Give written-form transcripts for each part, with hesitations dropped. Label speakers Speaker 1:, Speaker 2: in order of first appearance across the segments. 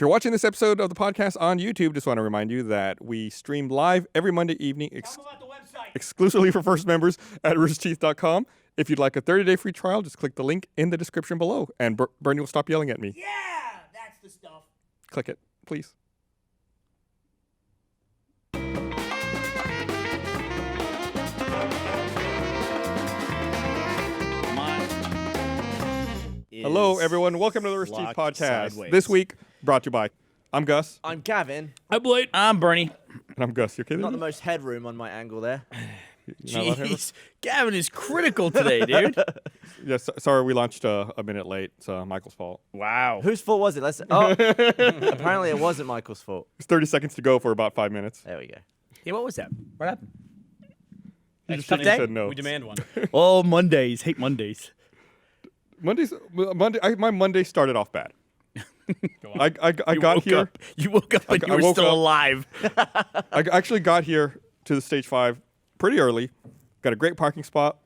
Speaker 1: you're watching this episode of the podcast on YouTube, just want to remind you that we stream live every Monday evening exclusively for first members at roosterteeth.com. If you'd like a 30-day free trial, just click the link in the description below, and Burnie will stop yelling at me.
Speaker 2: Yeah, that's the stuff.
Speaker 1: Click it, please. Hello, everyone. Welcome to the Rooster Teeth podcast.
Speaker 3: Sideways.
Speaker 1: This week, brought to you by I'm Gus.
Speaker 2: I'm Gavin.
Speaker 3: I'm Blaine. I'm Bernie.
Speaker 1: And I'm Gus. You're kidding
Speaker 2: Not
Speaker 1: me?
Speaker 2: the most headroom on my angle there.
Speaker 1: You're not allowed to have
Speaker 3: Jeez, Gavin is critical today, dude.
Speaker 1: Yes, sorry we launched a minute late. It's Michael's fault.
Speaker 3: Wow.
Speaker 2: Whose fault was it? Apparently it wasn't Michael's fault.
Speaker 1: It's 30 seconds to go for about 5 minutes.
Speaker 2: There we go.
Speaker 3: Yeah, what was that? What happened?
Speaker 1: You just
Speaker 3: tough
Speaker 1: said
Speaker 3: day?
Speaker 1: no.
Speaker 4: We demand one.
Speaker 3: Oh, Mondays. Hate Mondays.
Speaker 1: Monday. My Monday started off bad. I got here.
Speaker 3: You woke up and you were
Speaker 1: woke
Speaker 3: still
Speaker 1: up.
Speaker 3: alive.
Speaker 1: I actually got here to the stage 5 pretty early. Got a great parking spot.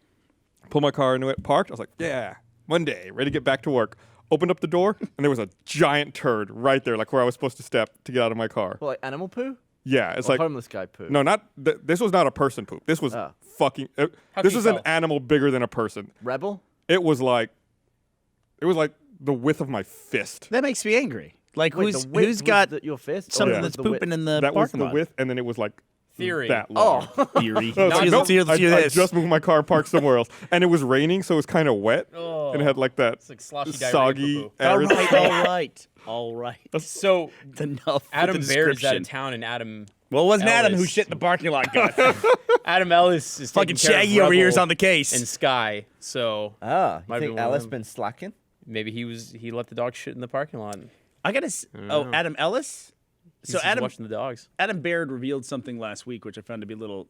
Speaker 1: Pulled my car into it. Parked. I was like, yeah, Monday, ready to get back to work. Opened up the door, and there was a giant turd right there, like where I was supposed to step to get out of my car.
Speaker 2: What, like animal poo?
Speaker 1: Yeah, it's
Speaker 2: Or
Speaker 1: like
Speaker 2: homeless guy poo?
Speaker 1: no, not this was not a person poop. This was fucking.
Speaker 4: How
Speaker 1: This
Speaker 4: can
Speaker 1: was
Speaker 4: you
Speaker 1: an
Speaker 4: tell?
Speaker 1: animal bigger than a person.
Speaker 2: Rebel?
Speaker 1: It was like the width of my fist.
Speaker 3: That makes me angry. Like,
Speaker 2: Wait,
Speaker 3: who's
Speaker 2: the width
Speaker 3: who's
Speaker 2: was
Speaker 3: got
Speaker 2: your fist?
Speaker 3: something
Speaker 1: yeah.
Speaker 3: that's
Speaker 2: The width?
Speaker 3: pooping in the
Speaker 1: That was
Speaker 3: parking
Speaker 1: the
Speaker 3: lot?
Speaker 1: width, and then it was like
Speaker 4: Theory.
Speaker 1: that long.
Speaker 3: Theory.
Speaker 1: I was like, nope,
Speaker 3: Let's hear
Speaker 1: I
Speaker 3: this.
Speaker 1: just moved my car, parked somewhere else, and it was raining, so it was kind of wet,
Speaker 4: Oh.
Speaker 1: and it had like that
Speaker 4: It's like sloshy diarrhea
Speaker 1: soggy,
Speaker 4: poo-poo.
Speaker 3: all
Speaker 1: arid.
Speaker 3: right. All right.
Speaker 4: So
Speaker 3: Enough.
Speaker 4: Adam
Speaker 3: with the
Speaker 4: Baird is out
Speaker 3: description.
Speaker 4: of town, and Adam
Speaker 3: Well, it wasn't Adam who
Speaker 4: Ellis.
Speaker 3: shit in the parking lot, Gus.
Speaker 4: Adam Ellis is
Speaker 3: Fucking
Speaker 4: taking care of
Speaker 3: Shaggy over here is
Speaker 4: Rebel
Speaker 3: on the case.
Speaker 4: and Sky. So
Speaker 2: You
Speaker 4: Might be
Speaker 2: think
Speaker 4: one of
Speaker 2: Alice
Speaker 4: them.
Speaker 2: been slacking?
Speaker 4: maybe he let the dog shit in the parking lot.
Speaker 3: I gotta. Adam Ellis.
Speaker 4: He's
Speaker 3: So
Speaker 4: just
Speaker 3: Adam
Speaker 4: watching the dogs.
Speaker 3: Adam Baird revealed something last week, which I found to be a little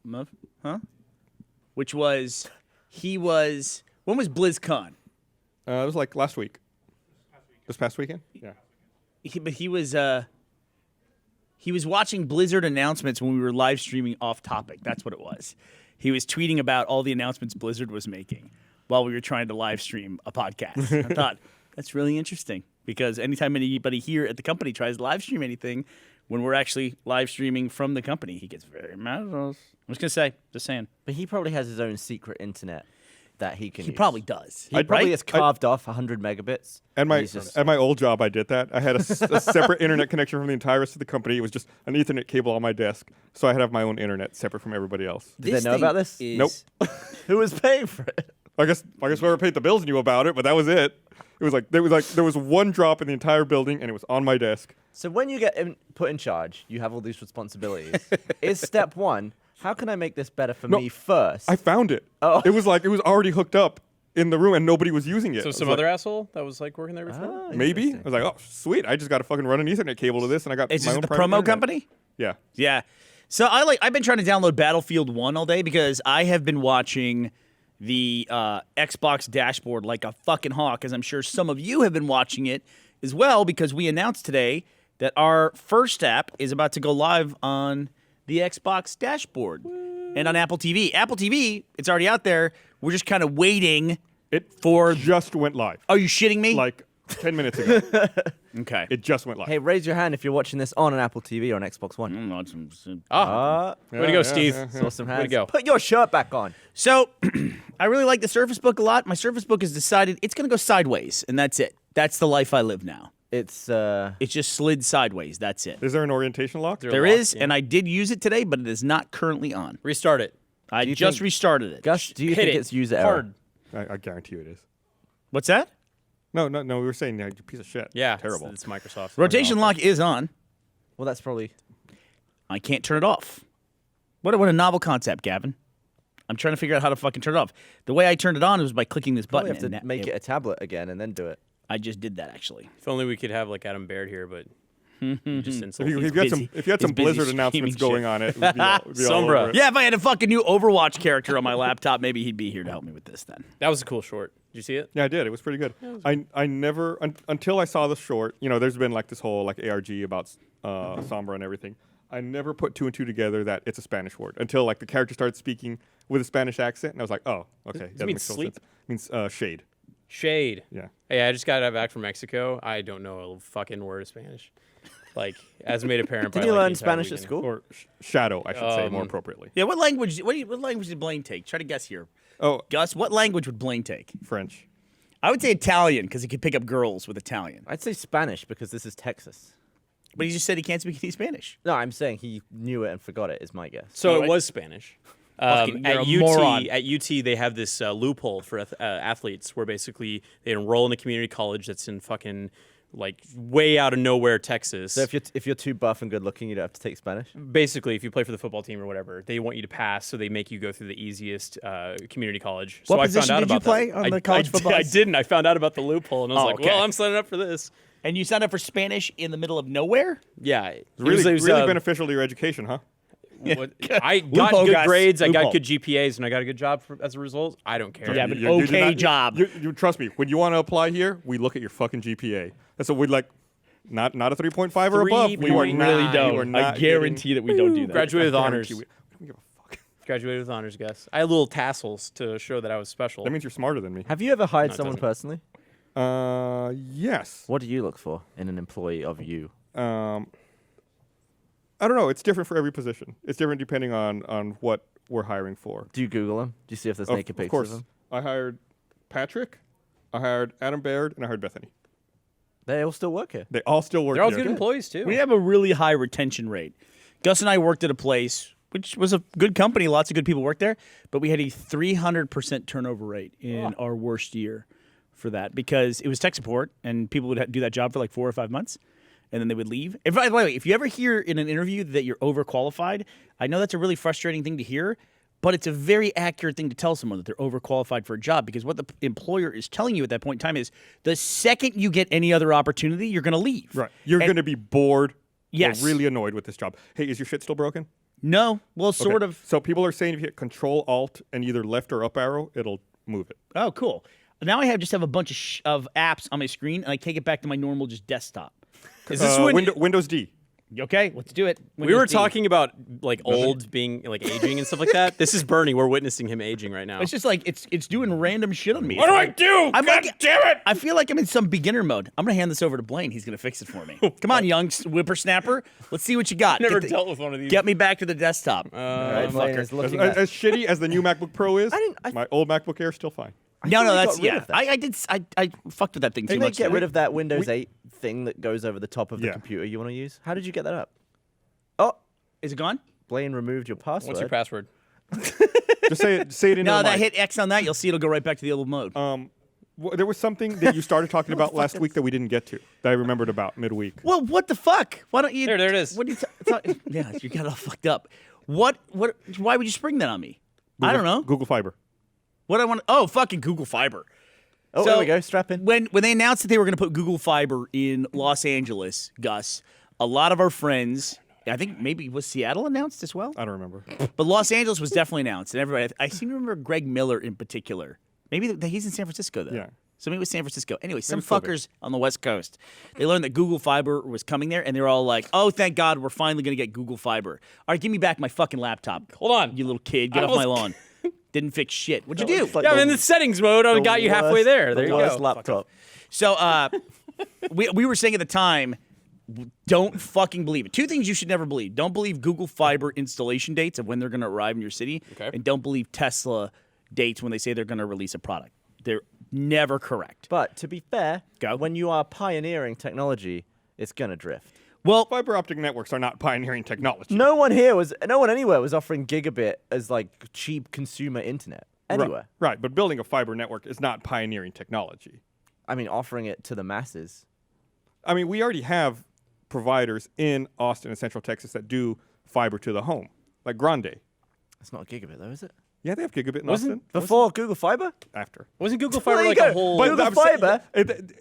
Speaker 3: which was when was BlizzCon?
Speaker 1: It was like last week. This past weekend? Yeah.
Speaker 3: He was watching Blizzard announcements when we were live streaming off topic. That's what it was. He was tweeting about all the announcements Blizzard was making while we were trying to live stream a podcast. I thought that's really interesting because anytime anybody here at the company tries to live stream anything, when we're actually live streaming from the company, he gets very mad at us. I'm just saying.
Speaker 2: But he probably has his own secret internet that he can
Speaker 3: He
Speaker 2: use.
Speaker 3: probably does.
Speaker 2: He probably
Speaker 3: right?
Speaker 2: has carved off 100 megabits.
Speaker 1: At my
Speaker 2: He's just-
Speaker 1: at my old job, I did that. I had a separate internet connection from the entire rest of the company. It was just an Ethernet cable on my desk, so I had to have my own internet separate from everybody else.
Speaker 2: Did they know about this?
Speaker 1: Nope.
Speaker 2: Who was paying for it?
Speaker 1: I guess whoever paid the bills knew about it, but that was it. It was like there was one drop in the entire building, and it was on my desk.
Speaker 2: So when you get put in charge, you have all these responsibilities. Is step one, how can I make this better for me first?
Speaker 1: I found it.
Speaker 2: Oh.
Speaker 1: It was already hooked up in the room, and nobody was using it.
Speaker 4: So
Speaker 1: I was
Speaker 4: some
Speaker 1: like,
Speaker 4: other asshole that was like working there before.
Speaker 1: maybe. I
Speaker 2: Interesting.
Speaker 1: was like, oh, sweet! I just got to fucking run an Ethernet cable to this, and I got
Speaker 3: Is
Speaker 1: my
Speaker 3: this
Speaker 1: own
Speaker 3: the
Speaker 1: private
Speaker 3: promo
Speaker 1: internet.
Speaker 3: company?
Speaker 1: Yeah.
Speaker 3: Yeah. So I've been trying to download Battlefield 1 all day because I have been watching the Xbox dashboard like a fucking hawk, as I'm sure some of you have been watching it as well, because we announced today that our first app is about to go live on the Xbox dashboard and on Apple TV. Apple TV, it's already out there. We're just kind of waiting
Speaker 1: It
Speaker 3: for.
Speaker 1: just went live
Speaker 3: Are you shitting me?
Speaker 1: like 10 minutes ago.
Speaker 3: okay.
Speaker 1: It just went live.
Speaker 2: Hey, raise your hand if you're watching this on an Apple TV or an Xbox One.
Speaker 4: Way to go, Steve.
Speaker 2: Saw some hands.
Speaker 4: Way to go.
Speaker 2: Put your shirt back on.
Speaker 3: So, I really like the Surface Book a lot. My Surface Book has decided it's going to go sideways, and that's it. That's the life I live now.
Speaker 2: It's
Speaker 3: It just slid sideways. That's it.
Speaker 1: Is there an orientation lock?
Speaker 3: There is, and I did use it today, but it is not currently on.
Speaker 4: Restart it.
Speaker 3: I
Speaker 2: you
Speaker 3: just
Speaker 2: think-
Speaker 3: restarted it.
Speaker 2: Gus, do you
Speaker 4: Hit
Speaker 2: think
Speaker 4: it
Speaker 2: it's user
Speaker 4: hard.
Speaker 2: error?
Speaker 1: I guarantee you it is.
Speaker 3: What's that?
Speaker 1: No. We were saying, you piece of shit.
Speaker 4: Yeah,
Speaker 1: Terrible.
Speaker 4: It's Microsoft.
Speaker 3: Rotation lock is on.
Speaker 2: Well, that's probably.
Speaker 3: I can't turn it off. What a novel concept, Gavin. I'm trying to figure out how to fucking turn it off. The way I turned it on was by clicking this
Speaker 2: Probably
Speaker 3: button.
Speaker 2: have to make it a tablet again and then do it.
Speaker 3: I just did that, actually.
Speaker 4: If only we could have like Adam Baird here, but just insult.
Speaker 1: If you had
Speaker 3: busy.
Speaker 1: some, if you had
Speaker 3: He's
Speaker 1: some
Speaker 3: busy
Speaker 1: Blizzard
Speaker 3: screaming
Speaker 1: announcements
Speaker 3: shit.
Speaker 1: going on it, it would be all
Speaker 4: Sombra.
Speaker 1: over it.
Speaker 3: Yeah, if I had a fucking new Overwatch character on my laptop, maybe he'd be here to help me with this then.
Speaker 4: That was a cool short. Did you see it?
Speaker 1: Yeah, I did. It was pretty good. I never until I saw the short. There's been like this whole like ARG about Sombra and everything. I never put two and two together that it's a Spanish word until like the character started speaking with a Spanish accent, and I was like, oh, okay.
Speaker 4: Does it mean sleep?
Speaker 1: It means shade.
Speaker 4: Shade.
Speaker 1: Yeah.
Speaker 4: Hey, I just got back from Mexico. I don't know a fucking word of Spanish. like as made apparent.
Speaker 2: Did
Speaker 4: by,
Speaker 2: you
Speaker 4: like,
Speaker 2: learn
Speaker 4: the entire
Speaker 2: Spanish at
Speaker 4: weekend.
Speaker 2: school?
Speaker 1: Or shadow, I should say more appropriately.
Speaker 3: Yeah, what language did Blaine take? Try to guess here.
Speaker 1: Oh,
Speaker 3: Gus, what language would Blaine take?
Speaker 1: French.
Speaker 3: I would say Italian because he could pick up girls with Italian.
Speaker 2: I'd say Spanish because this is Texas.
Speaker 3: But he just said he can't speak any Spanish.
Speaker 2: No, I'm saying he knew it and forgot it. Is my guess.
Speaker 4: So
Speaker 3: Alright.
Speaker 4: it was Spanish.
Speaker 3: Fucking-
Speaker 4: At
Speaker 3: you're a moron.
Speaker 4: UT, they have this loophole for athletes where basically they enroll in a community college that's in fucking like way out of nowhere, Texas.
Speaker 2: So if you're too buff and good looking, you don't have to take Spanish.
Speaker 4: Basically, if you play for the football team or whatever, they want you to pass, so they make you go through the easiest community college.
Speaker 3: What
Speaker 4: so
Speaker 3: position
Speaker 4: I found out
Speaker 3: did you
Speaker 4: about
Speaker 3: play
Speaker 4: that.
Speaker 3: on the
Speaker 4: I
Speaker 3: college football?
Speaker 4: I didn't. I found out about the loophole, and I was
Speaker 3: Oh,
Speaker 4: like,
Speaker 3: okay.
Speaker 4: well, I'm signing up for this.
Speaker 3: And you signed up for Spanish in the middle of nowhere?
Speaker 4: Yeah,
Speaker 1: Really beneficial to your education, huh?
Speaker 4: I got
Speaker 3: Loophole,
Speaker 4: good
Speaker 3: guys.
Speaker 4: grades, I
Speaker 3: Loophole.
Speaker 4: got good GPAs, and I got a good job as a result. I don't care.
Speaker 3: Yeah, but
Speaker 1: You do
Speaker 3: okay
Speaker 1: not-
Speaker 3: job.
Speaker 1: You trust me. When you want to apply here, we look at your fucking GPA. That's what we'd like. Not a 3.5 or above. We are
Speaker 4: 3.9.
Speaker 1: not,
Speaker 3: really
Speaker 1: you are
Speaker 3: don't. I
Speaker 1: not
Speaker 3: guarantee that we don't do that.
Speaker 4: Graduated with
Speaker 1: getting- I
Speaker 4: honors.
Speaker 1: guarantee we don't give a fuck.
Speaker 4: Graduated with honors, Gus. I had little tassels to show that I was special.
Speaker 1: That means you're smarter than me.
Speaker 2: Have you ever hired
Speaker 4: No, it
Speaker 2: someone
Speaker 4: doesn't.
Speaker 2: personally?
Speaker 1: Yes.
Speaker 2: What do you look for in an employee of you?
Speaker 1: I don't know. It's different for every position. It's different depending on what we're hiring for.
Speaker 2: Do you Google them? Do you see if there's
Speaker 1: Of-
Speaker 2: naked
Speaker 1: of
Speaker 2: pictures
Speaker 1: course.
Speaker 2: of them?
Speaker 1: I hired Patrick, I hired Adam Baird, and I hired Bethany.
Speaker 2: They all still work here.
Speaker 1: They all still work
Speaker 4: They're all
Speaker 1: here.
Speaker 4: good employees too.
Speaker 3: We have a really high retention rate. Gus and I worked at a place which was a good company. Lots of good people worked there, but we had a 300% turnover rate in our worst year for that because it was tech support and people would do that job for like 4 or 5 months and then they would leave. And by the way, if you ever hear in an interview that you're overqualified, I know that's a really frustrating thing to hear, but it's a very accurate thing to tell someone that they're overqualified for a job because what the employer is telling you at that point in time is the second you get any other opportunity, you're going to leave.
Speaker 1: Right. You're going to be bored.
Speaker 3: Yes.
Speaker 1: Or really annoyed with this job. Hey, is your shit still broken?
Speaker 3: No, well, sort
Speaker 1: Okay.
Speaker 3: of.
Speaker 1: So people are saying if you hit Control Alt and either left or up arrow, it'll move it.
Speaker 3: Oh, cool. Now I just have a bunch of apps on my screen, and I can't get back to my normal just desktop.
Speaker 4: Is this when
Speaker 1: Windows D?
Speaker 3: Okay, let's do it.
Speaker 4: we were
Speaker 3: Windows D.
Speaker 4: talking about like old being like aging and stuff like that? This is Burnie. We're witnessing him aging right now.
Speaker 3: It's just like it's doing random shit on me.
Speaker 4: What do I do?
Speaker 3: I'm
Speaker 4: God
Speaker 3: like,
Speaker 4: damn it!
Speaker 3: I feel like I'm in some beginner mode. I'm gonna hand this over to Blaine. He's gonna fix it for me. Come on, young whippersnapper. Let's see what you got.
Speaker 4: Never
Speaker 3: Get
Speaker 4: dealt with one of these.
Speaker 3: Get me back to the desktop.
Speaker 2: Right, Blaine is
Speaker 1: As,
Speaker 2: looking
Speaker 1: as,
Speaker 2: at.
Speaker 1: as shitty as the new MacBook Pro is,
Speaker 2: I-
Speaker 1: my old MacBook Air is still fine.
Speaker 3: No,
Speaker 2: thought we
Speaker 3: that's
Speaker 2: got rid of that.
Speaker 3: I fucked with that thing too
Speaker 2: Didn't they
Speaker 3: much.
Speaker 2: get rid of that Windows 8 thing that goes over the top of the
Speaker 1: Yeah.
Speaker 2: computer you want to use? How did you get that up? Oh,
Speaker 3: Is it gone?
Speaker 2: Blaine removed your password.
Speaker 4: What's your password?
Speaker 1: Just say it into
Speaker 3: No,
Speaker 1: the
Speaker 3: that
Speaker 1: mic.
Speaker 3: hit X on that. You'll see it'll go right back to the old mode.
Speaker 1: There was something that you started talking about last week that we didn't get to, that I remembered about midweek.
Speaker 3: Well, what the fuck? Why don't you?
Speaker 4: There it is.
Speaker 3: What do you? Yeah, you got all fucked up. What? Why would you spring that on me? I don't know.
Speaker 1: Google Fiber.
Speaker 3: What I want? Oh, fucking Google Fiber.
Speaker 2: Oh,
Speaker 3: So,
Speaker 2: there we go. Strap in.
Speaker 3: When they announced that they were going to put Google Fiber in Los Angeles, Gus, a lot of our friends, I think maybe was Seattle announced as well,
Speaker 1: I don't remember.
Speaker 3: but Los Angeles was definitely announced, and everybody. I seem to remember Greg Miller in particular. Maybe he's in San Francisco though.
Speaker 1: Yeah.
Speaker 3: So maybe it was San Francisco. Anyway, some
Speaker 1: Maybe Philip.
Speaker 3: fuckers on the West Coast, they learned that Google Fiber was coming there, and they were all like, "Oh, thank God, we're finally going to get Google Fiber." All right, give me back my fucking laptop.
Speaker 4: Hold on.
Speaker 3: You little kid, get
Speaker 4: I
Speaker 3: off my
Speaker 4: was-
Speaker 3: lawn. Didn't fix shit. What'd you do?
Speaker 2: looks like
Speaker 4: Yeah, I'm
Speaker 2: the-
Speaker 4: in the settings mode. I got you halfway there. There you
Speaker 2: worst
Speaker 4: go.
Speaker 2: laptop.
Speaker 3: So we were saying at the time, don't fucking believe it. 2 things you should never believe. Don't believe Google Fiber installation dates of when they're going to arrive in your city.
Speaker 4: Okay.
Speaker 3: And don't believe Tesla dates when they say they're going to release a product. They're never correct.
Speaker 2: But to be fair,
Speaker 3: Go.
Speaker 2: when you are pioneering technology, it's gonna drift.
Speaker 3: Well,
Speaker 1: Fiber optic networks are not pioneering technology.
Speaker 2: No one anywhere was offering gigabit as like cheap consumer internet anywhere.
Speaker 1: Right, but building a fiber network is not pioneering technology.
Speaker 2: I mean, offering it to the masses.
Speaker 1: I mean, we already have providers in Austin and Central Texas that do fiber to the home, like Grande.
Speaker 2: It's not gigabit though, is it?
Speaker 1: Yeah, they have gigabit in
Speaker 4: Wasn't-
Speaker 1: Austin.
Speaker 2: Before Google Fiber?
Speaker 1: After.
Speaker 4: Wasn't Google
Speaker 2: Well,
Speaker 4: Fiber
Speaker 2: there
Speaker 4: like
Speaker 2: you
Speaker 4: a
Speaker 2: go.
Speaker 4: whole?
Speaker 2: But- Google
Speaker 1: I'm saying-
Speaker 2: Fiber,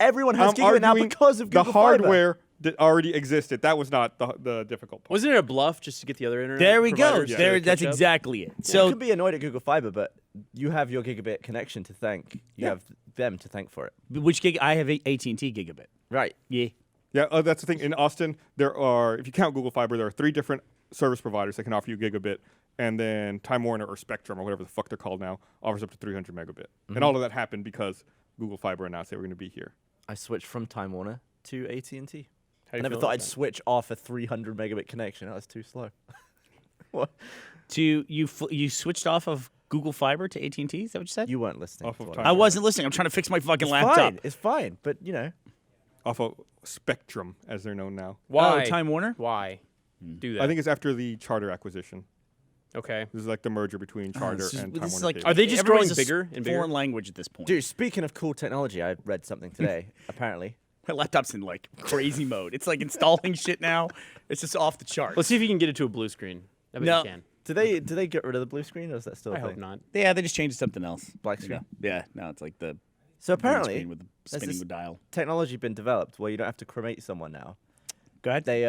Speaker 2: everyone has
Speaker 1: I'm
Speaker 2: gigabit now
Speaker 1: arguing
Speaker 2: because of Google
Speaker 1: the
Speaker 2: Fiber.
Speaker 1: hardware that already existed. That was not the difficult part.
Speaker 4: Wasn't it a bluff just to get the other internet?
Speaker 3: there we go.
Speaker 4: providers to
Speaker 3: There, that's
Speaker 4: catch up?
Speaker 3: exactly it.
Speaker 2: You
Speaker 3: So
Speaker 2: could be annoyed at Google Fiber, but you have your gigabit connection to thank. You
Speaker 1: Yeah.
Speaker 2: have them to thank for it.
Speaker 3: which gig? I have AT&T gigabit.
Speaker 2: Right.
Speaker 3: Yeah.
Speaker 1: Yeah, that's the thing. In Austin, there are, if you count Google Fiber, there are 3 different service providers that can offer you gigabit, and then Time Warner or Spectrum or whatever the fuck they're called now offers up to 300 megabit. And all of that happened because Google Fiber announced they were going to be here.
Speaker 2: I switched from Time Warner to AT&T. I
Speaker 4: you
Speaker 2: never
Speaker 4: feel
Speaker 2: thought
Speaker 4: about
Speaker 2: I'd
Speaker 4: that?
Speaker 2: switch off a 300 megabit connection. That was too slow. What?
Speaker 3: You switched off of Google Fiber to AT&T? Is that what you said?
Speaker 2: You weren't listening.
Speaker 1: Off
Speaker 2: to
Speaker 1: of
Speaker 2: what
Speaker 1: time.
Speaker 3: I wasn't listening. I'm trying to fix my fucking
Speaker 2: It's
Speaker 3: laptop.
Speaker 2: fine. It's fine. But, you know.
Speaker 1: Off of Spectrum, as they're known now.
Speaker 4: Why?
Speaker 3: Oh, Time Warner?
Speaker 4: Why do that?
Speaker 1: I think it's after the Charter acquisition.
Speaker 4: Okay.
Speaker 1: This is like the merger between Charter
Speaker 3: This is-
Speaker 1: and
Speaker 3: this
Speaker 1: Time
Speaker 3: is
Speaker 1: Warner
Speaker 3: like
Speaker 1: Cable.
Speaker 4: Are they just
Speaker 3: everybody's
Speaker 4: growing
Speaker 3: a
Speaker 4: bigger and bigger?
Speaker 3: Foreign language at this point.
Speaker 2: Dude, speaking of cool technology, I read something today, apparently.
Speaker 3: My laptop's in like crazy mode. It's like installing shit now. It's just off the charts.
Speaker 4: Let's see if you can get it to a blue screen. I bet
Speaker 3: No.
Speaker 4: you can.
Speaker 2: Do they get rid of the blue screen, or is that still a
Speaker 4: I
Speaker 2: thing?
Speaker 4: hope not.
Speaker 3: Yeah, they just changed it to something else.
Speaker 2: Black screen?
Speaker 3: Yeah, no, it's like the
Speaker 2: So
Speaker 3: green
Speaker 2: apparently,
Speaker 3: screen with the
Speaker 2: there's
Speaker 3: spinning
Speaker 2: this
Speaker 3: dial.
Speaker 2: technology been developed where you don't have to cremate someone now.
Speaker 3: Go ahead.
Speaker 2: They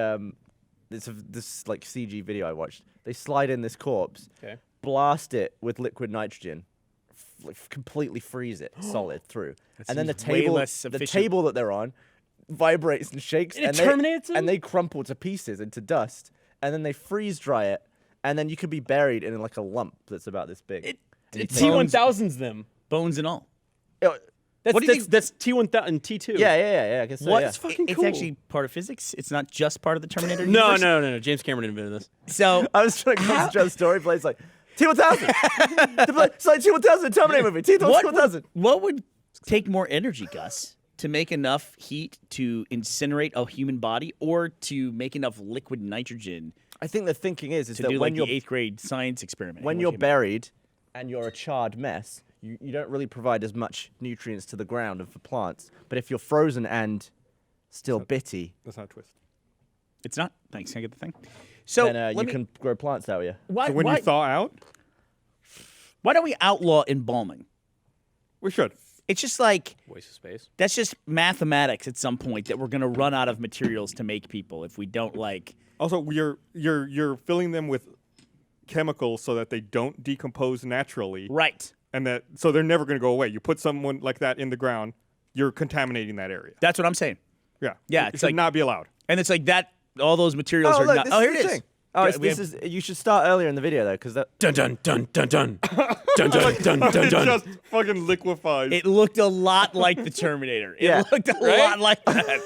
Speaker 2: this like CG video I watched. They slide in this corpse,
Speaker 4: Okay.
Speaker 2: blast it with liquid nitrogen, completely freeze it solid through, and then the
Speaker 3: seems way
Speaker 2: table
Speaker 3: less
Speaker 2: the
Speaker 3: efficient.
Speaker 2: table that they're on vibrates and shakes,
Speaker 4: And it
Speaker 2: and
Speaker 4: terminates
Speaker 2: they,
Speaker 4: them?
Speaker 2: and they crumple to pieces into dust, and then they freeze dry it, and then you could be buried in like a lump that's about this big.
Speaker 4: T1000's them.
Speaker 3: Bones and all.
Speaker 2: Oh,
Speaker 4: That's
Speaker 3: What do you think-
Speaker 4: that's T1000 and T2.
Speaker 2: yeah, I guess so.
Speaker 3: What?
Speaker 2: Yeah.
Speaker 4: That's fucking
Speaker 3: It's
Speaker 4: cool.
Speaker 3: actually part of physics. It's not just part of the Terminator
Speaker 4: No,
Speaker 3: universe.
Speaker 4: no. James Cameron invented this.
Speaker 3: So
Speaker 2: I was trying to concentrate on the story, but it's like T1000. It's like T1000 Terminator movie. T1000.
Speaker 3: what would take more energy, Gus, to make enough heat to incinerate a human body, or to make enough liquid nitrogen
Speaker 2: I think the thinking is
Speaker 3: to
Speaker 2: that
Speaker 3: do
Speaker 2: when
Speaker 3: like
Speaker 2: you're
Speaker 3: the 8th grade science experiment?
Speaker 2: when
Speaker 3: with
Speaker 2: you're
Speaker 3: human-
Speaker 2: buried and you're a charred mess, you don't really provide as much nutrients to the ground and for plants. But if you're frozen and still bitty,
Speaker 1: That's not a twist.
Speaker 3: It's not. Thanks. Can I get the thing? So
Speaker 2: then
Speaker 3: let
Speaker 2: you
Speaker 3: me-
Speaker 2: can grow plants out of you.
Speaker 3: Why,
Speaker 1: So when
Speaker 3: why,
Speaker 1: you thaw out,
Speaker 3: why don't we outlaw embalming?
Speaker 1: we should.
Speaker 3: It's just like
Speaker 4: Waste of space.
Speaker 3: that's just mathematics at some point that we're gonna run out of materials to make people if we don't like.
Speaker 1: Also, you're filling them with chemicals so that they don't decompose naturally,
Speaker 3: Right.
Speaker 1: and that so they're never going to go away. You put someone like that in the ground, you're contaminating that area.
Speaker 3: That's what I'm saying.
Speaker 1: Yeah,
Speaker 3: Yeah,
Speaker 1: it
Speaker 3: it's
Speaker 1: should
Speaker 3: like-
Speaker 1: not be allowed.
Speaker 3: And it's like that. All those materials
Speaker 2: Oh,
Speaker 3: are
Speaker 2: look,
Speaker 3: not.
Speaker 2: this
Speaker 3: Oh,
Speaker 2: is
Speaker 3: here
Speaker 2: the
Speaker 3: it is.
Speaker 2: thing. Oh,
Speaker 3: Yeah,
Speaker 2: it's,
Speaker 3: we
Speaker 2: this
Speaker 3: have-
Speaker 2: is. You should start earlier in the video though, because that.
Speaker 4: Dun dun dun dun dun. Dun dun dun dun
Speaker 1: It
Speaker 4: dun.
Speaker 1: just fucking liquefies.
Speaker 3: It looked a lot like the Terminator. It
Speaker 2: Yeah.
Speaker 3: looked a
Speaker 4: Right?
Speaker 3: lot like that.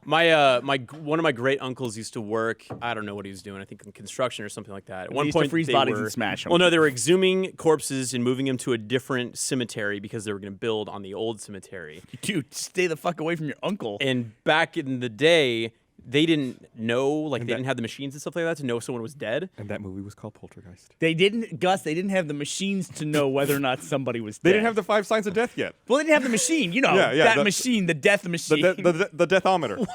Speaker 4: My one of my great uncles used to work. I don't know what he was doing. I think in construction or something like that. At one
Speaker 3: used to
Speaker 4: point,
Speaker 3: freeze
Speaker 4: they
Speaker 3: bodies
Speaker 4: were,
Speaker 3: and smash 'em.
Speaker 4: Well, no, they were exhuming corpses and moving them to a different cemetery because they were going to build on the old cemetery.
Speaker 3: Dude, stay the fuck away from your uncle.
Speaker 4: And back in the day, they didn't know, like, they didn't have the machines and stuff like that to know if someone was dead.
Speaker 1: and that movie was called Poltergeist.
Speaker 3: They didn't, Gus. They didn't have the machines to know whether or not somebody was dead.
Speaker 1: They didn't have the 5 signs of death yet.
Speaker 3: Well, they didn't have the machine. You know,
Speaker 1: Yeah,
Speaker 3: that
Speaker 1: the-
Speaker 3: machine, the death
Speaker 1: The
Speaker 3: machine,
Speaker 1: the deathometer.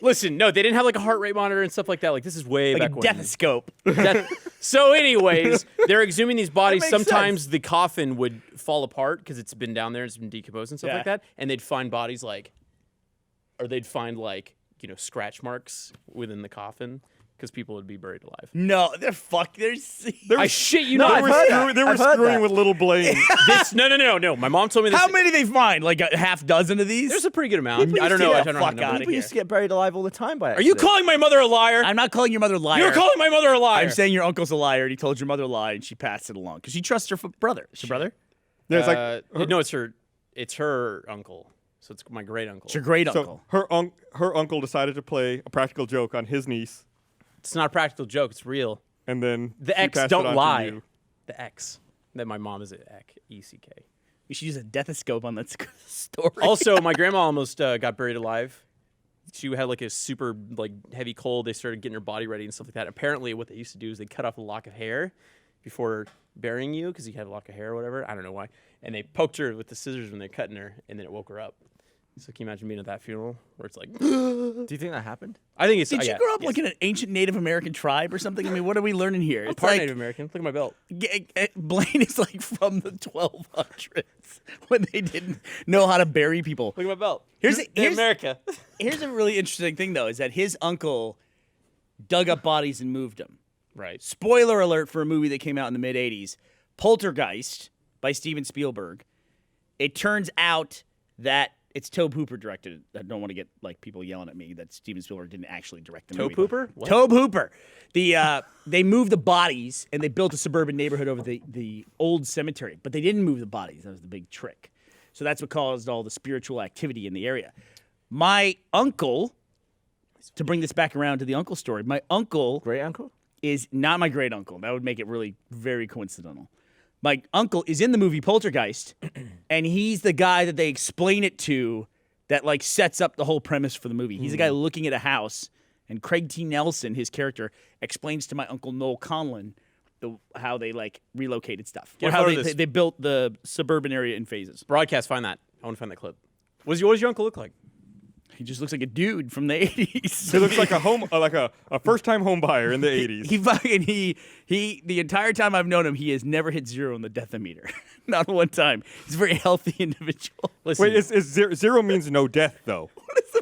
Speaker 4: Listen, no, they didn't have like a heart rate monitor and stuff like that. Like, this is way
Speaker 3: like a
Speaker 4: back when.
Speaker 3: stethoscope.
Speaker 4: So, anyways, they're exhuming these bodies.
Speaker 2: makes
Speaker 4: Sometimes the coffin would fall apart because it's been down there, it's been decomposed and stuff
Speaker 3: Yeah.
Speaker 4: like that. And they'd find bodies or they'd find scratch marks within the coffin because people would be buried alive.
Speaker 3: No, they're fuck.
Speaker 4: I shit you
Speaker 2: No,
Speaker 4: not.
Speaker 2: I've
Speaker 1: They were
Speaker 2: heard
Speaker 1: screwing,
Speaker 2: that.
Speaker 1: they were
Speaker 2: I've heard
Speaker 1: screwing
Speaker 2: that.
Speaker 1: with little Blaine.
Speaker 4: No. My mom told me this.
Speaker 3: How many they find? Like a half dozen of these?
Speaker 4: There's a pretty good amount.
Speaker 3: People
Speaker 4: I don't
Speaker 3: used
Speaker 4: know.
Speaker 3: to
Speaker 4: I
Speaker 3: get
Speaker 4: don't
Speaker 3: the
Speaker 4: know.
Speaker 3: fuck
Speaker 4: how to
Speaker 3: outta
Speaker 4: number
Speaker 2: People
Speaker 4: it.
Speaker 2: used to get buried alive all the time by
Speaker 4: Are you
Speaker 2: accident.
Speaker 4: calling my mother a liar?
Speaker 3: I'm not calling your mother a liar.
Speaker 4: You're calling my mother a liar.
Speaker 3: I'm saying your uncle's a liar, and he told your mother a lie, and she passed it along because she trusts her brother. It's your brother.
Speaker 1: There's like
Speaker 4: no, it's her uncle. So it's my great uncle.
Speaker 3: It's your great
Speaker 1: so
Speaker 3: uncle.
Speaker 1: her uncle decided to play a practical joke on his niece,
Speaker 4: It's not a practical joke. It's real.
Speaker 1: and then
Speaker 4: The
Speaker 1: she
Speaker 4: X
Speaker 1: passed it
Speaker 4: don't
Speaker 1: on to
Speaker 4: lie.
Speaker 1: you.
Speaker 4: The X. That my mom is an Eck. ECK.
Speaker 3: You should use a stethoscope on that story.
Speaker 4: Also, my grandma almost got buried alive. She had like a super heavy cold. They started getting her body ready and stuff like that. Apparently, what they used to do is they cut off a lock of hair before burying you because you had a lock of hair or whatever. I don't know why. And they poked her with the scissors when they're cutting her, and then it woke her up. So can you imagine being at that funeral where it's like,
Speaker 2: Do you think that happened?
Speaker 4: I think it's.
Speaker 3: Did you
Speaker 4: yeah,
Speaker 3: grow up
Speaker 4: yes.
Speaker 3: like in an ancient Native American tribe or something? I mean, what are we learning here?
Speaker 4: I'm
Speaker 3: It's
Speaker 4: part
Speaker 3: like
Speaker 4: Native American. Look at my belt.
Speaker 3: Blaine is like from the 1200s when they didn't know how to bury people.
Speaker 4: Look at my belt.
Speaker 3: Here's
Speaker 4: In America.
Speaker 3: Here's a really interesting thing though: is that his uncle dug up bodies and moved them.
Speaker 4: Right.
Speaker 3: Spoiler alert for a movie that came out in the mid 80s, Poltergeist by Steven Spielberg. It turns out that it's Tobe Hooper directed it. I don't want to get people yelling at me that Steven Spielberg didn't actually direct the
Speaker 4: Tobe
Speaker 3: movie.
Speaker 4: Hooper? What?
Speaker 3: Tobe Hooper. They moved the bodies and they built a suburban neighborhood over the old cemetery, but they didn't move the bodies. That was the big trick. So that's what caused all the spiritual activity in the area. My uncle, to bring this back around to the uncle story, my uncle
Speaker 2: Great uncle?
Speaker 3: is not my great uncle. That would make it really very coincidental. My uncle is in the movie Poltergeist, and he's the guy that they explain it to that like sets up the whole premise for the movie. He's the guy looking at a house, and Craig T. Nelson, his character, explains to my uncle Noel Conlon how they like relocated stuff.
Speaker 4: Get
Speaker 3: Or
Speaker 4: a
Speaker 3: how
Speaker 4: photo of this.
Speaker 3: they built the suburban area in phases.
Speaker 4: Broadcast, find that. I want to find that clip. What does your uncle look like?
Speaker 3: He just looks like a dude from the 80s.
Speaker 1: He looks like a first-time home buyer in the 80s.
Speaker 3: He the entire time I've known him, he has never hit zero on the death-o-meter. Not one time. He's a very healthy individual.
Speaker 4: Listen,
Speaker 1: Wait, is zero means no death though?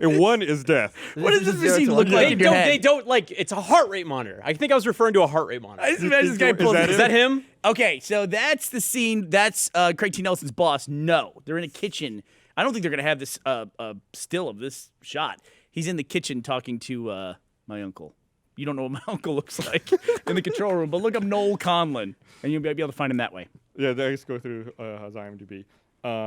Speaker 1: And 1 is death.
Speaker 3: What does this
Speaker 2: Zero
Speaker 3: machine
Speaker 2: to
Speaker 3: look
Speaker 2: 100.
Speaker 3: like
Speaker 4: they
Speaker 3: in your
Speaker 4: don't.
Speaker 3: head?
Speaker 4: They don't like. It's a heart rate monitor. I think I was referring to a heart rate monitor.
Speaker 3: I just imagine this guy
Speaker 1: Is
Speaker 3: pulls
Speaker 1: that
Speaker 3: it.
Speaker 4: Is that him?
Speaker 3: Okay, so that's the scene. That's Craig T. Nelson's boss. No, they're in a kitchen. I don't think they're gonna have this still of this shot. He's in the kitchen talking to my uncle. You don't know what my uncle looks like in the control room, but look up Noel Conlon, and you'll be able to find him that way.
Speaker 1: Yeah, they just go through his IMDb.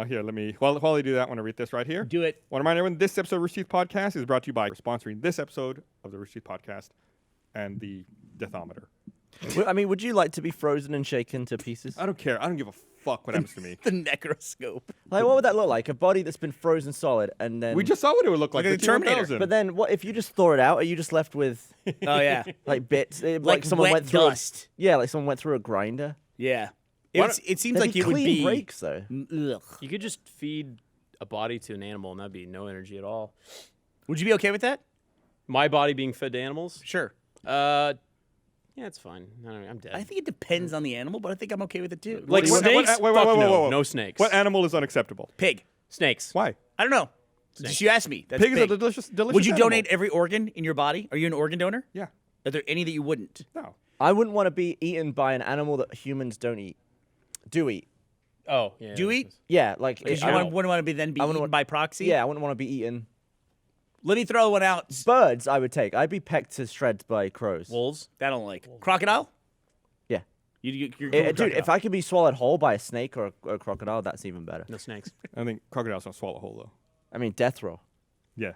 Speaker 1: Here, let me. While I do that, I want to read this right here.
Speaker 3: Do it.
Speaker 1: Want to remind everyone, this episode of Rooster Teeth Podcast is brought to you by sponsoring this episode of the Rooster Teeth Podcast and the Deathometer.
Speaker 2: I mean, would you like to be frozen and shaken to pieces?
Speaker 1: I don't care. I don't give a fuck what happens to me.
Speaker 3: The necroscope.
Speaker 2: Like, what would that look like? A body that's been frozen solid, and then
Speaker 1: We just saw what it would look like.
Speaker 3: Like
Speaker 1: the
Speaker 3: the Terminator.
Speaker 1: T-1000.
Speaker 2: But then, what if you just thaw it out? Are you just left with
Speaker 3: Oh yeah,
Speaker 2: like bits?
Speaker 3: like
Speaker 2: someone
Speaker 3: wet
Speaker 2: went through.
Speaker 3: dust.
Speaker 2: Yeah, like someone went through a grinder.
Speaker 3: Yeah.
Speaker 4: Why
Speaker 3: It seems
Speaker 2: There'd
Speaker 3: like
Speaker 2: be
Speaker 3: it would
Speaker 2: clean
Speaker 3: be.
Speaker 2: breaks though.
Speaker 3: Ugh.
Speaker 4: You could just feed a body to an animal, and that'd be no energy at all.
Speaker 3: Would you be okay with that?
Speaker 4: My body being fed to animals?
Speaker 3: Sure.
Speaker 4: Yeah, it's fine. I don't know, I'm dead.
Speaker 3: I think it depends on the animal, but I think I'm okay with it too.
Speaker 4: like
Speaker 1: What-
Speaker 4: snakes?
Speaker 1: wait,
Speaker 4: Fuck
Speaker 1: wait,
Speaker 4: no.
Speaker 1: wait.
Speaker 4: No snakes.
Speaker 1: What animal is unacceptable?
Speaker 3: Pig.
Speaker 4: Snakes.
Speaker 1: Why?
Speaker 3: I don't know.
Speaker 4: Snake.
Speaker 3: Just you asked me. That's
Speaker 1: Pig is
Speaker 3: big.
Speaker 1: a delicious
Speaker 3: Would you
Speaker 1: animal.
Speaker 3: donate every organ in your body? Are you an organ donor?
Speaker 1: Yeah.
Speaker 3: Are there any that you wouldn't?
Speaker 1: No.
Speaker 2: I wouldn't want to be eaten by an animal that humans don't eat. Do eat.
Speaker 4: Oh, yeah.
Speaker 3: Do you eat?
Speaker 2: Yeah, like
Speaker 3: Because you
Speaker 2: I
Speaker 3: wouldn't want to be then be
Speaker 2: I wouldn't
Speaker 3: eaten
Speaker 2: want-
Speaker 3: by proxy?
Speaker 2: Yeah, I wouldn't want to be eaten.
Speaker 3: Let me throw one out.
Speaker 2: Birds, I would take. I'd be pecked to shreds by crows.
Speaker 4: Wolves?
Speaker 3: That I don't like. Crocodile?
Speaker 2: Yeah.
Speaker 3: You're cool
Speaker 2: Dude,
Speaker 3: with
Speaker 2: if
Speaker 3: crocodile.
Speaker 2: I could be swallowed whole by a snake or a crocodile, that's even better.
Speaker 4: No snakes.
Speaker 1: I think crocodiles don't swallow whole though.
Speaker 2: I mean, death row.
Speaker 1: Yeah.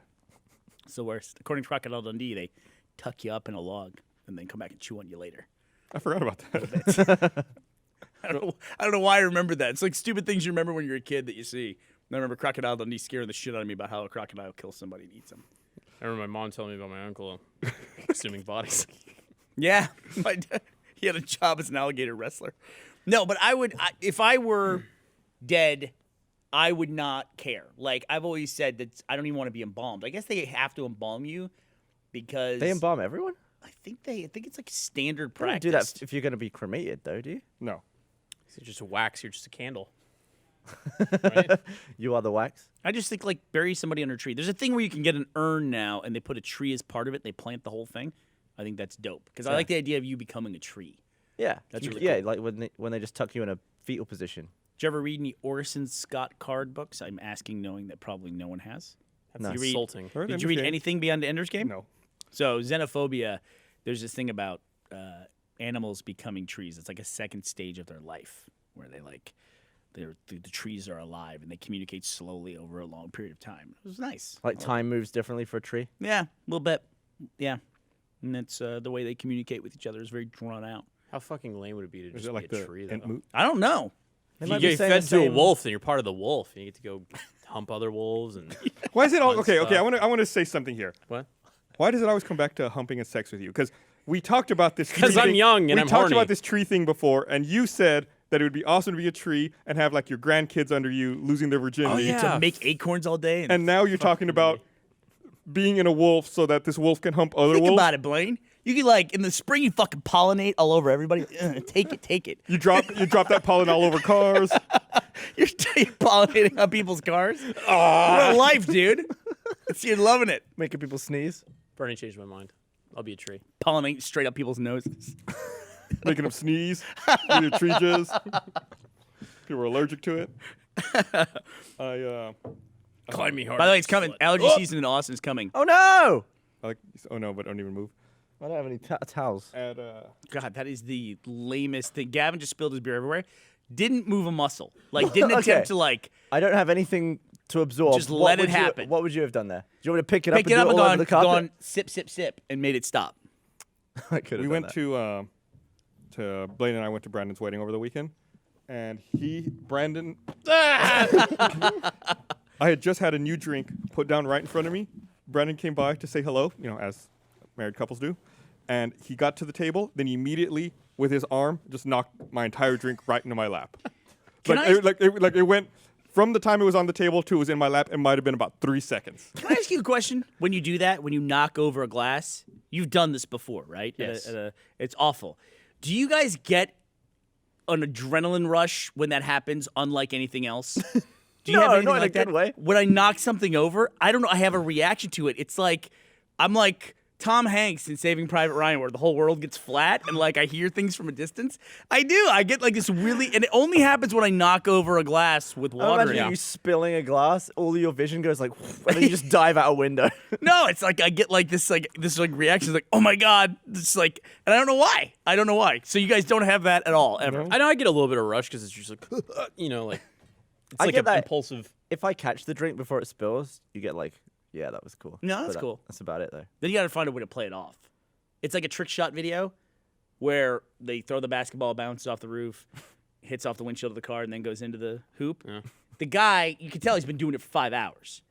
Speaker 3: It's the worst. According to Crocodile Dundee, they tuck you up in a log and then come back and chew on you later.
Speaker 1: I forgot about that.
Speaker 3: I don't know why I remember that. It's like stupid things you remember when you're a kid that you see. And I remember Crocodile Dundee scaring the shit out of me about how a crocodile kills somebody and eats them.
Speaker 4: I remember my mom telling me about my uncle consuming bodies.
Speaker 3: Yeah, my dad, he had a job as an alligator wrestler. No, but if I were dead, I would not care. Like I've always said that I don't even want to be embalmed. I guess they have to embalm you because
Speaker 2: They embalm everyone?
Speaker 3: I think it's like standard
Speaker 2: You don't
Speaker 3: practice.
Speaker 2: do that if you're going to be cremated, though, do you?
Speaker 1: No.
Speaker 4: You're just a wax. You're just a candle.
Speaker 2: You are the wax?
Speaker 3: I just think like bury somebody under a tree. There's a thing where you can get an urn now, and they put a tree as part of it. They plant the whole thing. I think that's dope because I like the idea of you becoming a tree.
Speaker 2: Yeah.
Speaker 3: That's really
Speaker 2: yeah,
Speaker 3: cool.
Speaker 2: like when they just tuck you in a fetal position.
Speaker 3: Did you ever read any Orson Scott Card books? I'm asking, knowing that probably no one has.
Speaker 4: That's
Speaker 2: No.
Speaker 3: You read-
Speaker 4: insulting.
Speaker 1: Heard
Speaker 3: Did you
Speaker 1: Ender's
Speaker 3: read
Speaker 1: Game?
Speaker 3: anything beyond Ender's Game?
Speaker 1: No.
Speaker 3: So xenophobia, there's this thing about animals becoming trees. It's like a second stage of their life where they like the trees are alive and they communicate slowly over a long period of time. It was nice.
Speaker 2: Like time moves differently for a tree.
Speaker 3: Yeah, a little bit. Yeah, and that's the way they communicate with each other is very drawn out.
Speaker 4: How fucking lame would it be to
Speaker 1: Is
Speaker 4: just
Speaker 1: it like
Speaker 4: be a
Speaker 1: the
Speaker 4: tree?
Speaker 1: ant
Speaker 4: Though?
Speaker 1: moot?
Speaker 3: I don't know.
Speaker 2: They
Speaker 4: If
Speaker 2: might
Speaker 4: you
Speaker 2: be
Speaker 4: get
Speaker 2: saying
Speaker 4: fed
Speaker 2: the
Speaker 4: to a
Speaker 2: same-
Speaker 4: wolf, then you're part of the wolf, and you get to go hump other wolves and
Speaker 1: Why is it all
Speaker 4: Fun
Speaker 1: okay? Okay,
Speaker 4: stuff.
Speaker 1: I want to say something here.
Speaker 4: what?
Speaker 1: Why does it always come back to humping and sex with you? Because we talked about this.
Speaker 4: 'Cause
Speaker 1: tree
Speaker 4: I'm
Speaker 1: thing-
Speaker 4: young and
Speaker 1: we
Speaker 4: I'm
Speaker 1: talked
Speaker 4: horny.
Speaker 1: about this tree thing before, and you said that it would be awesome to be a tree and have like your grandkids under you losing their virginity.
Speaker 4: yeah.
Speaker 3: To make acorns all day.
Speaker 1: And now you're talking about being in a wolf so that this wolf can hump other
Speaker 3: think
Speaker 1: wolves.
Speaker 3: about it, Blaine. You could like in the spring you fucking pollinate all over everybody. Take it.
Speaker 1: You drop that pollen all over cars.
Speaker 3: You're pollinating on people's cars. What a life, dude. You're loving it.
Speaker 2: Making people sneeze.
Speaker 4: Bernie changed my mind. I'll be a tree.
Speaker 3: Pollinate straight up people's noses.
Speaker 1: Making them sneeze with your tree jizz. People are allergic to it.
Speaker 4: Climb me hard.
Speaker 3: By the way, it's coming. Allergy season in Austin is coming.
Speaker 2: Oh no!
Speaker 1: Oh no, but don't even move.
Speaker 2: I don't have any towels.
Speaker 3: God, that is the lamest thing. Gavin just spilled his beer everywhere. Didn't move a muscle. Like didn't
Speaker 2: Okay.
Speaker 3: attempt to like.
Speaker 2: I don't have anything to absorb.
Speaker 3: Just
Speaker 2: what
Speaker 3: let it
Speaker 2: would you-
Speaker 3: happen.
Speaker 2: What would you have done there? Do you want me to pick it
Speaker 3: Picked
Speaker 2: up
Speaker 3: it
Speaker 2: and
Speaker 3: up
Speaker 2: do
Speaker 3: and
Speaker 2: it all over the carpet?
Speaker 3: gone, sip, sip, sip, and made it stop.
Speaker 2: I could have
Speaker 1: We
Speaker 2: done
Speaker 1: went
Speaker 2: that.
Speaker 1: to Blaine and I went to Brandon's wedding over the weekend, and Brandon. I had just had a new drink put down right in front of me. Brandon came by to say hello, as married couples do, and he got to the table. Then he immediately, with his arm, just knocked my entire drink right into my lap. It went from the time it was on the table to it was in my lap. It might have been about 3 seconds.
Speaker 3: Can I ask you a question? When you do that, when you knock over a glass, you've done this before, right?
Speaker 4: Yes.
Speaker 3: It's awful. Do you guys get an adrenaline rush when that happens, unlike anything else? Do you
Speaker 2: No,
Speaker 3: have anything
Speaker 2: not in a
Speaker 3: like that?
Speaker 2: good way.
Speaker 3: When I knock something over, I don't know. I have a reaction to it. It's like I'm like Tom Hanks in Saving Private Ryan, where the whole world gets flat and like I hear things from a distance. I do. I get like this really, and it only happens when I knock over a glass with
Speaker 2: I
Speaker 3: water in
Speaker 2: imagine
Speaker 3: it.
Speaker 2: you spilling a glass, all of your vision goes like, and then you just dive out a window.
Speaker 3: No, it's like I get like this reaction, like oh my god, it's like, and I don't know why. I don't know why. So you guys don't have that at all ever.
Speaker 4: I know I get a little bit of rush because it's just like, it's
Speaker 2: I
Speaker 4: like
Speaker 2: get
Speaker 4: an
Speaker 2: that.
Speaker 4: impulsive.
Speaker 2: If I catch the drink before it spills, you get like, yeah, that was cool.
Speaker 3: No, that's
Speaker 2: But
Speaker 3: cool.
Speaker 2: That's about it though.
Speaker 3: Then you got to find a way to play it off. It's like a trick shot video where they throw the basketball, bounces off the roof, hits off the windshield of the car, and then goes into the hoop.
Speaker 4: Yeah.
Speaker 3: The guy, you can tell he's been doing it for 5 hours.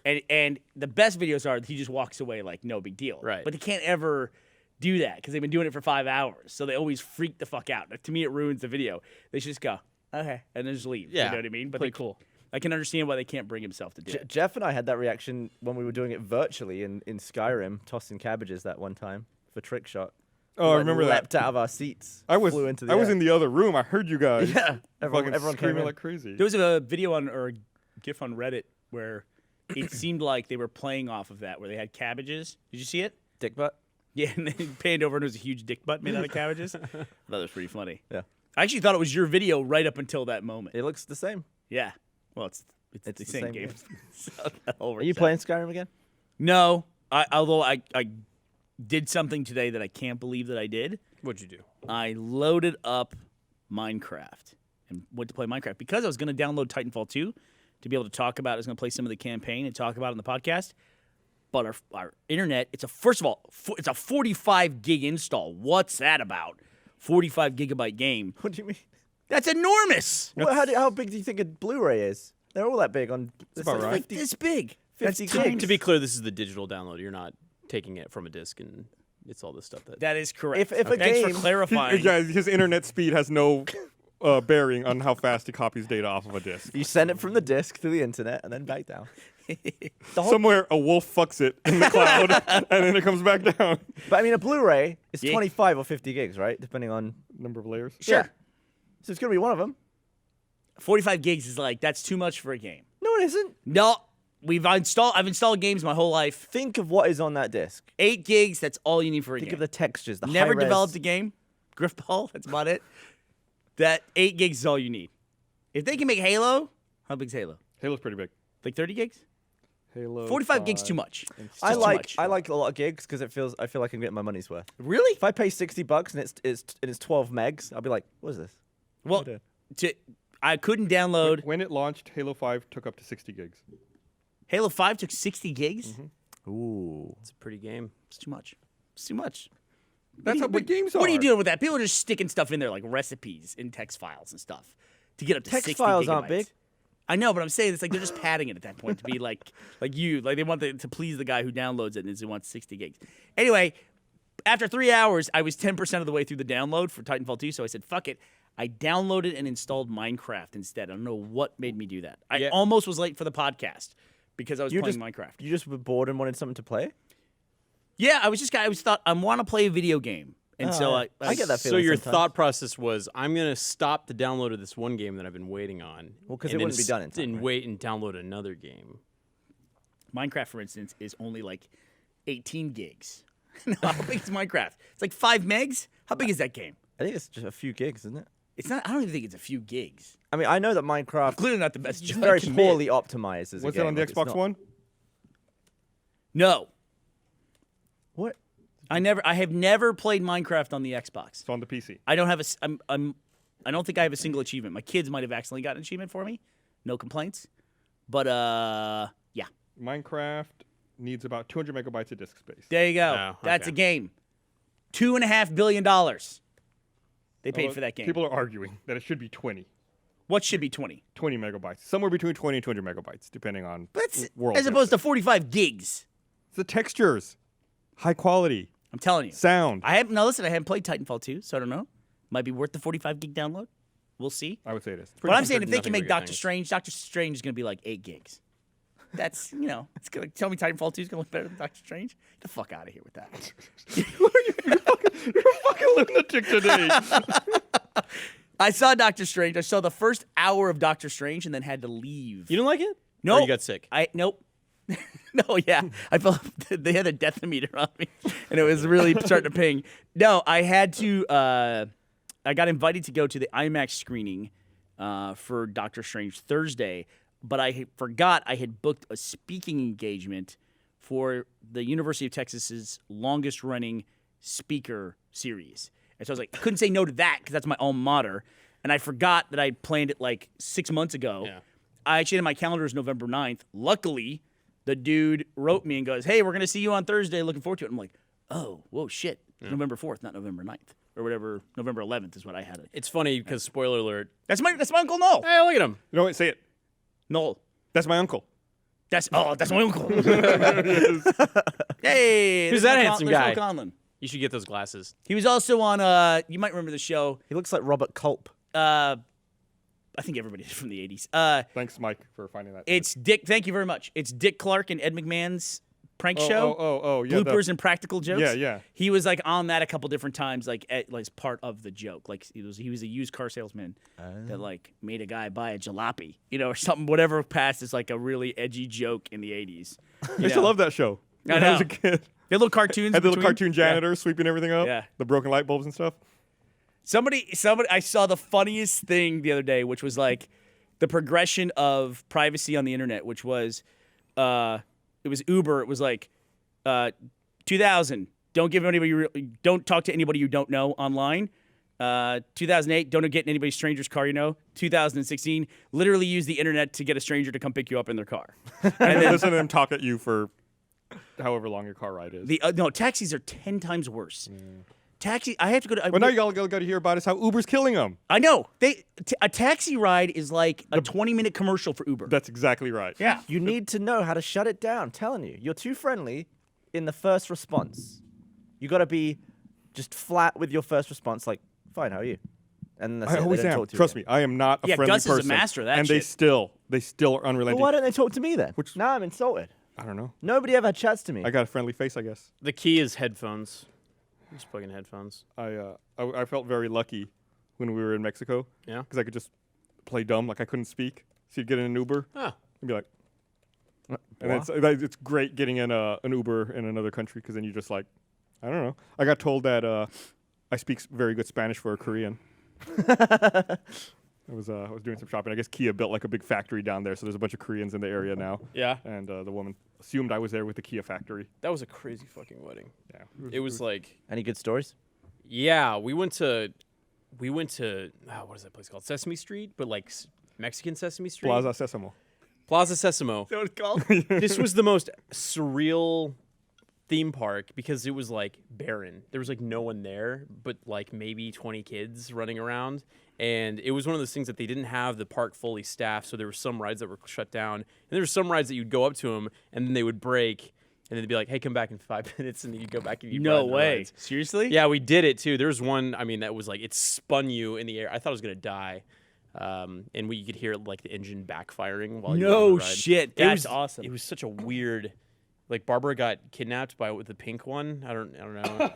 Speaker 3: And the best videos are he just walks away like no big deal.
Speaker 4: Right.
Speaker 3: But they can't ever do that because they've been doing it for 5 hours. So they always freak the fuck out. To me, it ruins the video. They should just go, okay, and then just leave.
Speaker 4: Yeah.
Speaker 3: You know what I mean? But
Speaker 4: Play cool.
Speaker 3: I can understand why they can't bring himself to do it.
Speaker 2: Jeff and I had that reaction when we were doing it virtually in Skyrim, tossing cabbages that one time for trick shot.
Speaker 1: Oh, I
Speaker 2: Like,
Speaker 1: remember that.
Speaker 2: leapt out of our seats.
Speaker 1: I was
Speaker 2: flew into the
Speaker 1: I was
Speaker 2: air.
Speaker 1: in the other room. I heard you guys.
Speaker 2: Yeah, everyone came
Speaker 1: screaming
Speaker 2: in.
Speaker 1: like crazy.
Speaker 3: There was a video or a GIF on Reddit where it seemed like they were playing off of that, where they had cabbages. Did you see it?
Speaker 2: dick butt.
Speaker 3: Yeah, and then panned over and it was a huge dick butt made out of cabbages. I thought that was pretty funny.
Speaker 2: Yeah,
Speaker 3: I actually thought it was your video right up until that moment.
Speaker 2: it looks the same.
Speaker 3: Yeah. Well, it's the
Speaker 2: the
Speaker 3: same
Speaker 2: same
Speaker 3: game.
Speaker 2: game.
Speaker 3: So that all
Speaker 2: Are
Speaker 3: works
Speaker 2: you
Speaker 3: out.
Speaker 2: playing Skyrim again?
Speaker 3: No. Although I did something today that I can't believe that I did.
Speaker 4: What'd you do?
Speaker 3: I loaded up Minecraft and went to play Minecraft because I was going to download Titanfall 2 to be able to talk about it. I was going to play some of the campaign and talk about it on the podcast. But our internet, first of all, it's a 45 gig install. What's that about? 45 gigabyte game.
Speaker 2: What do you mean?
Speaker 3: That's enormous.
Speaker 2: Well, how big do you think a Blu-ray is? They're all that big on. It's
Speaker 1: about
Speaker 2: like
Speaker 1: right.
Speaker 2: 50
Speaker 3: This big.
Speaker 2: 50
Speaker 3: That's
Speaker 2: gigs.
Speaker 3: tiny.
Speaker 4: To be clear, this is the digital download. You're not taking it from a disc, and it's all this stuff that.
Speaker 3: That is correct.
Speaker 2: If a
Speaker 3: Thanks
Speaker 2: game-
Speaker 3: for clarifying.
Speaker 1: Yeah, his internet speed has no bearing on how fast he copies data off of a disk.
Speaker 2: You send it from the disc to the internet and then back down.
Speaker 1: Somewhere a wolf fucks it in the cloud, and then it comes back down.
Speaker 2: But I mean, a Blu-ray is
Speaker 3: Yeah.
Speaker 2: 25 or 50 gigs, right? Depending on.
Speaker 1: Number of layers.
Speaker 3: Sure.
Speaker 2: Yeah. So it's gonna be one of them.
Speaker 3: 45 gigs is like, that's too much for a game.
Speaker 2: No, it isn't.
Speaker 3: No, I've installed games my whole life.
Speaker 2: Think of what is on that disc.
Speaker 3: 8 gigs, that's all you need for a
Speaker 2: Think
Speaker 3: game.
Speaker 2: of the textures. The
Speaker 3: Never
Speaker 2: high-res-
Speaker 3: developed a game. Griffball, that's about it. That 8 gigs is all you need. If they can make Halo, how big's Halo?
Speaker 1: Halo's pretty big.
Speaker 3: Like 30 gigs?
Speaker 1: Halo.
Speaker 3: 45 gigs too much. It's
Speaker 2: I
Speaker 3: just too
Speaker 2: like
Speaker 3: much.
Speaker 2: I like a lot of gigs because I feel like I'm getting my money's worth.
Speaker 3: Really?
Speaker 2: If I pay $60 and it's 12 megs, I'll be like, what is this?
Speaker 3: Well,
Speaker 2: Okay.
Speaker 3: I couldn't download.
Speaker 1: When it launched, Halo 5 took up to 60 gigs.
Speaker 3: Halo 5 took 60 gigs?
Speaker 2: Ooh.
Speaker 4: It's a pretty game.
Speaker 3: It's too much. It's too much.
Speaker 1: That's how big games are.
Speaker 3: What are you doing with that? People are just sticking stuff in there like recipes in text files and stuff to get up to
Speaker 2: Text
Speaker 3: 60
Speaker 2: files
Speaker 3: gigabytes.
Speaker 2: aren't big.
Speaker 3: I know, but I'm saying it's like they're just padding it at that point to be like they want to please the guy who downloads it and he wants 60 gigs. Anyway, after 3 hours, I was 10% of the way through the download for Titanfall 2, so I said, fuck it. I downloaded and installed Minecraft instead. I don't know what made me do that. I
Speaker 4: Yeah.
Speaker 3: almost was late for the podcast because I was
Speaker 2: You
Speaker 3: playing
Speaker 2: just-
Speaker 3: Minecraft.
Speaker 2: You just were bored and wanted something to play?
Speaker 3: Yeah, I thought I want to play a video game. And so
Speaker 2: Oh, I get that
Speaker 4: So
Speaker 2: feeling
Speaker 4: your
Speaker 2: sometimes.
Speaker 4: thought process was, I'm gonna stop the download of this one game that I've been waiting on.
Speaker 2: Well, 'cause
Speaker 4: and
Speaker 2: it
Speaker 4: then
Speaker 2: wouldn't be done in time,
Speaker 4: And
Speaker 2: right?
Speaker 4: wait and download another game.
Speaker 3: Minecraft, for instance, is only like 18 gigs. No, how big is Minecraft? It's like 5 megs? How big is that game?
Speaker 2: I think it's just a few gigs, isn't it?
Speaker 3: It's not. I don't even think it's a few gigs.
Speaker 2: I mean, I know that Minecraft
Speaker 3: Clearly not the best.
Speaker 2: is
Speaker 3: judge.
Speaker 2: very poorly optimized as a
Speaker 1: Was
Speaker 2: game.
Speaker 1: it on the
Speaker 2: like, it's
Speaker 1: Xbox
Speaker 2: not-
Speaker 1: One?
Speaker 3: No,
Speaker 2: What?
Speaker 3: I have never played Minecraft on the Xbox.
Speaker 1: It's on the PC.
Speaker 3: I don't have I don't think I have a single achievement. My kids might have accidentally gotten an achievement for me. No complaints. But yeah,
Speaker 1: Minecraft needs about 200 megabytes of disk space.
Speaker 3: there you go.
Speaker 4: Oh,
Speaker 3: That's
Speaker 4: okay.
Speaker 3: a game. $2.5 billion. They paid for that game.
Speaker 1: People are arguing that it should be 20.
Speaker 3: What should be 20?
Speaker 1: 20 megabytes. Somewhere between 20 and 200 megabytes, depending on
Speaker 3: That's
Speaker 1: world.
Speaker 3: as opposed to 45 gigs.
Speaker 1: It's the textures. High quality.
Speaker 3: I'm telling you.
Speaker 1: Sound.
Speaker 3: I haven't played Titanfall 2, so I don't know. Might be worth the 45 gig download. We'll see.
Speaker 1: I would say it is.
Speaker 3: But I'm saying if they
Speaker 4: nothing
Speaker 3: can
Speaker 4: but
Speaker 3: make
Speaker 4: good
Speaker 3: Doctor
Speaker 4: things.
Speaker 3: Strange is going to be like 8 gigs. That's, it's going to tell me Titanfall 2 is going to look better than Doctor Strange. Get the fuck out of here with that.
Speaker 1: You're a fucking lunatic today.
Speaker 3: I saw Doctor Strange. I saw the first hour of Doctor Strange and then had to leave.
Speaker 4: You didn't like it?
Speaker 3: No.
Speaker 4: Or you got sick?
Speaker 3: Nope. No, yeah. I felt they had a death meter on me, and it was really starting to ping. No, I had to. I got invited to go to the IMAX screening for Doctor Strange Thursday, but I forgot I had booked a speaking engagement for the University of Texas's longest-running speaker series, and so I was like, I couldn't say no to that because that's my alma mater, and I forgot that I planned it like 6 months ago.
Speaker 4: Yeah.
Speaker 3: I actually had my calendar as November 9th. Luckily, the dude wrote me and goes, hey, we're going to see you on Thursday. Looking forward to it. I'm like, oh, whoa, shit. It's November 4th, not November 9th. Or whatever. November 11th is what I had it.
Speaker 4: It's funny because, spoiler alert.
Speaker 3: That's my Uncle Noel.
Speaker 4: Hey, look at him.
Speaker 1: You know what? Say it.
Speaker 3: Noel.
Speaker 1: That's my uncle.
Speaker 3: That's my uncle. Hey.
Speaker 4: Who's
Speaker 3: there's
Speaker 4: that
Speaker 3: Noel
Speaker 4: handsome
Speaker 3: there's
Speaker 4: guy?
Speaker 3: Noel Conlon.
Speaker 4: You should get those glasses.
Speaker 3: He was also on, you might remember the show.
Speaker 2: He looks like Robert Culp.
Speaker 3: I think everybody did from the 80s.
Speaker 1: Thanks, Mike, for finding that.
Speaker 3: It's Dick. Thank you very much. It's Dick Clark and Ed McMahon's prank
Speaker 1: Oh,
Speaker 3: show.
Speaker 1: oh, yeah.
Speaker 3: Bloopers and practical jokes.
Speaker 1: Yeah, yeah.
Speaker 3: He was like on that a couple different times, like as part of the joke. Like he was a used car salesman that like made a guy buy a jalopy, or something. Whatever passed as like a really edgy joke in the 80s.
Speaker 1: I used to love that show.
Speaker 3: I
Speaker 1: When I was
Speaker 3: know.
Speaker 1: a kid.
Speaker 3: They had little cartoons.
Speaker 1: Had the little
Speaker 3: between.
Speaker 1: cartoon janitor sweeping everything up.
Speaker 3: Yeah.
Speaker 1: The broken light bulbs and stuff.
Speaker 3: Somebody. I saw the funniest thing the other day, which was like the progression of privacy on the internet, which was, it was Uber. It was like, 2000. Don't talk to anybody you don't know online. 2008. Don't get in anybody's stranger's car you know. 2016. Literally use the internet to get a stranger to come pick you up in their car.
Speaker 1: And then listen to them talk at you for however long your car ride is.
Speaker 3: No, taxis are 10 times worse. Taxi. I have to go to.
Speaker 1: But now you all got to hear about is how Uber's killing them.
Speaker 3: I know. A taxi ride is like a 20-minute commercial for Uber.
Speaker 1: That's exactly right.
Speaker 3: Yeah.
Speaker 2: You need to know how to shut it down. I'm telling you, you're too friendly in the first response. You got to be just flat with your first response, like, "Fine, how are you?" And that's
Speaker 1: I
Speaker 2: it.
Speaker 1: always
Speaker 2: They don't
Speaker 1: am.
Speaker 2: talk to you
Speaker 1: Trust
Speaker 2: again.
Speaker 1: me, I am not a
Speaker 3: Yeah,
Speaker 1: friendly
Speaker 3: Gus is a
Speaker 1: person.
Speaker 3: master of that
Speaker 1: and
Speaker 3: shit.
Speaker 1: they still are
Speaker 2: Well,
Speaker 1: unrelenting.
Speaker 2: why don't they talk to me then?
Speaker 1: Which-
Speaker 2: Now I'm insulted.
Speaker 1: I don't know.
Speaker 2: Nobody ever chats to me.
Speaker 1: I got a friendly face, I guess.
Speaker 4: The key is headphones. Just plug in headphones.
Speaker 1: I felt very lucky when we were in Mexico.
Speaker 4: Yeah?
Speaker 1: Because I could just play dumb, like I couldn't speak. So you'd get in an Uber
Speaker 4: Oh.
Speaker 1: and be like, and it's great getting in an Uber in another country because then you just like, I don't know. I got told that I speak very good Spanish for a Korean. I was doing some shopping. I guess Kia built like a big factory down there, so there's a bunch of Koreans in the area now.
Speaker 4: Yeah.
Speaker 1: And the woman assumed I was there with the Kia factory.
Speaker 4: That was a crazy fucking wedding.
Speaker 1: Yeah.
Speaker 4: It was like,
Speaker 2: Any good stories?
Speaker 4: yeah, we went to, what is that place called? Sesame Street, but like Mexican Sesame Street.
Speaker 1: Plaza Sesamo.
Speaker 4: Plaza Sesamo.
Speaker 3: Is that what it's called?
Speaker 4: This was the most surreal theme park because it was like barren. There was like no one there, but like maybe 20 kids running around. And it was one of those things that they didn't have the park fully staffed, so there were some rides that were shut down. And there were some rides that you'd go up to them, and then they would break, and then they'd be like, hey, come back in 5 minutes, and then you'd go back and you'd
Speaker 3: No
Speaker 4: ride the
Speaker 3: way.
Speaker 4: rides.
Speaker 3: Seriously?
Speaker 4: Yeah, we did it too. There was one, that was like, it spun you in the air. I thought I was going to die. And you could hear like the engine backfiring while you were on
Speaker 3: No
Speaker 4: the ride.
Speaker 3: shit.
Speaker 4: It
Speaker 3: That's
Speaker 4: was
Speaker 3: awesome.
Speaker 4: It was such a weird, like Barbara got kidnapped with the pink one. I don't know.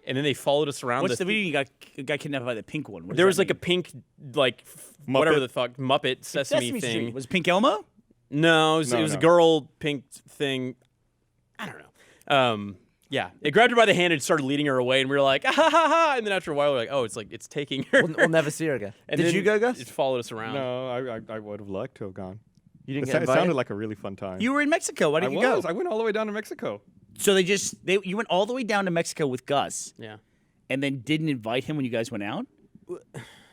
Speaker 4: And then they followed us around.
Speaker 3: What's the video you got kidnapped by the pink one? What does
Speaker 4: There was
Speaker 3: that
Speaker 4: like a
Speaker 3: mean?
Speaker 4: pink, like whatever
Speaker 1: Muppet?
Speaker 4: the fuck Muppet Sesame thing.
Speaker 3: Street. Was it Pink Elmo?
Speaker 4: No,
Speaker 1: No,
Speaker 4: it was a
Speaker 1: no.
Speaker 4: girl pink thing. I don't know. Yeah, it grabbed her by the hand and started leading her away, and we were like, ah, ha, ha, ha. And then after a while, we're like, oh, it's taking her.
Speaker 2: We'll never see her again.
Speaker 4: And
Speaker 2: Did
Speaker 4: then
Speaker 2: you go, Gus?
Speaker 4: It followed us around.
Speaker 1: No, I would have liked to have gone.
Speaker 2: You didn't
Speaker 1: It
Speaker 2: get
Speaker 1: it
Speaker 2: invited?
Speaker 1: sounded like a really fun time.
Speaker 3: You were in Mexico. Why
Speaker 1: I
Speaker 3: didn't you
Speaker 1: was.
Speaker 3: go?
Speaker 1: I went all the way down to Mexico.
Speaker 3: So you went all the way down to Mexico with Gus,
Speaker 4: Yeah.
Speaker 3: and then didn't invite him when you guys went out.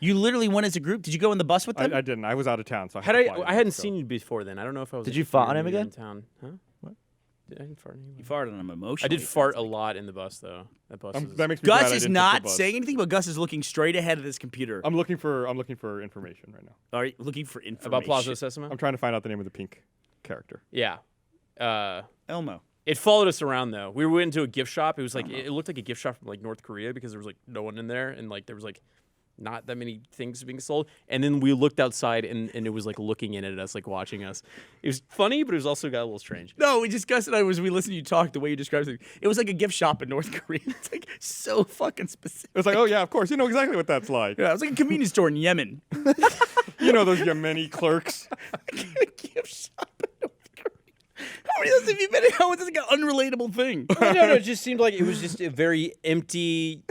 Speaker 3: You literally went as a group. Did you go in the bus with them?
Speaker 1: I didn't. I was out of town, so
Speaker 4: Had
Speaker 1: had to fly
Speaker 4: I hadn't
Speaker 1: so.
Speaker 4: seen you before then. I don't know if I was.
Speaker 2: Did
Speaker 4: like,
Speaker 2: you fart
Speaker 4: here
Speaker 2: on him
Speaker 4: or you were
Speaker 2: again?
Speaker 4: In town. Huh? What? I didn't fart on you.
Speaker 3: You farted on him emotionally.
Speaker 4: I did fart a lot in the bus though. That bus. Was,
Speaker 1: That makes me glad I
Speaker 3: Gus is
Speaker 1: didn't take the
Speaker 3: not
Speaker 1: bus.
Speaker 3: saying anything, but Gus is looking straight ahead of this computer.
Speaker 1: I'm looking for information right now.
Speaker 3: Are you looking for information
Speaker 4: about Plaza Sesame.
Speaker 1: I'm trying to find out the name of the pink character.
Speaker 4: Yeah.
Speaker 3: Elmo.
Speaker 4: It followed us around though. We went into a gift shop. It was like it looked like a gift shop from like North Korea because there was like no one in there and like there was like not that many things being sold. And then we looked outside and it was like looking in at us, like watching us. It was funny, but it was also got a little strange.
Speaker 3: No, we just Gus and I we listened to you talk the way you described it. It was like a gift shop in North Korea. It's like so fucking specific.
Speaker 1: It's like, oh yeah, of course, you know exactly what that's like.
Speaker 3: Yeah, it was like a convenience store in Yemen.
Speaker 1: You know those Yemeni clerks.
Speaker 3: Gift shop in North Korea. How many of those have you been in? How is this like an unrelatable thing?
Speaker 4: No, it just seemed like it was just a very empty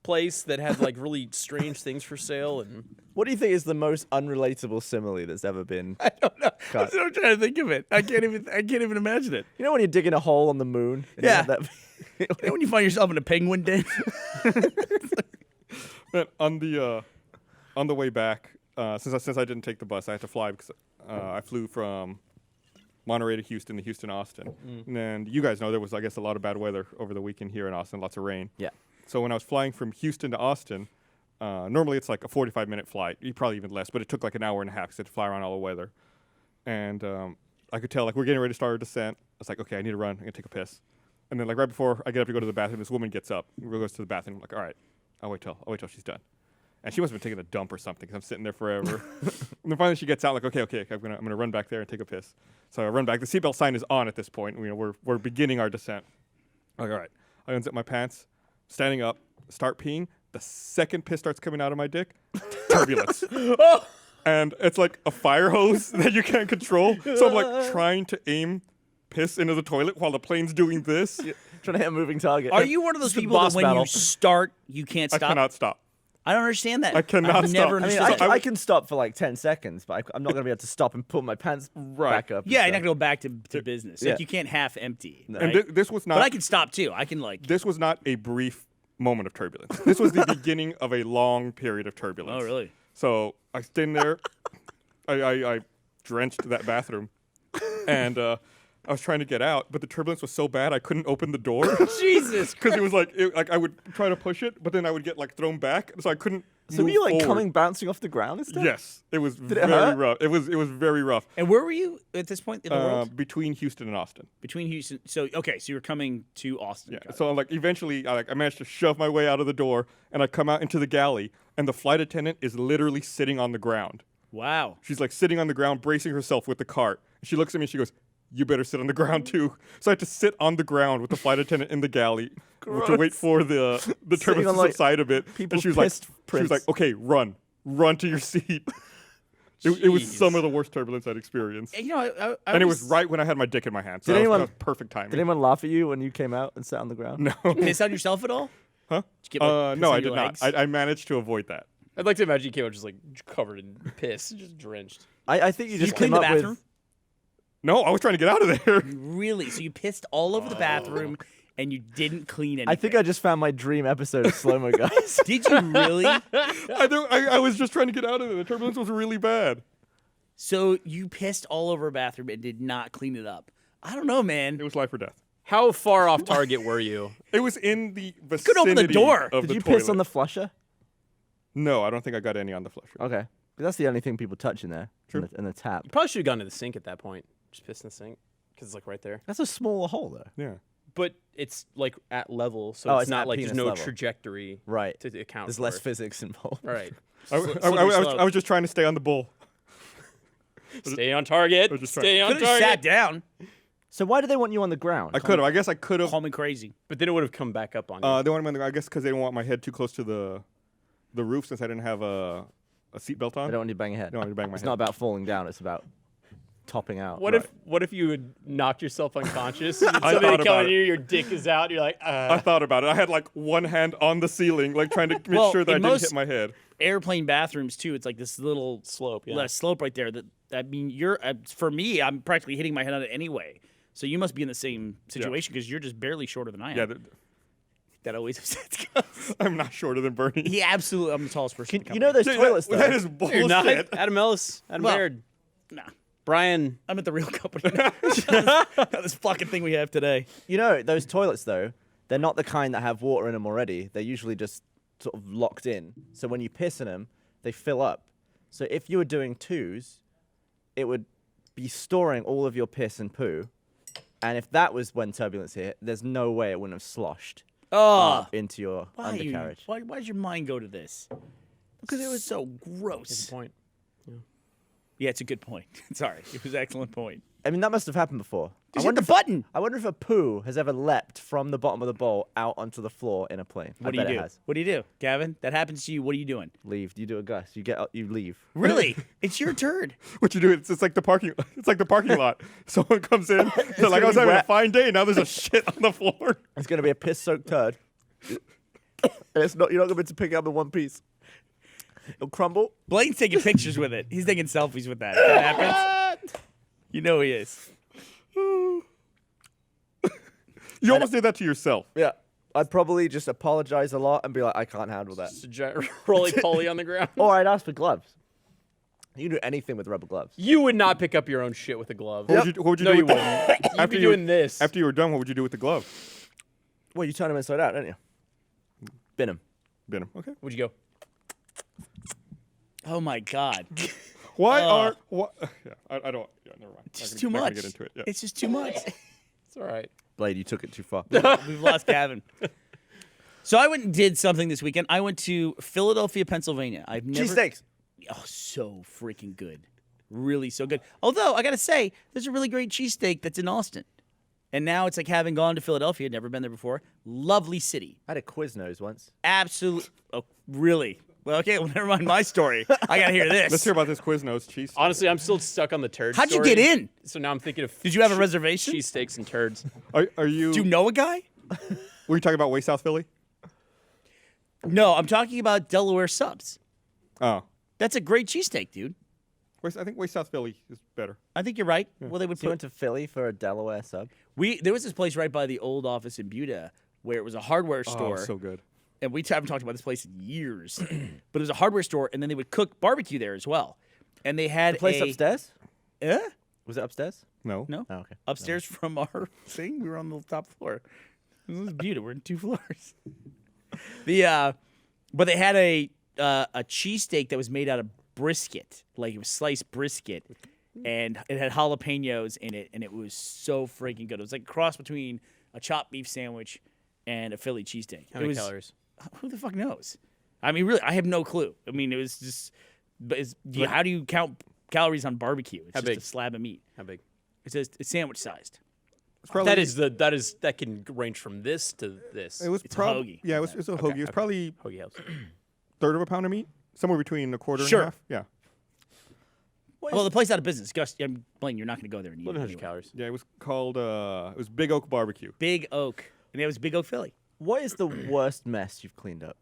Speaker 4: place that had like really strange things for sale. And
Speaker 2: What do you think is the most unrelatable simile that's ever been?
Speaker 3: I don't know.
Speaker 2: Cut.
Speaker 3: I'm trying to think of it. I can't even imagine it.
Speaker 2: You know when you're digging a hole on the moon? and you
Speaker 3: Yeah.
Speaker 2: have that-
Speaker 3: You know when you find yourself in a penguin den?
Speaker 1: But on the way back, since I didn't take the bus, I had to fly because I flew from Monterey to Houston, Austin. And you guys know there was, I guess, a lot of bad weather over the weekend here in Austin, lots of rain.
Speaker 2: Yeah.
Speaker 1: So when I was flying from Houston to Austin, normally it's like a 45-minute flight, probably even less, but it took like an hour and a half because I had to fly around all the weather. And I could tell, like, we're getting ready to start our descent. I was like, okay, I need to run. I'm going to take a piss. And then, like, right before I get up to go to the bathroom, this woman gets up, goes to the bathroom. I'm like, all right, I'll wait till she's done. And she must have been taking a dump or something because I'm sitting there forever. And then finally she gets out, like, okay, I'm gonna run back there and take a piss. So I run back. The seatbelt sign is on at this point. You know, we're beginning our descent. I'm like, all right. I unzip my pants, standing up, start peeing. The second piss starts coming out of my dick, turbulence. And it's like a fire hose that you can't control. So I'm like trying to aim piss into the toilet while the plane's doing this.
Speaker 2: Trying to hit a moving target.
Speaker 3: Are you one of those
Speaker 2: It's the
Speaker 3: people that
Speaker 2: boss
Speaker 3: when
Speaker 2: battle.
Speaker 3: you start, you can't
Speaker 1: I
Speaker 3: stop?
Speaker 1: cannot stop.
Speaker 3: I don't understand that.
Speaker 1: I cannot
Speaker 3: I've
Speaker 1: stop.
Speaker 3: never
Speaker 1: I
Speaker 2: I mean,
Speaker 3: understood
Speaker 2: I
Speaker 3: that.
Speaker 2: can stop for like 10 seconds, but I'm not going to be able to stop and pull my pants back up. and
Speaker 3: Yeah, you're not
Speaker 2: stuff.
Speaker 3: gonna go back to business.
Speaker 2: Yeah.
Speaker 3: Like you can't half empty.
Speaker 2: No.
Speaker 1: And
Speaker 3: Right?
Speaker 1: this was not.
Speaker 3: But I can stop too. I can like.
Speaker 1: This was not a brief moment of turbulence. This was the beginning of a long period of turbulence.
Speaker 3: Oh really?
Speaker 1: So I stayed in there. I drenched that bathroom, and I was trying to get out, but the turbulence was so bad I couldn't open the door.
Speaker 3: Jesus.
Speaker 1: Because it was like I would try to push it, but then I would get like thrown back, so I couldn't.
Speaker 2: So were
Speaker 1: move
Speaker 2: you like
Speaker 1: forward.
Speaker 2: coming bouncing off the ground and stuff?
Speaker 1: Yes, it was
Speaker 2: it
Speaker 1: very
Speaker 2: hurt?
Speaker 1: rough. It was very rough.
Speaker 3: And where were you at this point in the world?
Speaker 1: Between Houston and Austin.
Speaker 3: Between Houston. So okay, so you were coming to Austin.
Speaker 1: Yeah.
Speaker 3: Got it.
Speaker 1: So like eventually, I managed to shove my way out of the door, and I come out into the galley, and the flight attendant is literally sitting on the ground.
Speaker 3: Wow.
Speaker 1: She's like sitting on the ground, bracing herself with the cart. And she looks at me and she goes, "You better sit on the ground too." So I had to sit on the ground with the flight attendant in the galley to wait for the turbulence
Speaker 2: on,
Speaker 1: to
Speaker 2: like,
Speaker 1: subside a bit.
Speaker 2: people's
Speaker 1: And she was like,
Speaker 2: pissed prints.
Speaker 1: "Okay, run to your seat." It was
Speaker 4: Jeez.
Speaker 1: some of the worst turbulence I'd experienced.
Speaker 3: You know, I
Speaker 1: And it was right when I had my dick in my hand. So
Speaker 2: Did
Speaker 1: that
Speaker 2: anyone-
Speaker 1: was perfect timing.
Speaker 2: Did anyone laugh at you when you came out and sat on the ground?
Speaker 1: No.
Speaker 3: piss on yourself at all?
Speaker 1: Huh?
Speaker 3: Did you get, like, piss
Speaker 1: No,
Speaker 3: on
Speaker 1: I
Speaker 3: your
Speaker 1: did not.
Speaker 3: legs?
Speaker 1: I managed to avoid that.
Speaker 4: I'd like to imagine you came out just like covered in piss, just drenched.
Speaker 2: I think you
Speaker 3: Did
Speaker 2: just
Speaker 3: you clean
Speaker 2: came
Speaker 3: the
Speaker 2: up
Speaker 3: bathroom?
Speaker 2: with.
Speaker 1: No, I was trying to get out of there.
Speaker 3: Really? So you pissed all over the bathroom and you didn't clean anything?
Speaker 2: I think I just found my dream episode of Slow Mo Guys.
Speaker 3: Did you really?
Speaker 1: I was just trying to get out of there. The turbulence was really bad.
Speaker 3: So you pissed all over a bathroom and did not clean it up. I don't know, man.
Speaker 1: It was life or death.
Speaker 4: How far off target were you?
Speaker 1: It was in the vicinity
Speaker 3: Couldn't open the door.
Speaker 1: of
Speaker 2: Did
Speaker 1: the
Speaker 2: you
Speaker 1: toilet.
Speaker 2: piss on the flusher?
Speaker 1: No, I don't think I got any on the flusher.
Speaker 2: Okay. 'Cause that's the only thing people touch in there.
Speaker 1: True.
Speaker 2: In the tap.
Speaker 4: Probably should have gone to the sink at that point. Just piss in the sink because it's like right there.
Speaker 2: That's a smaller hole, though.
Speaker 1: Yeah.
Speaker 4: But it's like at level, so
Speaker 2: Oh,
Speaker 4: it's
Speaker 2: it's
Speaker 4: not
Speaker 2: at
Speaker 4: like there's
Speaker 2: penis
Speaker 4: no
Speaker 2: level.
Speaker 4: trajectory
Speaker 2: Right.
Speaker 4: to account
Speaker 2: There's
Speaker 4: for.
Speaker 2: less physics involved.
Speaker 4: All right.
Speaker 1: I was just trying to stay on the bull.
Speaker 4: Stay on target.
Speaker 1: I was just
Speaker 4: Stay on
Speaker 3: Could have
Speaker 4: target.
Speaker 3: sat down.
Speaker 2: So why do they want you on the ground?
Speaker 1: I could have. I guess I could have.
Speaker 3: Call me crazy.
Speaker 4: But then it would have come back up on you.
Speaker 1: They wanted me. I guess because they didn't want my head too close to the roof since I didn't have a seatbelt on.
Speaker 2: I don't want you to bang your head.
Speaker 1: Don't want you to bang my
Speaker 2: It's
Speaker 1: head.
Speaker 2: not about falling down. It's about topping out.
Speaker 4: What if you had knocked yourself unconscious? And
Speaker 1: I
Speaker 4: somebody
Speaker 1: thought
Speaker 4: come
Speaker 1: about
Speaker 4: on
Speaker 1: it.
Speaker 4: you, your dick is out. You're like,
Speaker 1: I thought about it. I had like one hand on the ceiling, like trying to make
Speaker 3: Well,
Speaker 1: sure that I
Speaker 3: in
Speaker 1: didn't
Speaker 3: most-
Speaker 1: hit my head.
Speaker 3: Airplane bathrooms too. It's like this little
Speaker 4: slope. Yeah.
Speaker 3: slope right there. That I mean, you're for me. I'm practically hitting my head on it anyway. So you must be in the same situation because you're just barely shorter than I am.
Speaker 1: Yeah.
Speaker 3: That always upsets Gus.
Speaker 1: I'm not shorter than Burnie.
Speaker 3: He absolutely. I'm the tallest person. in the
Speaker 2: You know
Speaker 3: company.
Speaker 2: those toilets though.
Speaker 1: That is bullshit.
Speaker 4: You're not. Adam Ellis. Adam
Speaker 3: Well,
Speaker 4: Baird.
Speaker 3: Nah,
Speaker 4: Brian.
Speaker 3: I'm at the real company. Not this fucking thing we have today.
Speaker 2: You know those toilets though. They're not the kind that have water in them already. They're usually just sort of locked in. So when you piss in them, they fill up. So if you were doing twos, it would be storing all of your piss and poo. And if that was when turbulence hit, there's no way it wouldn't have sloshed up into your undercarriage.
Speaker 3: Why does your mind go to this? Because it was so gross.
Speaker 4: Good point.
Speaker 3: Yeah, it's a good point. Sorry, it was an excellent point.
Speaker 2: I mean, that must have happened before.
Speaker 3: Just hit the button.
Speaker 2: I wonder if a poo has ever leapt from the bottom of the bowl out onto the floor in a plane.
Speaker 3: What
Speaker 2: I
Speaker 3: do
Speaker 2: bet
Speaker 3: you
Speaker 2: it
Speaker 3: do?
Speaker 2: has.
Speaker 3: What do you do, Gavin? That happens to you. What are you doing?
Speaker 2: Leave. You do a Gus. You get up. You leave.
Speaker 3: Really? It's your turn.
Speaker 1: What you do? It's like the parking. It's like the parking lot. Someone comes in. They're like,
Speaker 2: gonna
Speaker 1: I was
Speaker 2: be
Speaker 1: having a
Speaker 2: wet.
Speaker 1: fine day. Now there's a shit on the floor.
Speaker 2: It's gonna be a piss-soaked turd. And it's not. You're not gonna be able to pick it up in one piece. It'll crumble.
Speaker 3: Blaine's taking pictures with it. He's taking selfies with that. If that happens. You know he is.
Speaker 1: You almost did that to yourself.
Speaker 2: Yeah. I'd probably just apologize a lot and be like, I can't handle that.
Speaker 4: Just a giant roly-poly on the ground.
Speaker 2: Or I'd ask for gloves. You can do anything with rubber gloves.
Speaker 4: You would not pick up your own shit with a glove.
Speaker 1: What would you
Speaker 4: No,
Speaker 1: do
Speaker 4: you
Speaker 1: with
Speaker 4: wouldn't. You'd
Speaker 1: after
Speaker 4: be
Speaker 1: you
Speaker 4: doing this.
Speaker 1: After you were done, what would you do with the glove?
Speaker 2: Well, you turn them inside out, don't you? Bin them.
Speaker 1: Bin 'em. Okay.
Speaker 4: Where'd you go?
Speaker 3: Oh my God.
Speaker 1: Why are what? Yeah, I don't. Yeah, never mind.
Speaker 3: It's just
Speaker 1: Not
Speaker 3: too
Speaker 1: gonna- not
Speaker 3: much.
Speaker 1: gonna Get into it. Yeah.
Speaker 3: It's just too much.
Speaker 4: It's all right.
Speaker 2: Blade, you took it too far.
Speaker 3: We've lost Gavin. So I went and did something this weekend. I went to Philadelphia, Pennsylvania. I've never.
Speaker 2: Cheesesteaks.
Speaker 3: Oh, so freaking good. Really so good. Although, I got to say, there's a really great cheesesteak that's in Austin. And now it's like having gone to Philadelphia, never been there before. Lovely city.
Speaker 2: I had a Quiznos once.
Speaker 3: Absolute. Oh, really? Well, okay, well, never mind my story. I got to hear this.
Speaker 1: Let's hear about this Quiznos cheese.
Speaker 4: Honestly, I'm still stuck on the turd
Speaker 3: How'd you
Speaker 4: story.
Speaker 3: get in?
Speaker 4: So now I'm thinking of
Speaker 3: Did you have a reservation?
Speaker 4: cheesesteaks and turds.
Speaker 1: Are you?
Speaker 3: Do you know a guy?
Speaker 1: Were you talking about way South Philly?
Speaker 3: No, I'm talking about Delaware Subs.
Speaker 1: Oh,
Speaker 3: That's a great cheesesteak, dude.
Speaker 1: I think way South Philly is better.
Speaker 3: I think you're right. Well, they would
Speaker 2: So you
Speaker 3: put
Speaker 2: went to Philly for a Delaware sub?
Speaker 3: there was this place right by the old office in Buda where it was a hardware store.
Speaker 1: Oh, so good.
Speaker 3: And we haven't talked about this place in years. But it was a hardware store, and then they would cook barbecue there as well. And they had
Speaker 2: The place upstairs?
Speaker 3: Eh?
Speaker 2: Was it upstairs?
Speaker 1: No.
Speaker 3: No.
Speaker 2: Oh, okay.
Speaker 3: Upstairs from our thing, we were on the top floor. This is Buda. We're in 2 floors. But they had a cheesesteak that was made out of brisket, like it was sliced brisket, and it had jalapenos in it, and it was so freaking good. It was like a cross between a chopped beef sandwich and a Philly cheesesteak.
Speaker 4: How
Speaker 3: It
Speaker 4: many
Speaker 3: was,
Speaker 4: calories?
Speaker 3: Who the fuck knows? I mean, really, I have no clue. I mean, it was just. But how do you count calories on barbecue? It's
Speaker 4: How
Speaker 3: just
Speaker 4: big?
Speaker 3: a slab of meat.
Speaker 4: How big?
Speaker 3: It's sandwich sized.
Speaker 1: It's probably,
Speaker 4: That can range from this to this.
Speaker 1: It was
Speaker 3: It's a
Speaker 1: probably.
Speaker 3: hoagie.
Speaker 1: Yeah, it was a hoagie. It was probably
Speaker 4: Hoagie helps.
Speaker 1: third of a pound of meat, somewhere between a quarter
Speaker 3: Sure.
Speaker 1: and a half. Yeah.
Speaker 3: Well, the place out of business. Gus, Blaine, you're not going to go there and eat it
Speaker 4: 1,100
Speaker 3: anyway.
Speaker 4: calories.
Speaker 1: Yeah, it was called. It was Big Oak Barbecue.
Speaker 3: Big Oak. And it was Big Oak, Philly.
Speaker 2: What is the worst mess you've cleaned up?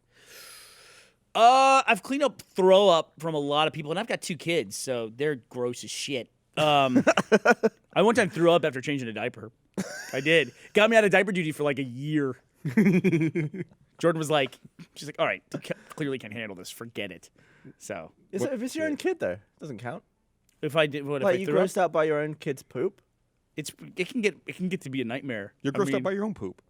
Speaker 3: I've cleaned up throw up from a lot of people, and I've got 2 kids, so they're gross as shit. I one time threw up after changing a diaper. I did. Got me out of diaper duty for like a year. Jordan was like, she's like, all right, clearly can't handle this. Forget it. So
Speaker 2: If it's your own kid, though, it doesn't count.
Speaker 3: if I did, what
Speaker 2: Like,
Speaker 3: if I
Speaker 2: you
Speaker 3: threw up?
Speaker 2: grossed out by your own kid's poop?
Speaker 3: It can get to be a nightmare.
Speaker 1: You're
Speaker 3: I
Speaker 1: grossed
Speaker 3: mean,
Speaker 1: out by your own poop.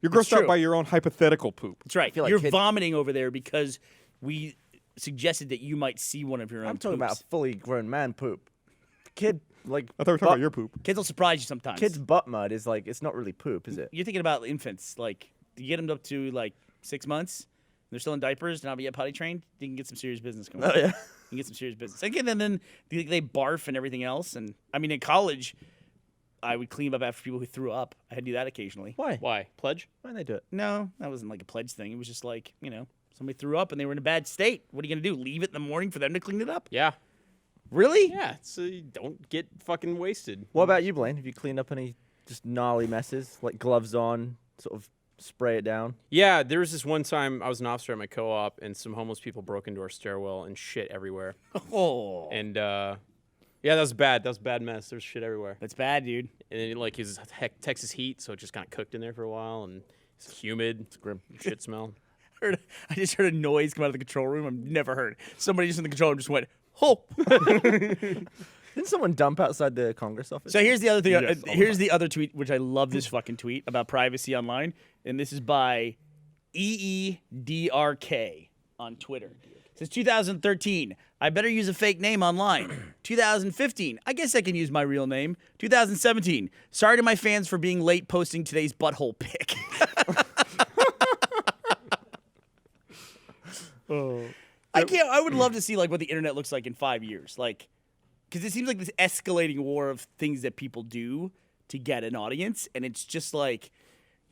Speaker 1: You're
Speaker 3: That's
Speaker 1: grossed out
Speaker 3: true.
Speaker 1: by your own hypothetical poop.
Speaker 3: That's right.
Speaker 2: feel like
Speaker 3: You're
Speaker 2: kids-
Speaker 3: vomiting over there because we suggested that you might see one of your own.
Speaker 2: I'm talking about
Speaker 3: poops.
Speaker 2: a fully grown man poop. Kid, like,
Speaker 1: I thought we were talking about your poop.
Speaker 3: Kids will surprise you sometimes.
Speaker 2: kid's butt mud is like, it's not really poop, is it?
Speaker 3: You're thinking about infants. Like, you get them up to like 6 months, they're still in diapers, not yet potty trained. You can get some serious business going.
Speaker 2: Oh, yeah.
Speaker 3: You can get some serious business. Again, and then they barf and everything else. And I mean, in college, I would clean up after people who threw up. I had to do that occasionally.
Speaker 2: Why?
Speaker 4: Why? Pledge?
Speaker 2: Why'd they do it?
Speaker 3: No, that wasn't like a pledge thing. It was just like, somebody threw up and they were in a bad state. What are you gonna do? Leave it in the morning for them to clean it up?
Speaker 4: Yeah.
Speaker 3: Really?
Speaker 4: Yeah. So you don't get fucking wasted.
Speaker 2: What about you, Blaine? Have you cleaned up any just gnarly messes? Like gloves on, sort of spray it down?
Speaker 4: Yeah, there was this one time I was an officer at my co-op, and some homeless people broke into our stairwell and shit everywhere.
Speaker 3: Oh,
Speaker 4: And yeah, that was bad. That was a bad mess. There's shit everywhere.
Speaker 3: that's bad, dude.
Speaker 4: And then like it was Texas heat, so it just kind of cooked in there for a while, and It's humid. It's grim. Shit smell.
Speaker 3: I just heard a noise come out of the control room. I've never heard. Somebody just in the control room just went, "Oh!"
Speaker 2: Didn't someone dump outside the Congress office?
Speaker 3: So here's the other thing.
Speaker 1: Yes,
Speaker 3: Here's the other tweet, which I love this fucking tweet about privacy online, and this is by EEDRK on Twitter. It says 2013, I better use a fake name online. 2015, I guess I can use my real name. 2017, sorry to my fans for being late posting today's butthole pic. I would love to see like what the internet looks like in 5 years, like, because it seems like this escalating war of things that people do to get an audience, and it's just like,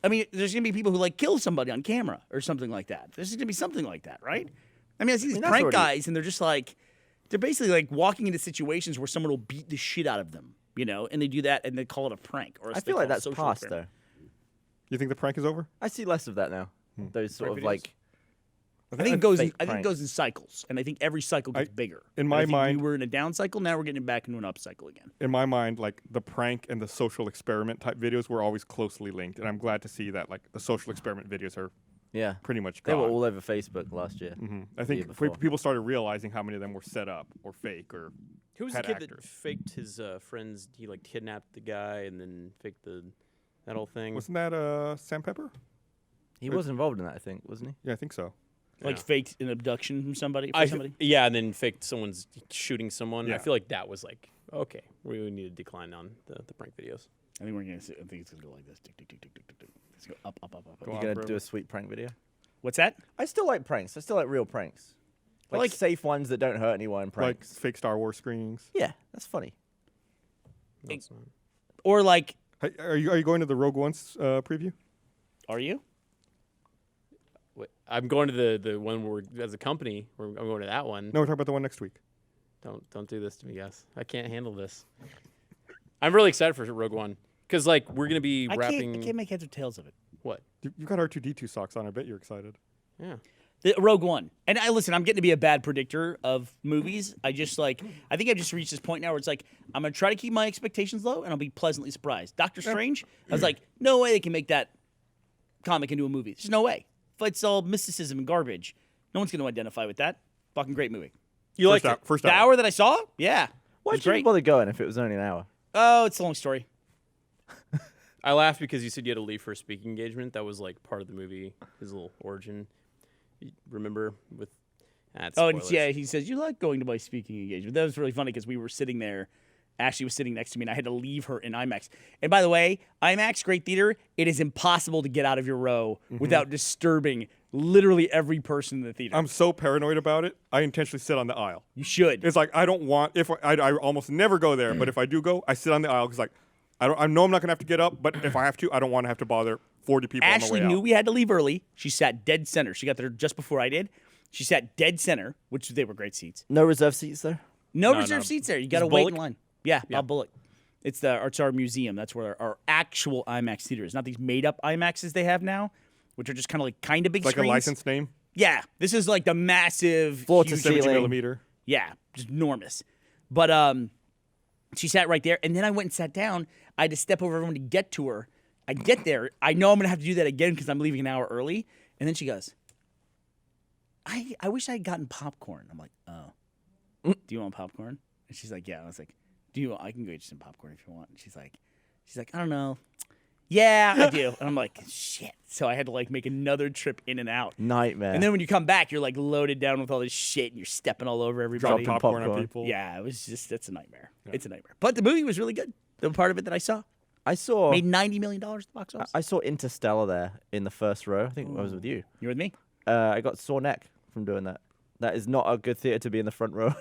Speaker 3: I mean, there's gonna be people who like kill somebody on camera or something like that. There's gonna be something like that, right? I mean, I see these
Speaker 2: that's
Speaker 3: prank
Speaker 2: already-
Speaker 3: guys, and they're just like, they're basically like walking into situations where someone will beat the shit out of them, you know, and they do that and they call it a prank. Or
Speaker 2: I feel like that's past,
Speaker 3: though.
Speaker 1: You think the prank is over?
Speaker 2: I see less of that now. Those sort
Speaker 4: Prank
Speaker 2: of
Speaker 4: videos?
Speaker 2: like.
Speaker 3: I think it goes.
Speaker 2: Fake
Speaker 3: I think it
Speaker 2: pranks.
Speaker 3: goes in cycles, and I think every cycle gets bigger.
Speaker 1: in
Speaker 3: And
Speaker 1: my
Speaker 3: I think
Speaker 1: mind-
Speaker 3: we were in a down cycle. Now we're getting back into an up cycle again.
Speaker 1: In my mind, like the prank and the social experiment type videos were always closely linked, and I'm glad to see that like the social experiment videos are
Speaker 2: Yeah.
Speaker 1: pretty much
Speaker 2: They
Speaker 1: gone.
Speaker 2: were all over Facebook last year.
Speaker 1: I
Speaker 2: year
Speaker 1: think
Speaker 2: before.
Speaker 1: people started realizing how many of them were set up or fake or
Speaker 4: Who was the
Speaker 1: had
Speaker 4: kid that
Speaker 1: actors.
Speaker 4: faked his friends? He like kidnapped the guy and then faked that whole thing.
Speaker 1: Wasn't that Sam Pepper?
Speaker 2: He was involved in that, I think, wasn't he?
Speaker 1: Yeah, I think so.
Speaker 3: Like
Speaker 4: Yeah.
Speaker 3: faked an abduction from somebody.
Speaker 4: Yeah, and then faked someone's shooting someone.
Speaker 1: Yeah.
Speaker 4: I feel like that was like, okay, we need to decline on the prank videos.
Speaker 3: I think we're gonna. I think it's gonna go like this. Tick, tick, tick, tick, tick, tick, tick. Let's go up, up, up, up.
Speaker 1: Go
Speaker 2: You
Speaker 1: on,
Speaker 2: gonna
Speaker 1: bro.
Speaker 2: do a sweet prank video?
Speaker 3: What's that?
Speaker 2: I still like pranks. I still like real pranks. Like safe ones that don't hurt anyone.
Speaker 1: Like
Speaker 2: Pranks.
Speaker 1: fake Star Wars screenings.
Speaker 2: Yeah, that's funny.
Speaker 4: No, it's not.
Speaker 3: Or like,
Speaker 1: Hey, are you going to the Rogue One preview?
Speaker 3: are you?
Speaker 4: Wait, I'm going to the one where as a company. I'm going to that one.
Speaker 1: No, we're talking about the one next week.
Speaker 4: Don't do this to me, guys. I can't handle this. I'm really excited for Rogue One because like we're gonna be
Speaker 3: I
Speaker 4: wrapping.
Speaker 3: can't make heads or tails of it.
Speaker 4: What?
Speaker 1: You've got R2D2 socks on. I bet you're excited.
Speaker 4: Yeah.
Speaker 3: The Rogue One. And listen, I'm getting to be a bad predictor of movies. I think I've just reached this point now where it's like, I'm going to try to keep my expectations low and I'll be pleasantly surprised. Doctor Strange, I was like, no way they can make that comic into a movie. There's no way. It's all mysticism and garbage. No one's going to identify with that. Fucking great movie.
Speaker 4: You liked it?
Speaker 1: First
Speaker 3: The
Speaker 1: hour.
Speaker 3: hour that I saw? Yeah.
Speaker 2: Why
Speaker 3: It was
Speaker 2: did you
Speaker 3: great.
Speaker 2: bother going if it was only an hour?
Speaker 3: Oh, it's a long story.
Speaker 4: I laughed because you said you had to leave for a speaking engagement. That was like part of the movie, his little origin. You remember with?
Speaker 3: Oh, and yeah, he says, you like going to my speaking engagement. That was really funny because we were sitting there. Ashley was sitting next to me, and I had to leave her in IMAX. And by the way, IMAX, great theater. It is impossible to get out of your row without disturbing literally every person in the theater.
Speaker 1: I'm so paranoid about it. I intentionally sit on the aisle.
Speaker 3: You should.
Speaker 1: It's like I don't want. If I almost never go there, but if I do go, I sit on the aisle because like I know I'm not gonna have to get up, but if I have to, I don't want to have to bother 40 people on the
Speaker 3: Ashley
Speaker 1: way
Speaker 3: knew
Speaker 1: out.
Speaker 3: we had to leave early. She sat dead center. She got there just before I did. She sat dead center, which they were great seats.
Speaker 2: No reserve seats though.
Speaker 3: No
Speaker 4: No,
Speaker 3: reserved
Speaker 4: no.
Speaker 3: seats there. You got to
Speaker 4: Is
Speaker 3: wait
Speaker 4: Bullock?
Speaker 3: in line. Yeah, Bob Bullock. It's our museum. That's where our actual IMAX theater is. Not these made up IMAXs they have now, which are just kind of big
Speaker 1: Like
Speaker 3: screens.
Speaker 1: a license name,
Speaker 3: Yeah, this is like the massive
Speaker 2: Floor to
Speaker 3: huge-
Speaker 1: 70
Speaker 2: Ceiling.
Speaker 1: millimeter.
Speaker 3: Yeah, just enormous. But she sat right there, and then I went and sat down. I had to step over everyone to get to her. I get there. I know I'm gonna have to do that again because I'm leaving an hour early. And then she goes, I wish I had gotten popcorn. I'm like, oh, do you want popcorn? And she's like, yeah. I was like, I can go get you some popcorn if you want. And she's like, I don't know. Yeah, I do. And I'm like, shit. So I had to like make another trip in and out.
Speaker 2: Nightmare.
Speaker 3: And then when you come back, you're like loaded down with all this shit and you're stepping all over everybody.
Speaker 1: Drop popcorn on
Speaker 2: popcorn.
Speaker 1: people.
Speaker 3: Yeah, it was just, it's a nightmare. It's a nightmare. But the movie was really good. The part of it that I saw
Speaker 2: I saw
Speaker 3: made $90 million at the box office.
Speaker 2: I saw Interstellar there in the first row. I think I was with you.
Speaker 3: You with me?
Speaker 2: I got sore neck from doing that. That is not a good theater to be in the front row.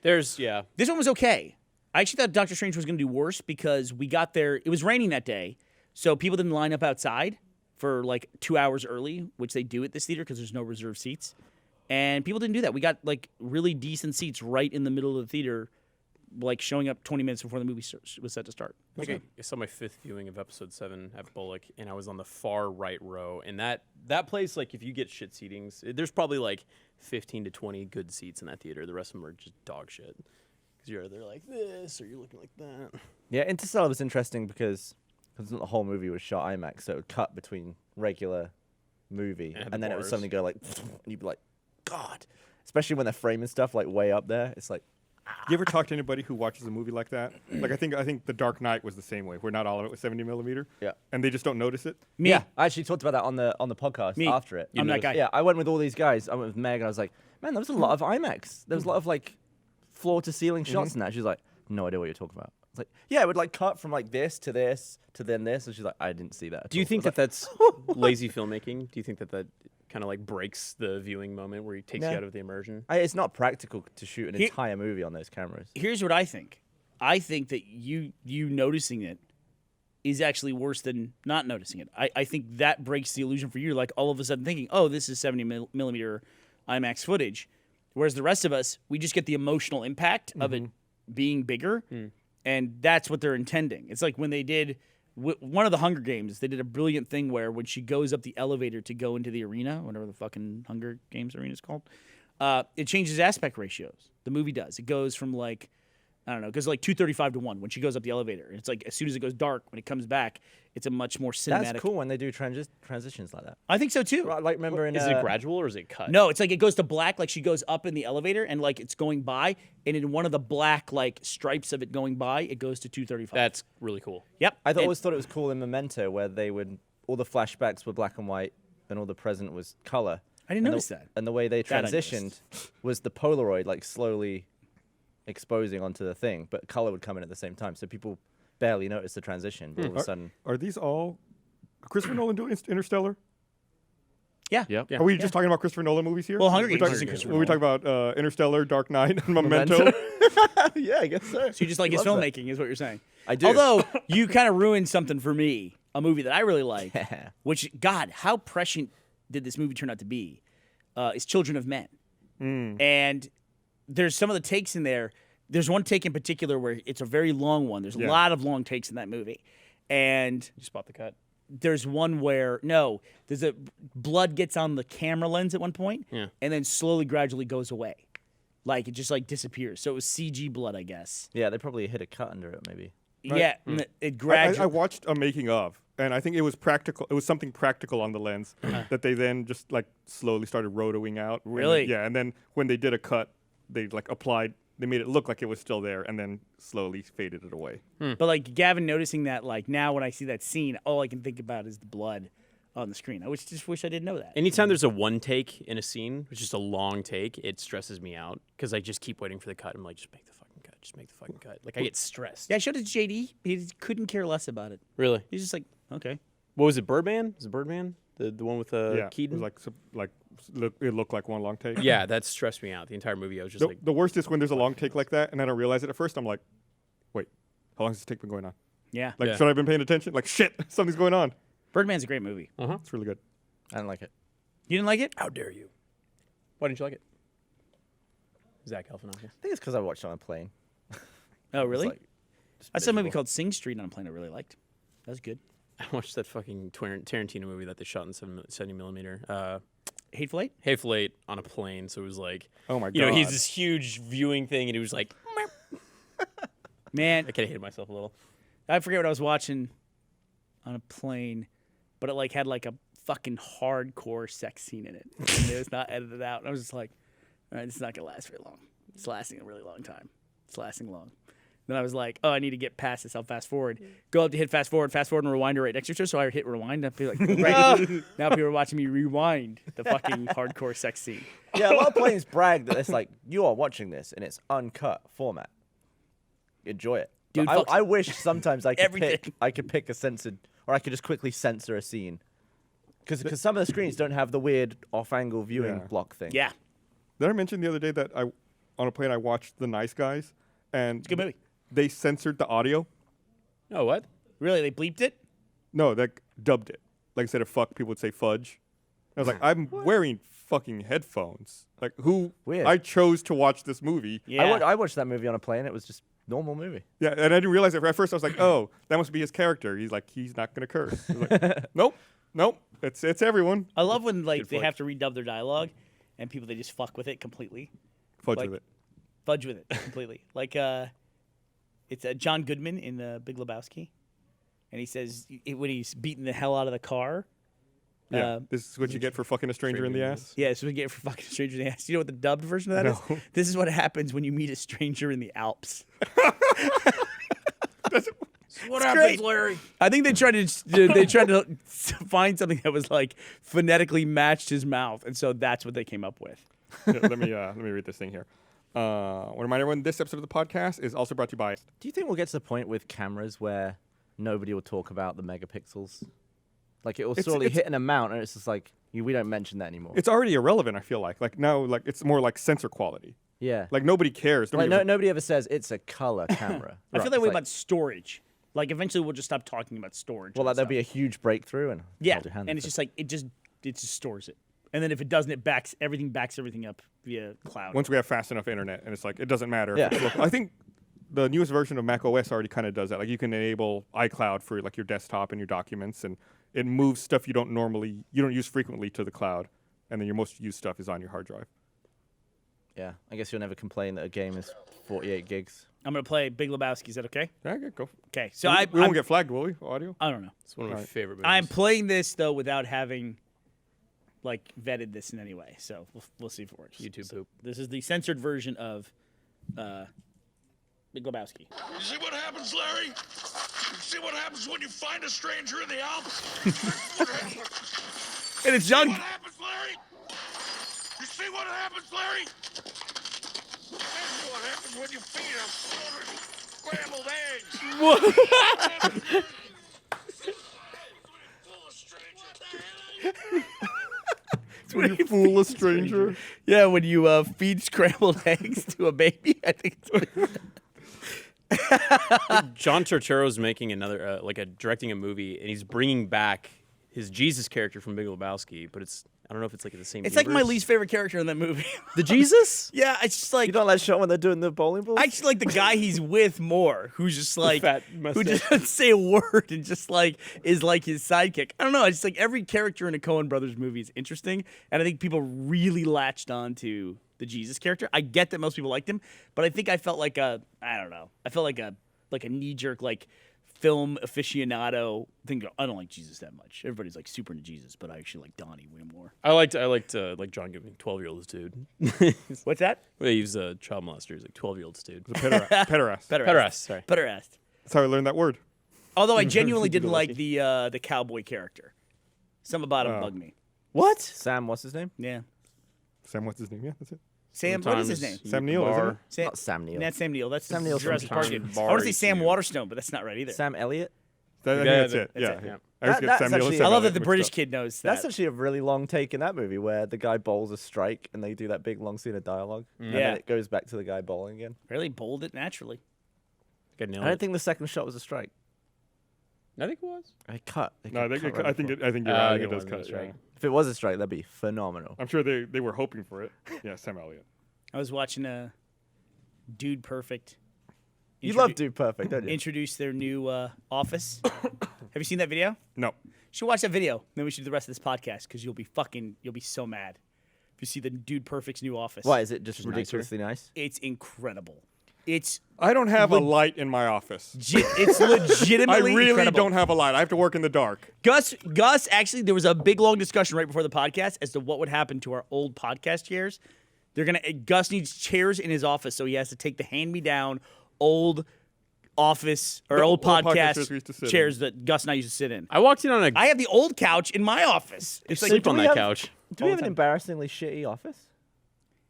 Speaker 4: There's
Speaker 3: This one was okay. I actually thought Doctor Strange was going to do worse because we got there. It was raining that day. So people didn't line up outside for like 2 hours early, which they do at this theater because there's no reserved seats. And people didn't do that. We got like really decent seats right in the middle of the theater, like showing up 20 minutes before the movie was set to start.
Speaker 4: I think I saw my 5th viewing of episode 7 at Bullock, and I was on the far right row. And that place, like, if you get shit seatings, there's probably like 15 to 20 good seats in that theater. The rest of them are just dog shit. Because you're either like this or you're looking like that.
Speaker 2: Yeah, Interstellar was interesting because because the whole movie was shot IMAX, so it would cut between regular movie,
Speaker 4: And have
Speaker 2: and
Speaker 4: the
Speaker 2: then it would
Speaker 4: bars.
Speaker 2: suddenly go like, and you'd be like, God. Especially when they're framing stuff like way up there, it's like,
Speaker 1: You ever talk to anybody who watches a movie like that? Like I think The Dark Knight was the same way, where not all of it was 70 millimeter.
Speaker 2: Yeah.
Speaker 1: And they just don't notice it.
Speaker 3: Me.
Speaker 2: yeah. I actually talked about that on the podcast
Speaker 3: Me.
Speaker 2: after it.
Speaker 3: I'm that guy.
Speaker 2: Yeah, I went with all these guys. I went with Meg, and I was like, man, there was a lot of IMAX. There was a lot of like floor to ceiling shots in that. She's like, no idea what you're talking about. It's like, yeah, it would like cut from like this to then this, and she's like, I didn't see that.
Speaker 4: Do you think that that's lazy filmmaking? Do you think that kind of like breaks the viewing moment where he takes you
Speaker 2: No.
Speaker 4: out of the immersion?
Speaker 2: It's not practical to shoot an
Speaker 3: Here-
Speaker 2: entire movie on those cameras.
Speaker 3: Here's what I think. I think that you noticing it is actually worse than not noticing it. I think that breaks the illusion for you. Like all of a sudden thinking, oh, this is 70 millimeter IMAX footage. Whereas the rest of us, we just get the emotional impact of it being bigger. And that's what they're intending. It's like when they did one of the Hunger Games, they did a brilliant thing where when she goes up the elevator to go into the arena, whatever the fucking Hunger Games arena is called, it changes aspect ratios. The movie does. It goes from like, I don't know, it goes like 235 to 1 when she goes up the elevator. It's like as soon as it goes dark, when it comes back, it's a much more cinematic.
Speaker 2: That's cool when they do transitions like that.
Speaker 3: I think so too.
Speaker 2: Like remember in
Speaker 4: Is it gradual or is it cut?
Speaker 3: No, it's like it goes to black, like she goes up in the elevator and like it's going by, and in one of the black like stripes of it going by, it goes to 235.
Speaker 4: That's really cool.
Speaker 3: Yep.
Speaker 2: I
Speaker 3: And-
Speaker 2: always thought it was cool in Memento where they would all the flashbacks were black and white and all the present was color.
Speaker 3: I didn't
Speaker 2: And
Speaker 3: notice
Speaker 2: the,
Speaker 3: that.
Speaker 2: And the way they
Speaker 3: That I
Speaker 2: transitioned was the Polaroid like slowly exposing onto the thing, but color would come in at the same time, so people barely noticed the transition. But all of a sudden,
Speaker 1: Are these all Christopher Nolan doing Interstellar?
Speaker 3: Yeah.
Speaker 4: Yeah.
Speaker 1: Are we just talking about Christopher Nolan movies here?
Speaker 3: Well, Hunger
Speaker 1: We're
Speaker 3: Games
Speaker 1: talking-
Speaker 3: isn't Christopher
Speaker 1: Were we talking about Interstellar, Dark Knight, and Memento?
Speaker 2: yeah, I guess so.
Speaker 3: So you just like his
Speaker 2: Love that.
Speaker 3: filmmaking, is what you're saying.
Speaker 2: I do.
Speaker 3: Although you kind of ruined something for me, a movie that I really like, which God, how prescient did this movie turn out to be? Is Children of Men, and there's some of the takes in there. There's one take in particular where it's a very long one. There's a lot of long takes in that movie, and
Speaker 4: You spot the cut.
Speaker 3: there's one where there's a blood gets on the camera lens at one point,
Speaker 4: Yeah.
Speaker 3: and then slowly, gradually goes away, like it just like disappears. So it was CG blood, I guess.
Speaker 2: Yeah, they probably hit a cut under it, maybe.
Speaker 3: Yeah, and it
Speaker 1: I
Speaker 3: gradually.
Speaker 1: watched a making of, and I think it was practical. It was something practical on the lens that they then just like slowly started rotoing out. And then-
Speaker 3: Really?
Speaker 1: yeah, and then when they did a cut, they like applied. They made it look like it was still there, and then slowly faded it away.
Speaker 3: But like Gavin noticing that, like now when I see that scene, all I can think about is the blood on the screen. I just wish I didn't know that.
Speaker 4: Anytime there's a one take in a scene, which is just a long take, it stresses me out because I just keep waiting for the cut. I'm like, just make the fucking cut. Just make the fucking cut. Like I get stressed.
Speaker 3: Yeah, I showed it to JD. He just couldn't care less about it.
Speaker 4: Really?
Speaker 3: He's just like, okay.
Speaker 4: What was it? Birdman? Was it Birdman? The one with
Speaker 1: Yeah,
Speaker 4: Keaton?
Speaker 1: it was it looked like one long take.
Speaker 4: Yeah, that stressed me out. The entire movie, I was just
Speaker 1: The,
Speaker 4: like,
Speaker 1: the worst is when there's a long take like that, and I don't realize it at first. I'm like, wait, how long has this take been going on?
Speaker 3: Yeah.
Speaker 1: Like,
Speaker 4: Yeah.
Speaker 1: should I have been paying attention? Like, shit, something's going on.
Speaker 3: Birdman's a great movie.
Speaker 1: It's really good.
Speaker 2: I don't like it.
Speaker 3: You didn't like it?
Speaker 4: how dare you? Why didn't you like it? Zach Galifianakis.
Speaker 2: I think it's because I watched it on a plane.
Speaker 3: Oh, really?
Speaker 2: like,
Speaker 3: I saw a movie
Speaker 2: miserable.
Speaker 3: called Sing Street on a plane I really liked. That was good.
Speaker 4: I watched that fucking Tarantino movie that they shot in 70 millimeter.
Speaker 3: Hateful Eight?
Speaker 4: Hateful Eight on a plane, so it was like,
Speaker 1: Oh my
Speaker 4: you know, he's
Speaker 1: God.
Speaker 4: this huge viewing thing, and he was like,
Speaker 3: Man,
Speaker 4: I kind of hated myself a little.
Speaker 3: I forget what I was watching on a plane, but it like had like a fucking hardcore sex scene in it. And it was not edited out. And I was just like, all right, this is not going to last very long. It's lasting a really long time. It's lasting long. Then I was like, oh, I need to get past this. I'll fast forward. Go up to hit fast forward, and rewind right next to each other. So I hit rewind. I feel like, right. Now people are watching me rewind the fucking hardcore sex scene.
Speaker 2: Yeah, a lot of planes brag that it's like, you are watching this in its uncut format. Enjoy it.
Speaker 3: Dude,
Speaker 2: But
Speaker 3: fuck
Speaker 2: I wish sometimes I could
Speaker 3: everything.
Speaker 2: pick a censored, or I could just quickly censor a scene. Because some of the screens don't have the weird off-angle viewing
Speaker 1: Yeah.
Speaker 2: block thing.
Speaker 3: Yeah.
Speaker 1: Did I mention the other day that on a plane I watched The Nice Guys, and
Speaker 3: It's a good movie.
Speaker 1: they censored the audio?
Speaker 4: Oh, what?
Speaker 3: Really? They bleeped it?
Speaker 1: No, they dubbed it. Like instead of fuck, people would say fudge. I was like, I'm wearing fucking headphones. Like who?
Speaker 2: Weird.
Speaker 1: I chose to watch this movie.
Speaker 3: Yeah.
Speaker 2: I watched that movie on a plane. It was just normal movie.
Speaker 1: Yeah, and I didn't realize it. At first, I was like, oh, that must be his character. He's like, he's not gonna curse. I was like, nope. It's everyone.
Speaker 3: I love when like
Speaker 4: Good
Speaker 3: they
Speaker 4: flick.
Speaker 3: have to redub their dialogue and people they just fuck with it completely.
Speaker 1: Fudge
Speaker 3: Like-
Speaker 1: with it.
Speaker 3: Fudge with it completely. Like it's John Goodman in Big Lebowski. and he says when he's beating the hell out of the car.
Speaker 1: Yeah, this is what you get for fucking a stranger in the ass.
Speaker 3: Yeah, so we get it for fucking strangers in the ass. You know what the dubbed version of that is?
Speaker 1: No.
Speaker 3: This is what happens when you meet a stranger in the Alps.
Speaker 4: What
Speaker 3: happens,
Speaker 4: Larry?
Speaker 3: I think they tried to find something that was like phonetically matched his mouth, and so that's what they came up with.
Speaker 1: Here, let me read this thing here. Want to remind everyone, this episode of the podcast is also brought to you by.
Speaker 2: Do you think we'll get to the point with cameras where nobody will talk about the megapixels? Like it will slowly hit an amount, and it's just like we don't mention that anymore.
Speaker 1: It's already irrelevant. I feel like now, like it's more like sensor quality.
Speaker 2: Yeah.
Speaker 1: Like nobody cares.
Speaker 2: Like nobody ever says it's a color camera.
Speaker 3: I feel that
Speaker 2: It's
Speaker 3: way about storage. Like eventually we'll just stop talking about storage.
Speaker 2: Well,
Speaker 3: and
Speaker 2: like there'll be a
Speaker 3: stuff.
Speaker 2: huge breakthrough, and
Speaker 3: yeah,
Speaker 2: hold your hand
Speaker 3: and it's
Speaker 2: up.
Speaker 3: just like it just stores it, and then if it doesn't, it backs everything up via cloud.
Speaker 1: Once we have fast enough internet, and it's like it doesn't matter.
Speaker 2: Yeah.
Speaker 1: If it's local. I think the newest version of Mac OS already kind of does that. Like you can enable iCloud for like your desktop and your documents, and it moves stuff you don't use frequently to the cloud, and then your most used stuff is on your hard drive.
Speaker 2: Yeah, I guess you'll never complain that a game is 48 gigs.
Speaker 3: I'm gonna play Big Lebowski. Is that okay?
Speaker 1: Yeah, go.
Speaker 3: Okay, so
Speaker 1: we won't get flagged, will we? Audio?
Speaker 3: I don't know.
Speaker 4: It's one of my
Speaker 1: Right.
Speaker 4: favorite movies.
Speaker 3: I'm playing this though without having like vetted this in any way, so we'll see if it works.
Speaker 4: YouTube
Speaker 3: So
Speaker 4: poop.
Speaker 3: this is the censored version of Big Lebowski.
Speaker 5: You see what happens, Larry? You see what happens when you find a stranger in the Alps?
Speaker 3: And it's
Speaker 5: See
Speaker 3: John.
Speaker 5: what happens, Larry? You see what happens, Larry? That's what happens when you feed a scrambled eggs. Full of strangers.
Speaker 1: When you fool a stranger.
Speaker 3: Yeah, when you feed scrambled eggs to a baby, I think it's
Speaker 4: John Turturro's making another, directing a movie, and he's bringing back his Jesus character from Big Lebowski, but I don't know if it's like the same.
Speaker 3: It's like my
Speaker 4: universe.
Speaker 3: least favorite character in that movie.
Speaker 4: The Jesus.
Speaker 3: Yeah, it's just like
Speaker 2: You don't let show when they're doing the bowling balls?
Speaker 3: I actually like the guy he's with more, who's just like
Speaker 4: fat
Speaker 3: who
Speaker 4: mustache.
Speaker 3: just doesn't say a word and just like is like his sidekick. I don't know. It's just like every character in a Coen Brothers movie is interesting, and I think people really latched on to the Jesus character. I get that most people liked him, but I think I felt like I don't know. I felt like a knee jerk like film aficionado thing. I don't like Jesus that much. Everybody's like super into Jesus, but I actually like Donnie way more.
Speaker 4: I liked John giving 12-year-olds dude.
Speaker 3: What's that?
Speaker 4: Well, he was a child molester. He's like 12-year-olds dude.
Speaker 1: Pederast.
Speaker 4: Pederast, sorry.
Speaker 3: Pederast.
Speaker 1: That's how I learned that word.
Speaker 3: Although I genuinely didn't like the cowboy character. Some about him
Speaker 1: Oh.
Speaker 3: bugged me.
Speaker 2: What? Sam, what's his name?
Speaker 3: Yeah.
Speaker 1: Sam, what's his name? Yeah, that's it.
Speaker 3: Sam, what is his name?
Speaker 4: Sometimes
Speaker 1: Sam Neill, isn't it?
Speaker 3: Sam,
Speaker 2: Not Sam Neill.
Speaker 3: That's Sam Neill. That's
Speaker 2: Sam Neill's from
Speaker 3: Jurassic Park.
Speaker 4: Sometimes
Speaker 3: I want to say Sam
Speaker 4: Barbecue.
Speaker 3: Waterstone, but that's not right either.
Speaker 2: Sam Elliott?
Speaker 1: I think
Speaker 4: Yeah,
Speaker 1: that's it.
Speaker 4: that's
Speaker 1: Yeah.
Speaker 4: it, yeah.
Speaker 1: I always get
Speaker 2: That's
Speaker 1: Sam Neill and
Speaker 2: actually-
Speaker 1: Sam
Speaker 3: I love that
Speaker 1: Elliott
Speaker 3: the
Speaker 1: mixed
Speaker 3: British
Speaker 1: up.
Speaker 3: kid knows that.
Speaker 2: That's actually a really long take in that movie where the guy bowls a strike and they do that big long scene of dialogue. And
Speaker 3: Yeah.
Speaker 2: then it goes back to the guy bowling again.
Speaker 3: really bowled it naturally.
Speaker 4: I nailed
Speaker 2: I don't
Speaker 4: it.
Speaker 2: think the second shot was a strike.
Speaker 4: I think it was.
Speaker 2: I cut. They
Speaker 1: No,
Speaker 2: cut right
Speaker 1: I think
Speaker 2: before.
Speaker 1: you're right. I think
Speaker 4: it
Speaker 1: it does
Speaker 4: wasn't
Speaker 1: cut.
Speaker 4: a strike.
Speaker 1: Yeah.
Speaker 2: If it was a strike, that'd be phenomenal.
Speaker 1: I'm sure they were hoping for it. Yeah, Sam Elliott.
Speaker 3: I was watching Dude Perfect.
Speaker 2: You love Dude Perfect, don't you?
Speaker 3: Introduce their new office. Have you seen that video?
Speaker 1: No.
Speaker 3: You should watch that video. Then we should do the rest of this podcast because you'll be so mad if you see the Dude Perfect's new office.
Speaker 2: Why, is it just
Speaker 4: nicer?
Speaker 2: ridiculously nice?
Speaker 3: It's incredible. It's
Speaker 1: I don't have a light in my office.
Speaker 3: it's
Speaker 1: I
Speaker 3: legitimately
Speaker 1: really
Speaker 3: incredible.
Speaker 1: don't have a light. I have to work in the dark.
Speaker 3: Gus, actually, there was a big long discussion right before the podcast as to what would happen to our old podcast chairs. Gus needs chairs in his office, so he has to take the hand-me-down old office or
Speaker 1: The
Speaker 3: old
Speaker 1: old podcast
Speaker 3: podcast
Speaker 1: chairs we used to sit
Speaker 3: chairs that Gus and I used to sit in.
Speaker 4: I walked in on a.
Speaker 3: I have the old couch in my office. It's
Speaker 4: sleep on
Speaker 2: we
Speaker 4: that
Speaker 2: have-
Speaker 4: couch.
Speaker 2: Do we
Speaker 3: all
Speaker 2: have
Speaker 3: the
Speaker 2: an
Speaker 3: time.
Speaker 2: embarrassingly shitty office?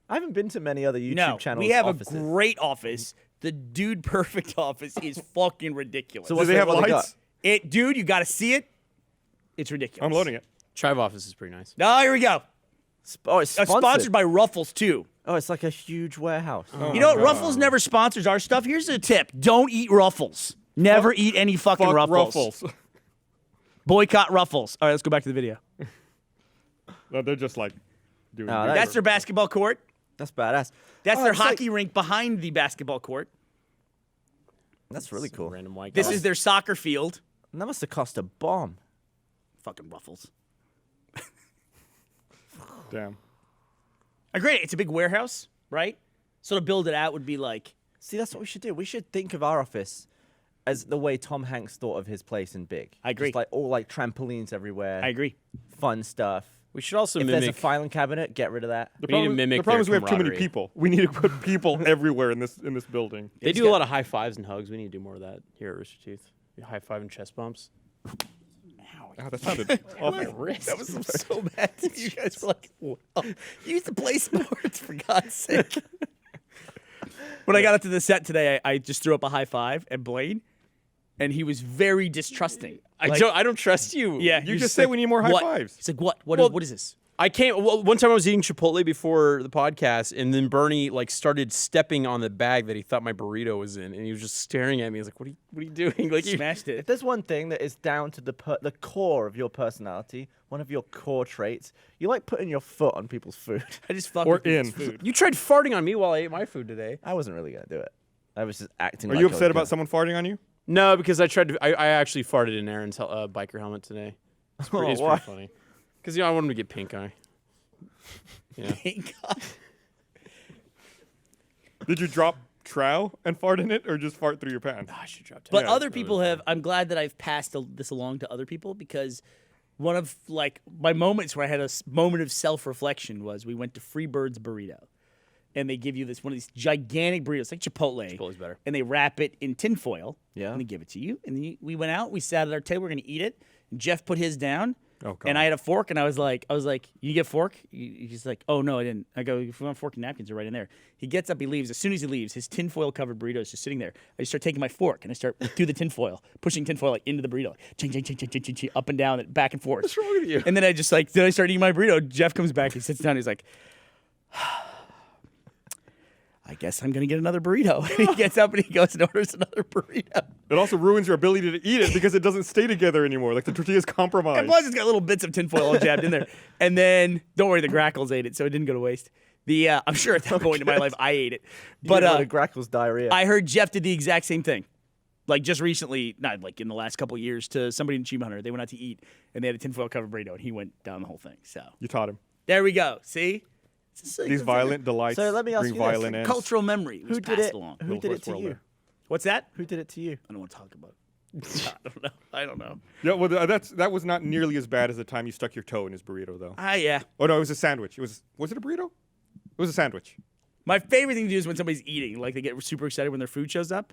Speaker 2: I haven't been to many other YouTube
Speaker 3: no,
Speaker 2: channels.
Speaker 3: we have
Speaker 2: offices.
Speaker 3: a great office. The Dude Perfect office is fucking ridiculous.
Speaker 2: So
Speaker 1: Do
Speaker 2: what's
Speaker 1: they have
Speaker 2: what got?
Speaker 1: lights?
Speaker 3: Dude, you got to see it. It's ridiculous.
Speaker 1: I'm loading it.
Speaker 4: Chive office is pretty nice.
Speaker 3: Oh, here we go.
Speaker 2: Oh, it's sponsored.
Speaker 3: Sponsored by Ruffles too.
Speaker 2: Oh, it's like a huge warehouse.
Speaker 3: You know what? Ruffles never sponsors our stuff. Here's a tip: don't eat Ruffles. Never eat any fucking
Speaker 1: Fuck
Speaker 3: Ruffles.
Speaker 1: Ruffles.
Speaker 3: Boycott Ruffles. All right, let's go back to the video.
Speaker 1: No, they're just like doing.
Speaker 2: Oh,
Speaker 1: weird-
Speaker 3: That's their basketball court.
Speaker 2: That's badass.
Speaker 3: That's
Speaker 2: Oh,
Speaker 3: their
Speaker 2: it's like-
Speaker 3: hockey rink behind the basketball court.
Speaker 2: That's really cool.
Speaker 4: Random white.
Speaker 3: This
Speaker 4: guy.
Speaker 3: is their soccer field.
Speaker 2: And that must have cost a bomb.
Speaker 3: Fucking Ruffles.
Speaker 1: Damn.
Speaker 3: Great. It's a big warehouse, right? So to build it out would be like
Speaker 2: See, that's what we should do. We should think of our office as the way Tom Hanks thought of his place in Big.
Speaker 3: I agree.
Speaker 2: Just like all like trampolines everywhere.
Speaker 3: I agree.
Speaker 2: Fun stuff.
Speaker 4: We should also
Speaker 2: If there's a
Speaker 4: mimic.
Speaker 2: filing cabinet, get rid of that.
Speaker 1: The
Speaker 4: We need to
Speaker 1: problem,
Speaker 4: mimic
Speaker 1: the problem is we
Speaker 4: their
Speaker 1: have too many
Speaker 4: camaraderie.
Speaker 1: people. We need to put people everywhere in this building.
Speaker 4: They do a lot of high fives and hugs. We need to do more of that here at Rooster Teeth. High five and chest bumps.
Speaker 1: Oh, that sounded awful.
Speaker 4: Wrist.
Speaker 3: That was so bad. You guys were like, well, you used to play sports, for God's sake. When I got up to the set today, I just threw up a high five at Blaine, and he was very distrusting.
Speaker 4: I don't trust you.
Speaker 3: Yeah,
Speaker 1: You
Speaker 3: he's
Speaker 1: just say
Speaker 3: like,
Speaker 1: we need more high
Speaker 3: "What?"
Speaker 1: fives.
Speaker 3: He's like, what?
Speaker 4: Well,
Speaker 3: What is this?
Speaker 4: I can't. Well, one time I was eating Chipotle before the podcast, and then Burnie like started stepping on the bag that he thought my burrito was in, and he was just staring at me. He was like, "What are you doing?" Like, you
Speaker 3: Smashed
Speaker 2: If
Speaker 3: it.
Speaker 2: there's one thing that is down to the core of your personality, one of your core traits, you like putting your foot on people's food.
Speaker 3: I just fucked
Speaker 1: Or
Speaker 3: with people's
Speaker 1: in.
Speaker 3: food.
Speaker 4: You tried farting on me while I ate my food today.
Speaker 2: I wasn't really gonna do it. I was just acting.
Speaker 1: Are
Speaker 2: like
Speaker 1: you
Speaker 2: I was
Speaker 1: upset about
Speaker 2: doing
Speaker 1: someone farting on you?
Speaker 4: No, because I tried to. I actually farted in Aaron's biker helmet today. It's
Speaker 2: Oh,
Speaker 4: pretty
Speaker 2: why?
Speaker 4: funny. Because I wanted him to get pink eye. Yeah.
Speaker 1: Did you drop trow and fart in it, or just fart through your pants?
Speaker 4: I should drop.
Speaker 3: But
Speaker 1: Yeah,
Speaker 3: other people have. I'm glad that I've passed this along to other people because one of like my moments where I had a moment of self-reflection was we went to Freebird's Burrito, and they give you this one of these gigantic burritos like Chipotle.
Speaker 4: Chipotle's better.
Speaker 3: And they wrap it in tinfoil.
Speaker 2: Yeah.
Speaker 3: And they give it to you. And then we went out. We sat at our table. We're gonna eat it. And Jeff put his down.
Speaker 1: Oh, God.
Speaker 3: And I had a fork, and I was like, you get a fork? He's like, oh, no, I didn't. I go, if we want fork and napkins, they're right in there. He gets up, he leaves. As soon as he leaves, his tinfoil covered burrito is just sitting there. I just start taking my fork, and I start through the tinfoil, pushing tinfoil like into the burrito, ching, ching, ching, ching, ching, ching, ching, up and down, and back and forth.
Speaker 4: What's wrong with you?
Speaker 3: And then I just like, then I start eating my burrito. Jeff comes back, he sits down, he's like, I guess I'm going to get another burrito. And he gets up and he goes and orders another burrito.
Speaker 1: It also ruins your ability to eat it because it doesn't stay together anymore. Like the tortilla's compromised.
Speaker 3: And plus, it's got little bits of tinfoil all jabbed in there. And then, don't worry, the grackles ate it, so it didn't go to waste. I'm sure at that point in my life, I ate it.
Speaker 2: But
Speaker 3: But
Speaker 2: Grackle's diarrhea.
Speaker 3: I heard Jeff did the exact same thing. Like just recently, not like in the last couple of years, to somebody in Achievement Hunter. They went out to eat, and they had a tinfoil covered burrito, and he went down the whole thing. So
Speaker 1: You taught him.
Speaker 3: there we go. See?
Speaker 1: These violent delights
Speaker 2: So let me ask
Speaker 1: bring
Speaker 2: you this.
Speaker 1: violent ends.
Speaker 3: Cultural memory was
Speaker 2: who did
Speaker 3: passed
Speaker 2: it?
Speaker 3: along.
Speaker 2: Who did it to
Speaker 1: World
Speaker 2: you?
Speaker 1: there.
Speaker 3: What's that?
Speaker 2: Who did it to you?
Speaker 3: I don't want to talk about it. I don't know. I don't know.
Speaker 1: Yeah, well, that was not nearly as bad as the time you stuck your toe in his burrito, though.
Speaker 3: Yeah.
Speaker 1: Oh no, it was a sandwich. Was it a burrito? It was a sandwich.
Speaker 3: My favorite thing to do is when somebody's eating, like they get super excited when their food shows up,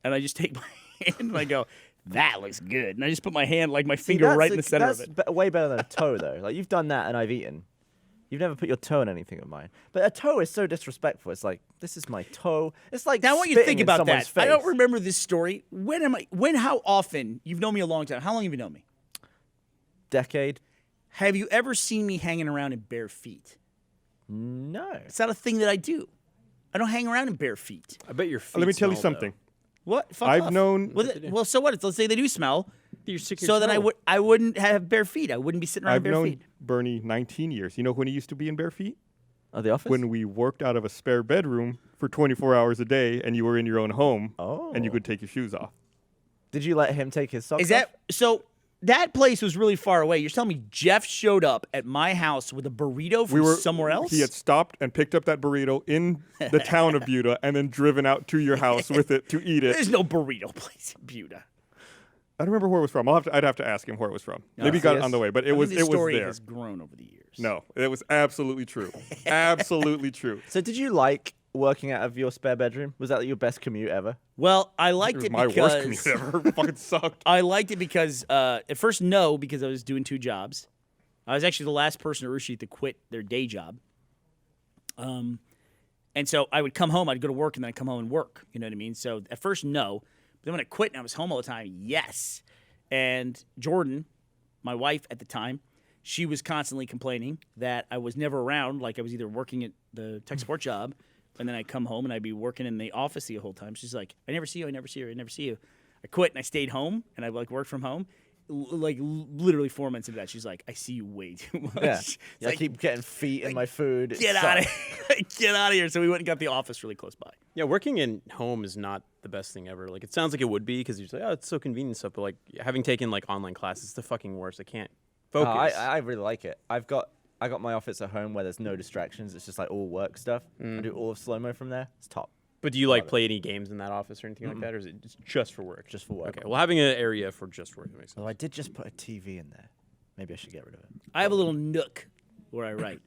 Speaker 3: and I just take my hand and I go, "That looks good," and I just put my hand, like my finger, right in the center of it.
Speaker 2: That's way better than a toe, though. Like you've done that, and I've eaten. You've never put your toe in anything of mine. But a toe is so disrespectful. It's like, this is my toe. It's like
Speaker 3: Now I want you to
Speaker 2: spitting
Speaker 3: think
Speaker 2: in
Speaker 3: about
Speaker 2: someone's
Speaker 3: that. I don't
Speaker 2: face.
Speaker 3: remember this story. How often? You've known me a long time. How long have you known me?
Speaker 2: Decade?
Speaker 3: Have you ever seen me hanging around in bare feet?
Speaker 2: No.
Speaker 3: It's not a thing that I do. I don't hang around in bare feet.
Speaker 4: I bet your feet.
Speaker 1: Let me tell you
Speaker 4: smell,
Speaker 1: something.
Speaker 3: What? Fuck
Speaker 1: I've
Speaker 3: off.
Speaker 1: known-
Speaker 3: Well, so what? Let's say they do smell.
Speaker 4: Though. You're sick of
Speaker 3: So
Speaker 4: your
Speaker 3: then
Speaker 4: toe.
Speaker 3: I wouldn't have bare feet. I wouldn't be sitting around
Speaker 1: I've
Speaker 3: in bare
Speaker 1: known
Speaker 3: feet.
Speaker 1: Bernie 19 years. You know when he used to be in bare feet?
Speaker 2: Oh, the office?
Speaker 1: When we worked out of a spare bedroom for 24 hours a day, and you were in your own home, and you
Speaker 2: Oh.
Speaker 1: could take your shoes off.
Speaker 2: Did you let him take his socks
Speaker 3: Is that so? That place was really far away. You're telling me Jeff showed up at my house with a burrito from somewhere else?
Speaker 1: He had stopped and picked up that burrito in the town of Buda, and then driven out to your house with it to eat it.
Speaker 3: There's no burrito place in Buda.
Speaker 1: I don't remember where it was from. I'd have to ask him where it was from. Maybe he got it on the way, but it was
Speaker 3: This story
Speaker 1: there.
Speaker 3: has grown over the years.
Speaker 1: No, it was absolutely true. Absolutely true.
Speaker 2: So did you like working out of your spare bedroom? Was that your best commute ever?
Speaker 3: Well, I
Speaker 1: It
Speaker 3: liked
Speaker 1: was
Speaker 3: it
Speaker 1: my
Speaker 3: because
Speaker 1: worst commute ever. It fucking sucked.
Speaker 3: I liked it because at first no, because I was doing two jobs. I was actually the last person at Rooster Teeth to quit their day job. And so I would come home, I'd go to work, and then I'd come home and work. You know what I mean? So at first no, but then when I quit and I was home all the time, yes. And Jordan, my wife at the time, she was constantly complaining that I was never around. Like I was either working at the tech support job, and then I'd come home and I'd be working in the office the whole time. She's like, I never see you, I never see you, I never see you. I quit and I stayed home and I like worked from home. Literally 4 months into that, she's like, I see you way too much.
Speaker 2: Yeah.
Speaker 3: It's
Speaker 2: I
Speaker 3: like,
Speaker 2: keep getting feet in my food. It
Speaker 3: get out of
Speaker 2: sucks.
Speaker 3: here. Get out of here. So we went and got the office really close by.
Speaker 4: Yeah, working in home is not the best thing ever. Like it sounds like it would be because you're just like, oh, it's so convenient and stuff. But like having taken like online classes, it's the fucking worst. I can't
Speaker 2: Oh,
Speaker 4: focus.
Speaker 2: I really like it. I got my office at home where there's no distractions. It's just like all work stuff. I do all of slow-mo from there. It's top.
Speaker 4: But do you like play any games in that office or anything like that, or is it just for work?
Speaker 2: Just for work.
Speaker 4: Okay. Well, having an area for just work makes sense.
Speaker 2: Although I did just put a TV in there. Maybe I should get rid of it.
Speaker 3: I have a little nook where I write.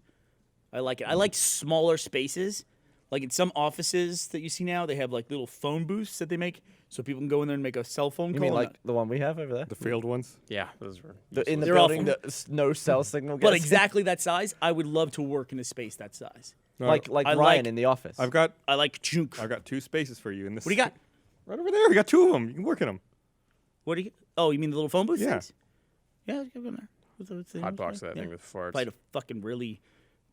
Speaker 3: I like it. I like smaller spaces. Like in some offices that you see now, they have like little phone booths that they make so people can go in there and make a cell phone
Speaker 2: You
Speaker 3: call.
Speaker 2: mean like the one we have over there?
Speaker 1: The failed ones.
Speaker 4: Yeah, those were.
Speaker 2: In the
Speaker 3: They're all
Speaker 2: building
Speaker 3: from-
Speaker 2: that no cell signal gets?
Speaker 3: but exactly that size, I would love to work in a space that size.
Speaker 1: No,
Speaker 2: like
Speaker 3: I
Speaker 2: Ryan
Speaker 3: like-
Speaker 2: in The Office.
Speaker 1: I've got
Speaker 3: I like junk.
Speaker 1: 2 spaces for you in this.
Speaker 3: What do you got?
Speaker 1: Right over there. We got 2 of them. You can work in them.
Speaker 3: What do you? Oh, you mean the little phone booth
Speaker 1: Yeah.
Speaker 3: things? Yeah, let's go in there. What's the-
Speaker 4: Hot box that
Speaker 3: yeah.
Speaker 4: thing with farts.
Speaker 3: If I had a fucking really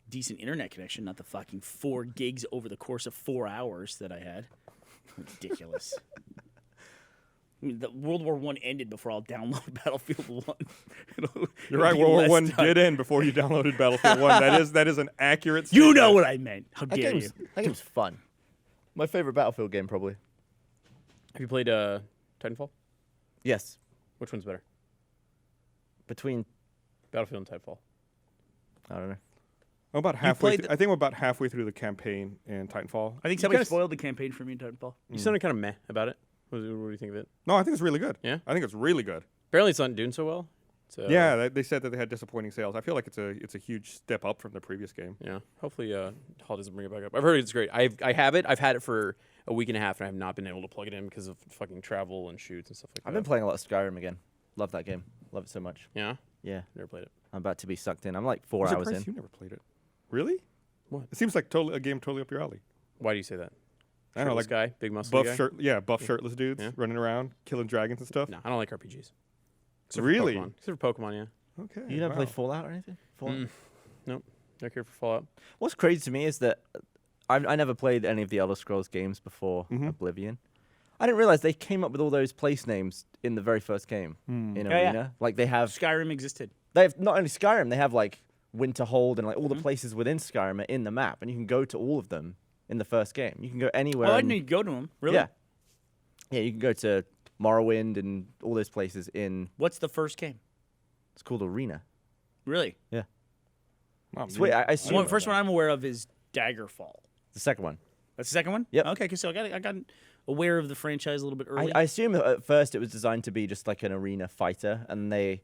Speaker 3: decent internet connection, not the fucking 4 gigs over the course of 4 hours that I had. Ridiculous. I mean, the World War I ended before I'll download Battlefield 1.
Speaker 1: You're right. World War One did end before you downloaded Battlefield 1. That is an accurate.
Speaker 3: You
Speaker 1: statement.
Speaker 3: know what I meant. How
Speaker 2: that
Speaker 3: dare you?
Speaker 2: game's fun. My favorite Battlefield game, probably.
Speaker 4: Have you played Titanfall?
Speaker 2: Yes.
Speaker 4: Which one's better?
Speaker 2: Between,
Speaker 4: Battlefield and Titanfall.
Speaker 2: I don't know.
Speaker 1: I'm about halfway.
Speaker 3: played
Speaker 1: I think we're about halfway through the campaign in Titanfall.
Speaker 3: I think somebody spoiled the campaign for me in Titanfall.
Speaker 4: You sounded kind of meh about it. What do you think of it?
Speaker 1: No, I think it's really good.
Speaker 4: Yeah?
Speaker 1: I think it's really good.
Speaker 4: Apparently, it's not doing so well. So,
Speaker 1: Yeah, they said that they had disappointing sales. I feel like it's a huge step up from the previous game.
Speaker 4: Yeah. Hopefully, Hall doesn't bring it back up. I've heard it's great. I have it. I've had it for a week and a half, and I have not been able to plug it in because of fucking travel and shoots and stuff like
Speaker 2: I've
Speaker 4: that.
Speaker 2: been playing a lot of Skyrim again. Love that game. Love it so much.
Speaker 4: Yeah.
Speaker 2: Yeah.
Speaker 4: Never played it.
Speaker 2: I'm about to be sucked in. I'm like 4
Speaker 1: I'm
Speaker 2: hours
Speaker 1: surprised
Speaker 2: in.
Speaker 1: you never played it. Really?
Speaker 4: What?
Speaker 1: It seems like a game totally up your alley.
Speaker 4: Why do you say that?
Speaker 1: I don't know,
Speaker 4: Shirtless
Speaker 1: like
Speaker 4: guy, big muscle guy.
Speaker 1: buff shirtless dudes
Speaker 4: Yeah.
Speaker 1: running around killing dragons and stuff.
Speaker 4: No, I don't like RPGs. Except for
Speaker 1: Really?
Speaker 4: Pokemon. Except for Pokemon, yeah.
Speaker 1: Okay.
Speaker 2: You never play
Speaker 1: wow.
Speaker 2: Fallout or anything? Fallout?
Speaker 4: Nope. Not care for Fallout.
Speaker 2: What's crazy to me is that I never played any of the Elder Scrolls games before Oblivion. I didn't realize they came up with all those place names in the very first game in
Speaker 3: Yeah,
Speaker 2: Arena.
Speaker 3: yeah.
Speaker 2: Like they have
Speaker 3: Skyrim existed.
Speaker 2: not only Skyrim, they have like Winterhold and like all the places within Skyrim are in the map, and you can go to all of them in the first game. You can go anywhere.
Speaker 3: Oh, I
Speaker 2: in-
Speaker 3: didn't even go to them. Really?
Speaker 2: Yeah. Yeah, you can go to Morrowind and all those places in.
Speaker 3: What's the first game?
Speaker 2: It's called Arena.
Speaker 3: Really?
Speaker 2: Yeah.
Speaker 1: Wow,
Speaker 2: Sweet.
Speaker 1: man.
Speaker 2: I
Speaker 3: The
Speaker 2: assume
Speaker 3: first one I'm aware of is Daggerfall.
Speaker 2: the second one.
Speaker 3: That's the second one?
Speaker 2: Yep.
Speaker 3: Okay, so I got aware of the franchise a little bit early.
Speaker 2: I assume at first it was designed to be just like an arena fighter, and I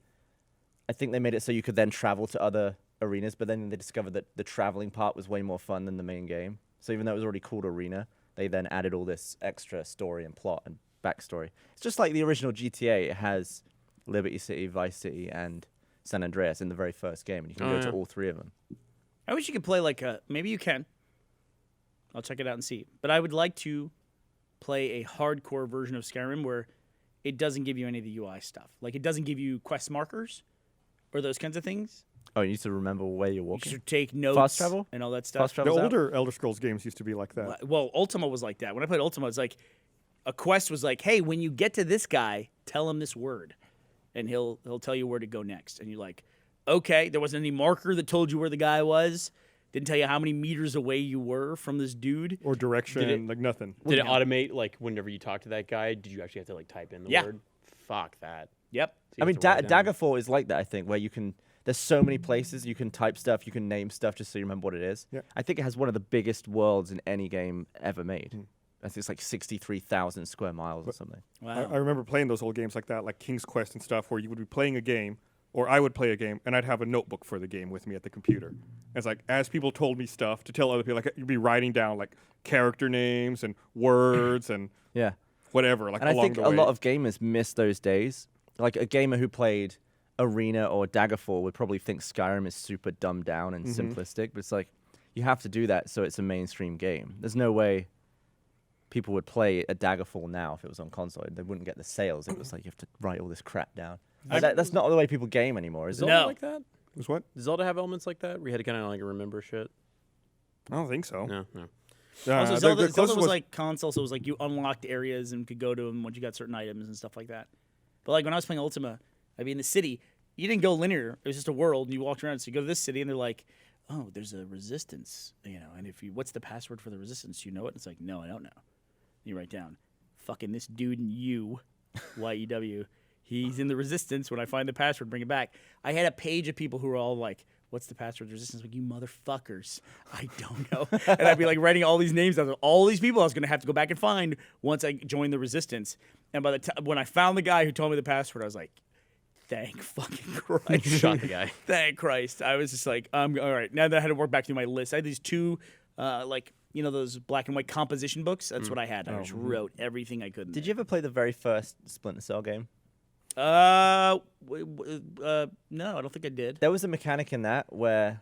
Speaker 2: think they made it so you could then travel to other arenas, but then they discovered that the traveling part was way more fun than the main game. So even though it was already called Arena, they then added all this extra story and plot and backstory. It's just like the original GTA. It has Liberty City, Vice City, and San Andreas in the very first game, and you can go to all 3 of them.
Speaker 3: I wish you could play like a. Maybe you can. I'll check it out and see. But I would like to play a hardcore version of Skyrim where it doesn't give you any of the UI stuff. Like it doesn't give you quest markers or those kinds of things.
Speaker 2: Oh, you need to remember where you're
Speaker 3: You
Speaker 2: walking.
Speaker 3: should take notes
Speaker 2: Fast travel?
Speaker 3: and all that stuff.
Speaker 2: Fast
Speaker 1: The
Speaker 2: travel's out?
Speaker 1: older Elder Scrolls games used to be like that.
Speaker 3: Well, Ultima was like that. When I played Ultima, it's like a quest was like, "Hey, when you get to this guy, tell him this word, and he'll tell you where to go next." And you're like, "Okay." There wasn't any marker that told you where the guy was. Didn't tell you how many meters away you were from this dude.
Speaker 1: Or direction, like nothing.
Speaker 4: Did it automate, like, whenever you talk to that guy, did you actually have to, like, type in the
Speaker 3: Yeah.
Speaker 4: word? Fuck that.
Speaker 3: Yep.
Speaker 4: So you
Speaker 2: I mean,
Speaker 4: have to write it down.
Speaker 2: Daggerfall is like that, I think, where you can. There's so many places you can type stuff, you can name stuff just so you remember what it is.
Speaker 1: Yeah.
Speaker 2: I think it has one of the biggest worlds in any game ever made. I think it's like 63,000 square miles or something.
Speaker 3: Wow.
Speaker 1: I remember playing those old games like that, like King's Quest and stuff, where you would be playing a game, or I would play a game, and I'd have a notebook for the game with me at the computer. And it's like, as people told me stuff to tell other people, like you'd be writing down like character names and words and
Speaker 2: Yeah.
Speaker 1: whatever, like
Speaker 2: And I
Speaker 1: along
Speaker 2: think
Speaker 1: the
Speaker 2: a
Speaker 1: way.
Speaker 2: lot of gamers miss those days. Like a gamer who played Arena or Daggerfall would probably think Skyrim is super dumbed down and simplistic, but it's like you have to do that so it's a mainstream game. There's no way people would play a Daggerfall now if it was on console. They wouldn't get the sales. It was like you have to write all this crap down. That's not the way people game anymore, is it?
Speaker 4: Zelda
Speaker 3: No.
Speaker 4: like that?
Speaker 1: Was what?
Speaker 4: Does Zelda have elements like that? Where you had to kind of, like, remember shit?
Speaker 1: I don't think so.
Speaker 4: No.
Speaker 3: Also,
Speaker 1: the
Speaker 3: Zelda
Speaker 1: closest
Speaker 3: was like console, so it was like you unlocked areas and could go to them once you got certain items and stuff like that. But like when I was playing Ultima, I'd be in the city. You didn't go linear. It was just a world, and you walked around. So you go to this city, and they're like, "Oh, there's a resistance, And if you, what's the password for the resistance? You know it?" And it's like, "No, I don't know." And you write down, "Fucking this dude and you, YEW." He's in the resistance. When I find the password, bring it back. I had a page of people who were all like what's the password resistance? Like, you motherfuckers, I don't know. And I'd be like writing all these names down, all these people I was going to have to go back and find once I joined the resistance. And by the time when I found the guy who told me the password, I was like, thank fucking Christ.
Speaker 4: Shot the guy.
Speaker 3: Thank Christ. I was just like, all right. Now that I had to work back through my list, I had these two, those black and white composition books. That's what I had. I just wrote everything I could.
Speaker 2: Did you ever play the very first Splinter Cell game?
Speaker 3: No, I don't think I did.
Speaker 2: There was a mechanic in that where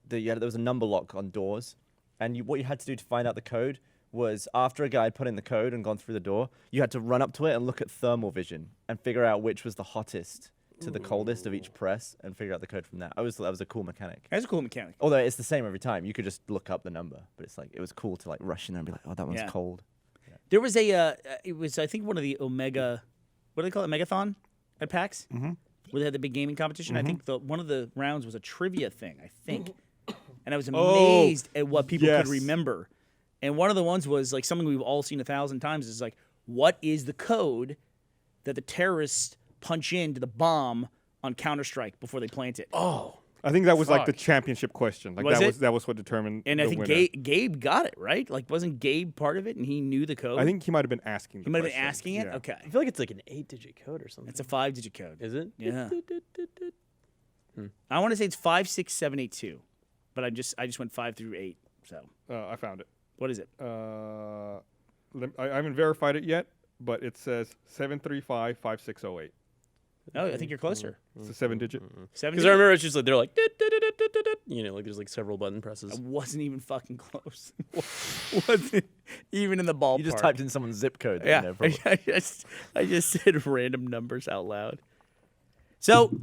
Speaker 2: there was a number lock on doors, and what you had to do to find out the code was after a guy had put in the code and gone through the door, you had to run up to it and look at thermal vision and figure out which was the hottest to the coldest of each press and figure out the code from that. That was a cool mechanic.
Speaker 3: That's a cool mechanic.
Speaker 2: Although it's the same every time. You could just look up the number, but it's like it was cool to like rush in there and be like, oh, that one's
Speaker 3: Yeah.
Speaker 2: cold.
Speaker 3: There was it was I think one of the Omega, what do they call it, Megathon at PAX, where they had the big gaming competition. I think one of the rounds was a trivia thing. I think, and I was amazed at what people
Speaker 1: yes.
Speaker 3: could remember. And one of the ones was like something we've all seen 1,000 times. Is like, what is the code that the terrorists punch into the bomb on Counter-Strike before they plant it?
Speaker 4: Oh,
Speaker 1: I think that was like the
Speaker 4: Fuck.
Speaker 1: championship question. Like
Speaker 3: Was it?
Speaker 1: that was what determined
Speaker 3: And
Speaker 1: the
Speaker 3: I think
Speaker 1: winner.
Speaker 3: Gabe got it right. Like, wasn't Gabe part of it, and he knew the code?
Speaker 1: I think he might have been asking.
Speaker 3: he might have been asking it.
Speaker 1: Yeah.
Speaker 3: Okay,
Speaker 4: I feel like it's like an 8-digit code or something.
Speaker 3: it's a 5-digit code.
Speaker 4: Is it?
Speaker 3: Yeah. I want to say it's 56782, but I just went 5 through 8. So
Speaker 1: I found it.
Speaker 3: what is it?
Speaker 1: I haven't verified it yet, but it says 7355608.
Speaker 3: Oh, I think you're closer.
Speaker 1: It's a 7-digit.
Speaker 3: 7.
Speaker 4: Because I remember it's just like they're like, like there's like several button presses.
Speaker 3: I wasn't even fucking close. Wasn't even in the ballpark.
Speaker 2: You just typed in someone's zip code.
Speaker 3: Yeah,
Speaker 2: You know, probably.
Speaker 3: I just said random numbers out loud. So,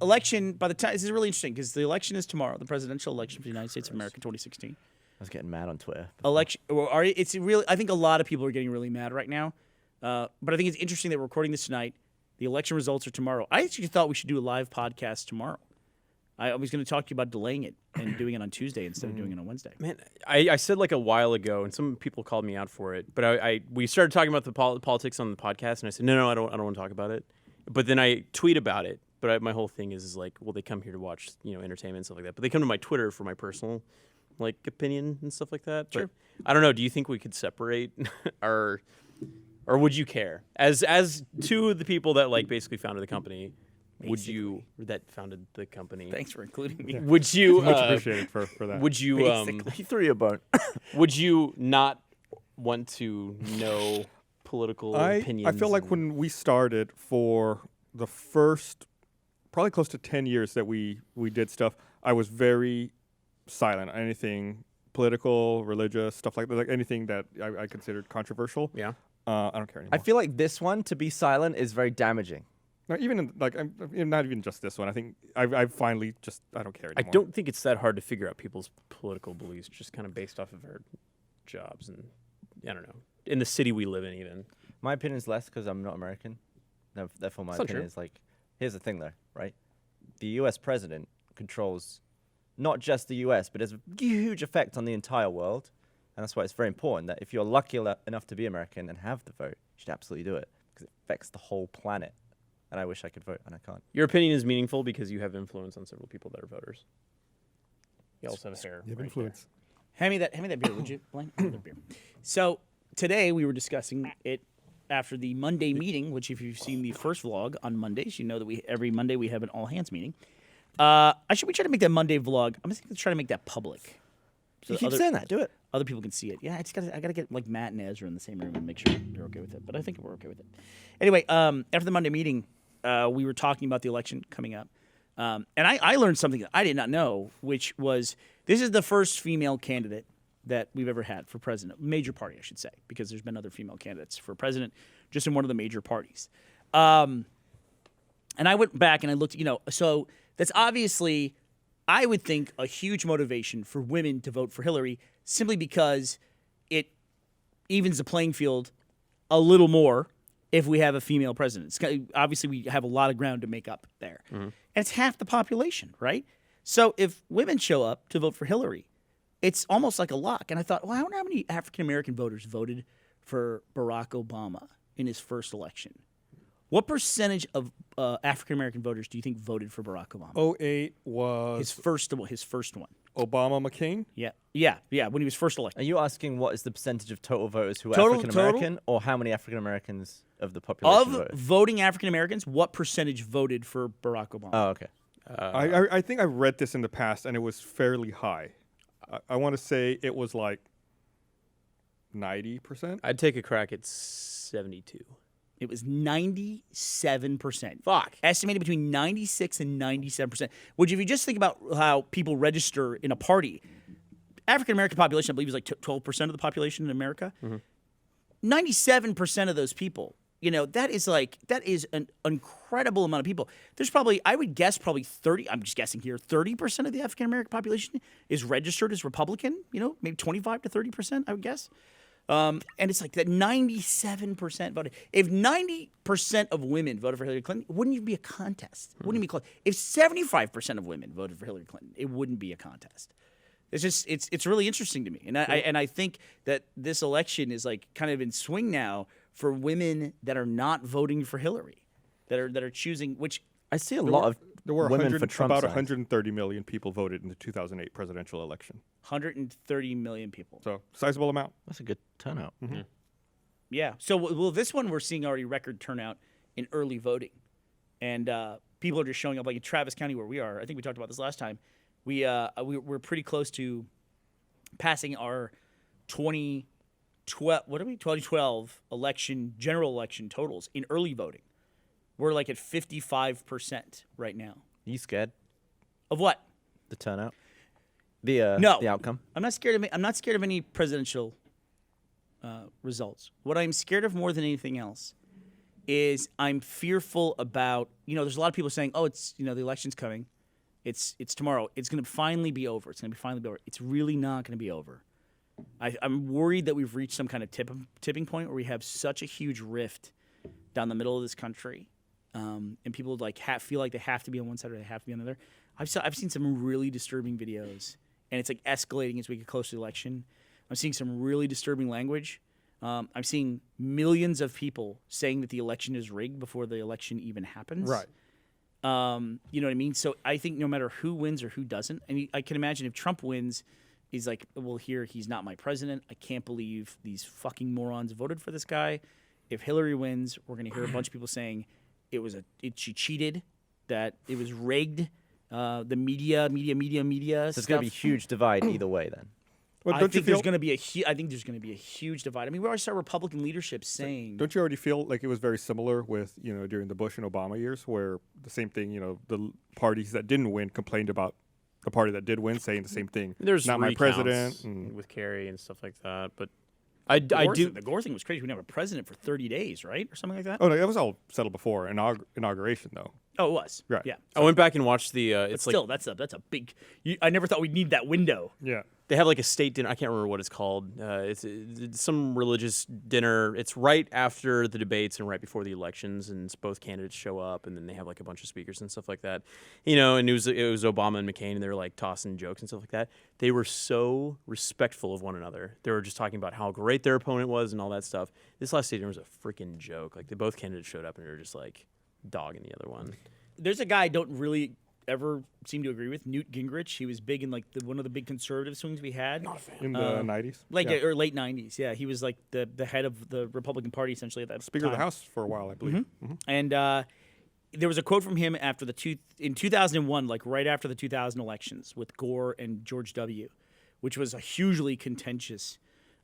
Speaker 3: election. By the time this is really interesting because the election is tomorrow. The presidential election for the United States of America, 2016.
Speaker 2: I was getting mad on Twitter.
Speaker 3: Election. It's really. I think a lot of people are getting really mad right now. But I think it's interesting that we're recording this tonight. The election results are tomorrow. I actually thought we should do a live podcast tomorrow. I was going to talk to you about delaying it and doing it on Tuesday instead of doing it on Wednesday.
Speaker 4: Man, I said like a while ago, and some people called me out for it. But we started talking about the politics on the podcast, and I said no, I don't want to talk about it. But then I tweet about it. But my whole thing is like, well, they come here to watch entertainment and stuff like that. But they come to my Twitter for my personal like opinion and stuff like that.
Speaker 3: Sure.
Speaker 4: But I don't know. Do you think we could separate our or would you care? As two of the people that like basically founded the company, would you that founded the company?
Speaker 3: Thanks for including me.
Speaker 4: Would you
Speaker 1: Much appreciated for that.
Speaker 4: would you
Speaker 2: He threw you a bone.
Speaker 4: would you not want to know political opinions?
Speaker 1: I feel like
Speaker 4: and-
Speaker 1: when we started for the first probably close to 10 years that we did stuff, I was very silent on anything political, religious, stuff like that, like anything that I considered controversial.
Speaker 4: Yeah.
Speaker 1: I don't care anymore.
Speaker 2: I feel like this one, to be silent, is very damaging.
Speaker 1: No, even in, like not even just this one. I think I've finally just I don't care
Speaker 4: I
Speaker 1: anymore.
Speaker 4: don't think it's that hard to figure out people's political beliefs, just kind of based off of our jobs and I don't know, in the city we live in even.
Speaker 2: My opinion is less because I'm not American. Therefore, my
Speaker 4: That's not
Speaker 2: opinion
Speaker 4: true.
Speaker 2: is like, here's the thing though, right? The U.S. president controls not just the U.S., but has a huge effect on the entire world. And that's why it's very important that if you're lucky enough to be American and have the vote, you should absolutely do it because it affects the whole planet. And I wish I could vote, and I can't.
Speaker 4: Your opinion is meaningful because you have influence on several people that are voters. You also have hair.
Speaker 1: You have
Speaker 4: right
Speaker 1: influence.
Speaker 3: Hand me that beer, would you, Blaine? Hand me that beer. So today we were discussing it after the Monday meeting, which if you've seen the first vlog on Mondays, you know that every Monday we have an all hands meeting. We try to make that Monday vlog. I'm just gonna try to make that public. So
Speaker 2: You keep saying that. Do it.
Speaker 3: Other people can see it. Yeah, I gotta get like Matt and Ezra in the same room and make sure they're okay with it. But I think we're okay with it. Anyway, after the Monday meeting, we were talking about the election coming up. And I learned something that I did not know, which was this is the first female candidate that we've ever had for president, major party, I should say, because there's been other female candidates for president just in one of the major parties. And I went back and I looked, so that's obviously, I would think, a huge motivation for women to vote for Hillary simply because it evens the playing field a little more if we have a female president. Obviously, we have a lot of ground to make up there. And it's half the population, right? So if women show up to vote for Hillary, it's almost like a lock. And I thought, well, I wonder how many African-American voters voted for Barack Obama in his first election. What percentage of African American voters do you think voted for Barack Obama?
Speaker 1: 08 was
Speaker 3: His first one.
Speaker 1: Obama McCain.
Speaker 3: Yeah. When he was first elected.
Speaker 2: Are you asking what is the percentage of total voters who are
Speaker 3: Total-
Speaker 2: African American, or how many African Americans of the population
Speaker 3: Of
Speaker 2: voted?
Speaker 3: voting African Americans, what percentage voted for Barack Obama?
Speaker 2: Oh, okay.
Speaker 1: I think I read this in the past, and it was fairly high. I want to say it was like 90%.
Speaker 4: I'd take a crack at 72.
Speaker 3: It was 97%.
Speaker 4: Fuck.
Speaker 3: Estimated between 96 and 97%. Which, if you just think about how people register in a party, African American population, I believe, is like 12% of the population in America. 97% of those people, that is an incredible amount of people. There's probably, I would guess, probably 30. I'm just guessing here. 30% of the African American population is registered as Republican. Maybe 25 to 30%. I would guess. And it's like that 97% voted. If 90% of women voted for Hillary Clinton, it wouldn't even be a contest. It wouldn't even be close. If 75% of women voted for Hillary Clinton, it wouldn't be a contest. It's just it's really interesting to me, and I think that this election is like kind of in swing now for women that are not voting for Hillary, that are choosing which.
Speaker 2: I see a lot of
Speaker 1: There were
Speaker 2: women for Trump
Speaker 1: about
Speaker 2: signs.
Speaker 1: 130 million people voted in the 2008 presidential election.
Speaker 3: 130 million people.
Speaker 1: So sizable amount.
Speaker 2: That's a good turnout.
Speaker 3: Yeah. So, well, this one we're seeing already record turnout in early voting, and people are just showing up. Like in Travis County, where we are, I think we talked about this last time. We're pretty close to passing our 2012 general election totals in early voting. We're like at 55% right now.
Speaker 2: Are you scared?
Speaker 3: Of what?
Speaker 2: The turnout? The
Speaker 3: No.
Speaker 2: the outcome?
Speaker 3: I'm not scared of any presidential results. What I'm scared of more than anything else is I'm fearful about, there's a lot of people saying, oh, it's, the election's coming. It's tomorrow. It's going to finally be over. It's going to finally be over. It's really not going to be over. I'm worried that we've reached some kind of tipping point where we have such a huge rift down the middle of this country, and people feel like they have to be on one side or they have to be on the other. I've seen some really disturbing videos, and it's like escalating as we get close to the election. I'm seeing some really disturbing language. I'm seeing millions of people saying that the election is rigged before the election even happens.
Speaker 1: Right.
Speaker 3: You know what I mean? So I think no matter who wins or who doesn't, I can imagine if Trump wins, he's like, well, he's not my president. I can't believe these fucking morons voted for this guy. If Hillary wins, we're going to hear a bunch of people saying she cheated, that it was rigged. The media.
Speaker 2: So it's going to be a huge divide either way then.
Speaker 1: Well,
Speaker 3: I think there's going to be a huge divide. I mean, we already saw Republican leadership saying.
Speaker 1: Don't you already feel like it was very similar with, during the Bush and Obama years, where the same thing, the parties that didn't win complained about the party that did win, saying the same thing.
Speaker 4: There's
Speaker 1: not my
Speaker 4: recounts
Speaker 1: president. And
Speaker 4: with Kerry and stuff like that, but I do.
Speaker 3: The Gore thing was crazy. We didn't have a president for 30 days, right, or something like that.
Speaker 1: oh, no, that was all settled before inauguration, though.
Speaker 3: Oh, it was.
Speaker 1: Right.
Speaker 3: Yeah.
Speaker 4: I went back and watched the.
Speaker 3: But
Speaker 4: It's
Speaker 3: still,
Speaker 4: like
Speaker 3: that's a big. I never thought we'd need that window.
Speaker 1: Yeah.
Speaker 4: they have like a state dinner. I can't remember what it's called. It's some religious dinner. It's right after the debates and right before the elections, and both candidates show up, and then they have like a bunch of speakers and stuff like that. And it was Obama and McCain, and they were like tossing jokes and stuff like that. They were so respectful of one another. They were just talking about how great their opponent was and all that stuff. This last state dinner was a freaking joke. Like both candidates showed up, and they were just like dogging the other one.
Speaker 3: There's a guy I don't really ever seem to agree with, Newt Gingrich. He was big in like one of the big conservative swings we had.
Speaker 4: Not a fan.
Speaker 1: In the 90s.
Speaker 3: Or late 90s. Yeah, he was like the head of the Republican Party essentially at that
Speaker 1: Speaker of the
Speaker 3: time.
Speaker 1: House for a while, I believe. Mm-hmm.
Speaker 3: And there was a quote from him after in 2001, like right after the 2000 elections with Gore and George W., which was a hugely contentious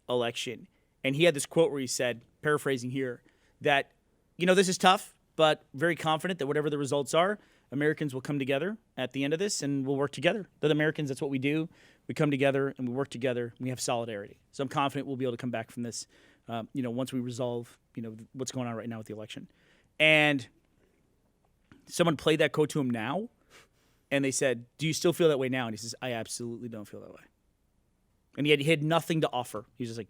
Speaker 3: election. And he had this quote where he said, paraphrasing here, that, this is tough, but very confident that whatever the results are, Americans will come together at the end of this and we'll work together. That Americans, that's what we do. We come together and we work together and we have solidarity. So I'm confident we'll be able to come back from this, once we resolve, what's going on right now with the election. And someone played that quote to him now and they said, do you still feel that way now? And he says, I absolutely don't feel that way. And he had nothing to offer. He was just like,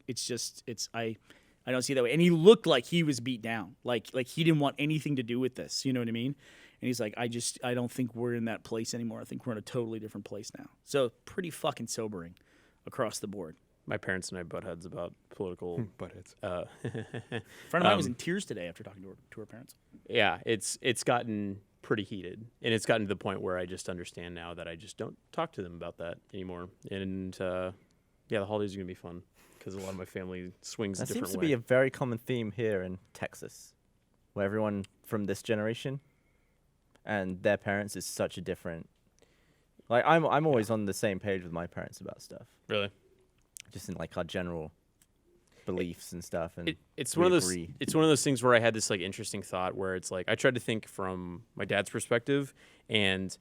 Speaker 3: I don't see it that way. And he looked like he was beat down. Like he didn't want anything to do with this. You know what I mean? And he's like, I don't think we're in that place anymore. I think we're in a totally different place now. So pretty fucking sobering across the board.
Speaker 4: my parents and I butt heads about political.
Speaker 1: Buttheads.
Speaker 4: Uh,
Speaker 3: A friend of mine was in tears today after talking to her parents.
Speaker 4: yeah, it's gotten pretty heated, and it's gotten to the point where I just understand now that I just don't talk to them about that anymore. And yeah, the holidays are gonna be fun because a lot of my family swings a
Speaker 2: That
Speaker 4: different
Speaker 2: seems to
Speaker 4: way.
Speaker 2: be a very common theme here in Texas, where everyone from this generation and their parents is such a different. Like I'm always on the same page with my parents about stuff,
Speaker 4: Really.
Speaker 2: just in like our general beliefs and stuff. And
Speaker 4: It's
Speaker 2: we
Speaker 4: one of those.
Speaker 2: agree.
Speaker 4: It's one of those things where I had this like interesting thought where it's like I tried to think from my dad's perspective and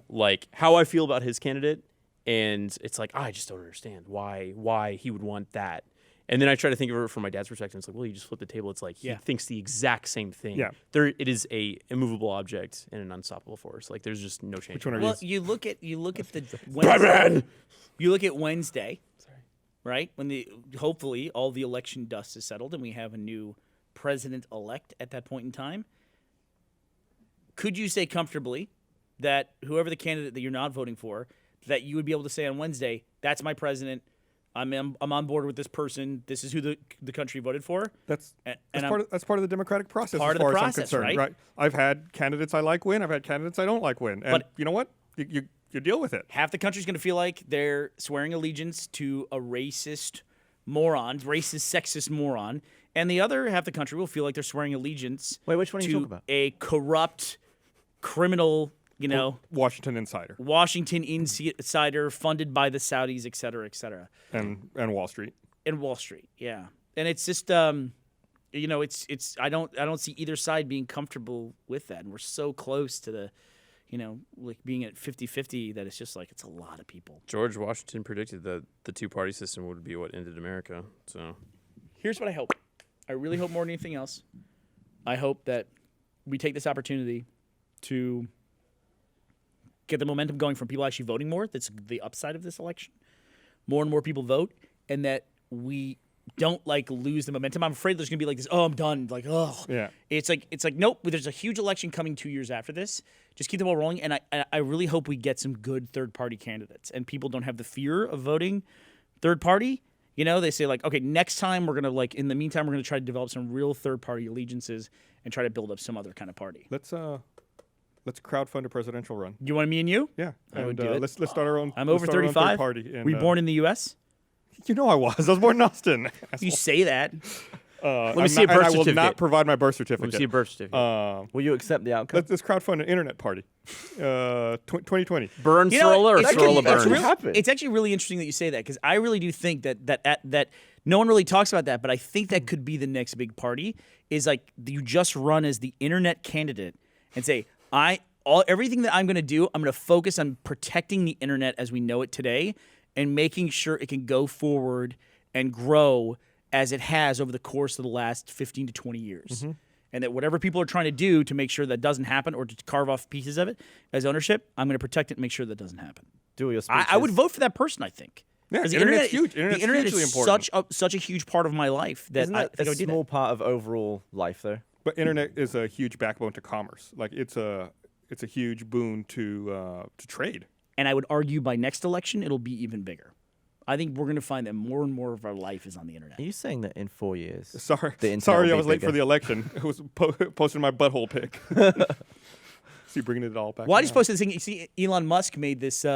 Speaker 4: like how I feel about his candidate, and it's like I just don't understand why he would want that. And then I try to think of it from my dad's perspective. It's like, well, you just flip the table. It's like he
Speaker 3: Yeah.
Speaker 4: thinks the exact same thing.
Speaker 1: Yeah.
Speaker 4: It is a immovable object and an unstoppable force. Like there's just no change.
Speaker 1: Which one are
Speaker 3: Well,
Speaker 1: you?
Speaker 3: you look at the Wednesday, you look at Wednesday, right? When hopefully all the election dust is settled and we have a new president elect at that point in time. Could you say comfortably that whoever the candidate that you're not voting for, that you would be able to say on Wednesday, that's my president. I'm on board with this person. This is who the country voted for.
Speaker 1: That's
Speaker 3: And
Speaker 1: that's part of the democratic process.
Speaker 3: part
Speaker 1: as
Speaker 3: of the
Speaker 1: far
Speaker 3: process,
Speaker 1: as I'm concerned,
Speaker 3: right?
Speaker 1: I've had candidates I like win. I've had candidates I don't like win. And
Speaker 3: But-
Speaker 1: you know what? You deal with it.
Speaker 3: half the country's going to feel like they're swearing allegiance to a racist moron, racist, sexist moron, and the other half the country will feel like they're swearing allegiance
Speaker 2: Wait, which one are you
Speaker 3: to
Speaker 2: talking about?
Speaker 3: a corrupt, criminal,
Speaker 1: Washington Insider
Speaker 3: Washington insider funded by the Saudis, et cetera,
Speaker 1: and Wall Street.
Speaker 3: and Wall Street. Yeah, and it's just it's I don't see either side being comfortable with that, and we're so close to the. Like being at 50-50, that it's just like it's a lot of people.
Speaker 4: George Washington predicted that the two-party system would be what ended America. So
Speaker 3: Here's what I hope. I really hope more than anything else. I hope that we take this opportunity to get the momentum going from people actually voting more. That's the upside of this election. More and more people vote, and that we don't lose the momentum. I'm afraid there's gonna be like this. Oh, I'm done. Like, oh,
Speaker 1: Yeah.
Speaker 3: It's like nope. There's a huge election coming 2 years after this. Just keep the ball rolling, and I really hope we get some good third party candidates, and people don't have the fear of voting third party. They say like, okay, next time we're gonna in the meantime we're gonna try to develop some real third party allegiances and try to build up some other kind of party.
Speaker 1: Let's crowdfund a presidential run.
Speaker 3: You want me and you?
Speaker 1: Yeah,
Speaker 3: I would
Speaker 1: and
Speaker 3: do it.
Speaker 1: Let's start our own.
Speaker 3: I'm
Speaker 1: let's
Speaker 3: over
Speaker 1: start our own
Speaker 3: 35.
Speaker 1: third party. And,
Speaker 3: Were you born in the U.S.?
Speaker 1: You know I was. I was born in Austin.
Speaker 3: You say that.
Speaker 4: Let me see a birth
Speaker 1: I will
Speaker 4: certificate.
Speaker 1: not provide my birth
Speaker 4: let
Speaker 1: certificate.
Speaker 4: me see a birth certificate.
Speaker 2: Will you accept the outcome?
Speaker 1: Let's crowdfund an internet party. 2020.
Speaker 4: Burns Sorola or
Speaker 3: it's
Speaker 4: Sorola
Speaker 3: actually-
Speaker 4: Burns?
Speaker 2: What happened?
Speaker 3: It's actually really interesting that you say that because I really do think that no one really talks about that, but I think that could be the next big party. Is like you just run as the internet candidate and say everything that I'm going to do, I'm going to focus on protecting the internet as we know it today and making sure it can go forward and grow as it has over the course of the last 15 to 20 years. And that whatever people are trying to do to make sure that doesn't happen or to carve off pieces of it as ownership, I'm going to protect it and make sure that doesn't happen.
Speaker 2: Do your speeches.
Speaker 3: I would vote for that person, I think.
Speaker 1: Yeah,
Speaker 3: 'Cause the
Speaker 1: internet's huge.
Speaker 3: The
Speaker 1: Internet's
Speaker 3: internet
Speaker 1: hugely
Speaker 3: is
Speaker 1: important.
Speaker 3: such a huge part of my life that
Speaker 2: Isn't
Speaker 3: I
Speaker 2: that
Speaker 3: think I
Speaker 2: a
Speaker 3: would do
Speaker 2: small
Speaker 3: that.
Speaker 2: part of overall life, though?
Speaker 1: But internet is a huge backbone to commerce. Like it's a huge boon to trade.
Speaker 3: And I would argue by next election, it'll be even bigger. I think we're going to find that more and more of our life is on the internet.
Speaker 2: Are you saying that in 4 years?
Speaker 1: Sorry,
Speaker 2: The internet
Speaker 1: sorry,
Speaker 2: will
Speaker 1: I
Speaker 2: be
Speaker 1: was late for
Speaker 2: bigger.
Speaker 1: the election. I was posting my butthole pic. See, bringing it all back.
Speaker 3: Well, I just
Speaker 1: around.
Speaker 3: posted this thing. You see, Elon Musk made this, came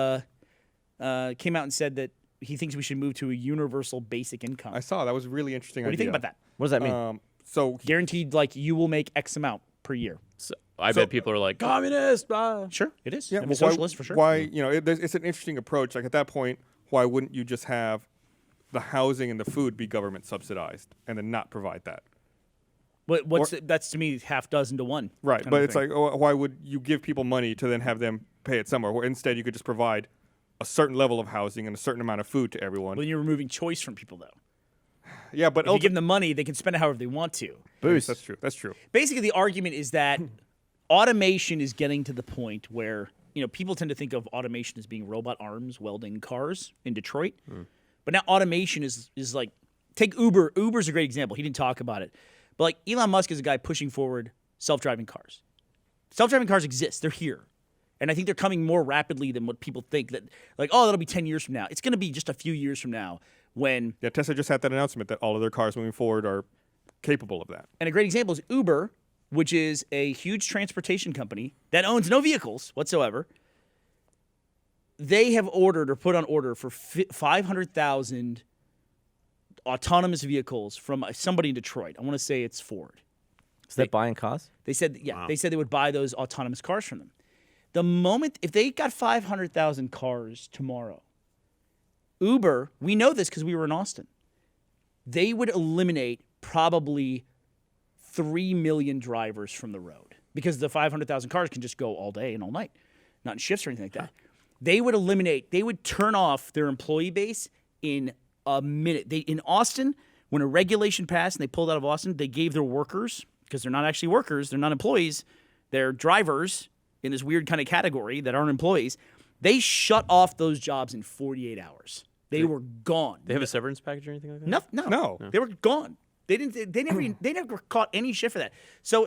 Speaker 3: out and said that he thinks we should move to a universal basic income.
Speaker 1: I saw that was a really interesting.
Speaker 3: What do you think about that?
Speaker 2: What does that mean?
Speaker 1: So
Speaker 3: Guaranteed, you will make X amount per year.
Speaker 4: So, I bet people are like communist. Blah.
Speaker 3: Sure, it is.
Speaker 1: yeah,
Speaker 3: I mean,
Speaker 1: well,
Speaker 3: socialist for sure.
Speaker 1: Why it's an interesting approach. Like at that point, why wouldn't you just have the housing and the food be government subsidized and then not provide that?
Speaker 3: That's to me half dozen to one.
Speaker 1: Right,
Speaker 3: kind
Speaker 1: but
Speaker 3: of
Speaker 1: it's
Speaker 3: thing.
Speaker 1: like, why would you give people money to then have them pay it somewhere? Where instead you could just provide a certain level of housing and a certain amount of food to everyone.
Speaker 3: Well, you're removing choice from people, though.
Speaker 1: Yeah, but
Speaker 3: If you give them the money, they can spend it however they want to.
Speaker 2: Boost.
Speaker 1: That's true. That's true.
Speaker 3: Basically, the argument is that automation is getting to the point where people tend to think of automation as being robot arms welding cars in Detroit, but now automation is like take Uber. Uber's a great example. He didn't talk about it, but like Elon Musk is a guy pushing forward self-driving cars. Self-driving cars exist; they're here, and I think they're coming more rapidly than what people think. That that'll be 10 years from now. It's going to be just a few years from now when
Speaker 1: Yeah, Tesla just had that announcement that all of their cars moving forward are capable of that.
Speaker 3: And a great example is Uber, which is a huge transportation company that owns no vehicles whatsoever. They have ordered or put on order for 500,000 autonomous vehicles from somebody in Detroit. I want to say it's Ford.
Speaker 2: So they're buying cars?
Speaker 3: They said, they said they would buy those autonomous cars from them. The moment, if they got 500,000 cars tomorrow, Uber, we know this because we were in Austin, they would eliminate probably 3 million drivers from the road because the 500,000 cars can just go all day and all night, not in shifts or anything like that. They would turn off their employee base in a minute. In Austin, when a regulation passed and they pulled out of Austin, they gave their workers, because they're not actually workers, they're not employees, they're drivers in this weird kind of category that aren't employees. They shut off those jobs in 48 hours. They were gone.
Speaker 4: They have a severance package or anything like that?
Speaker 3: No. They were gone. They didn't. They never caught any shit for that. So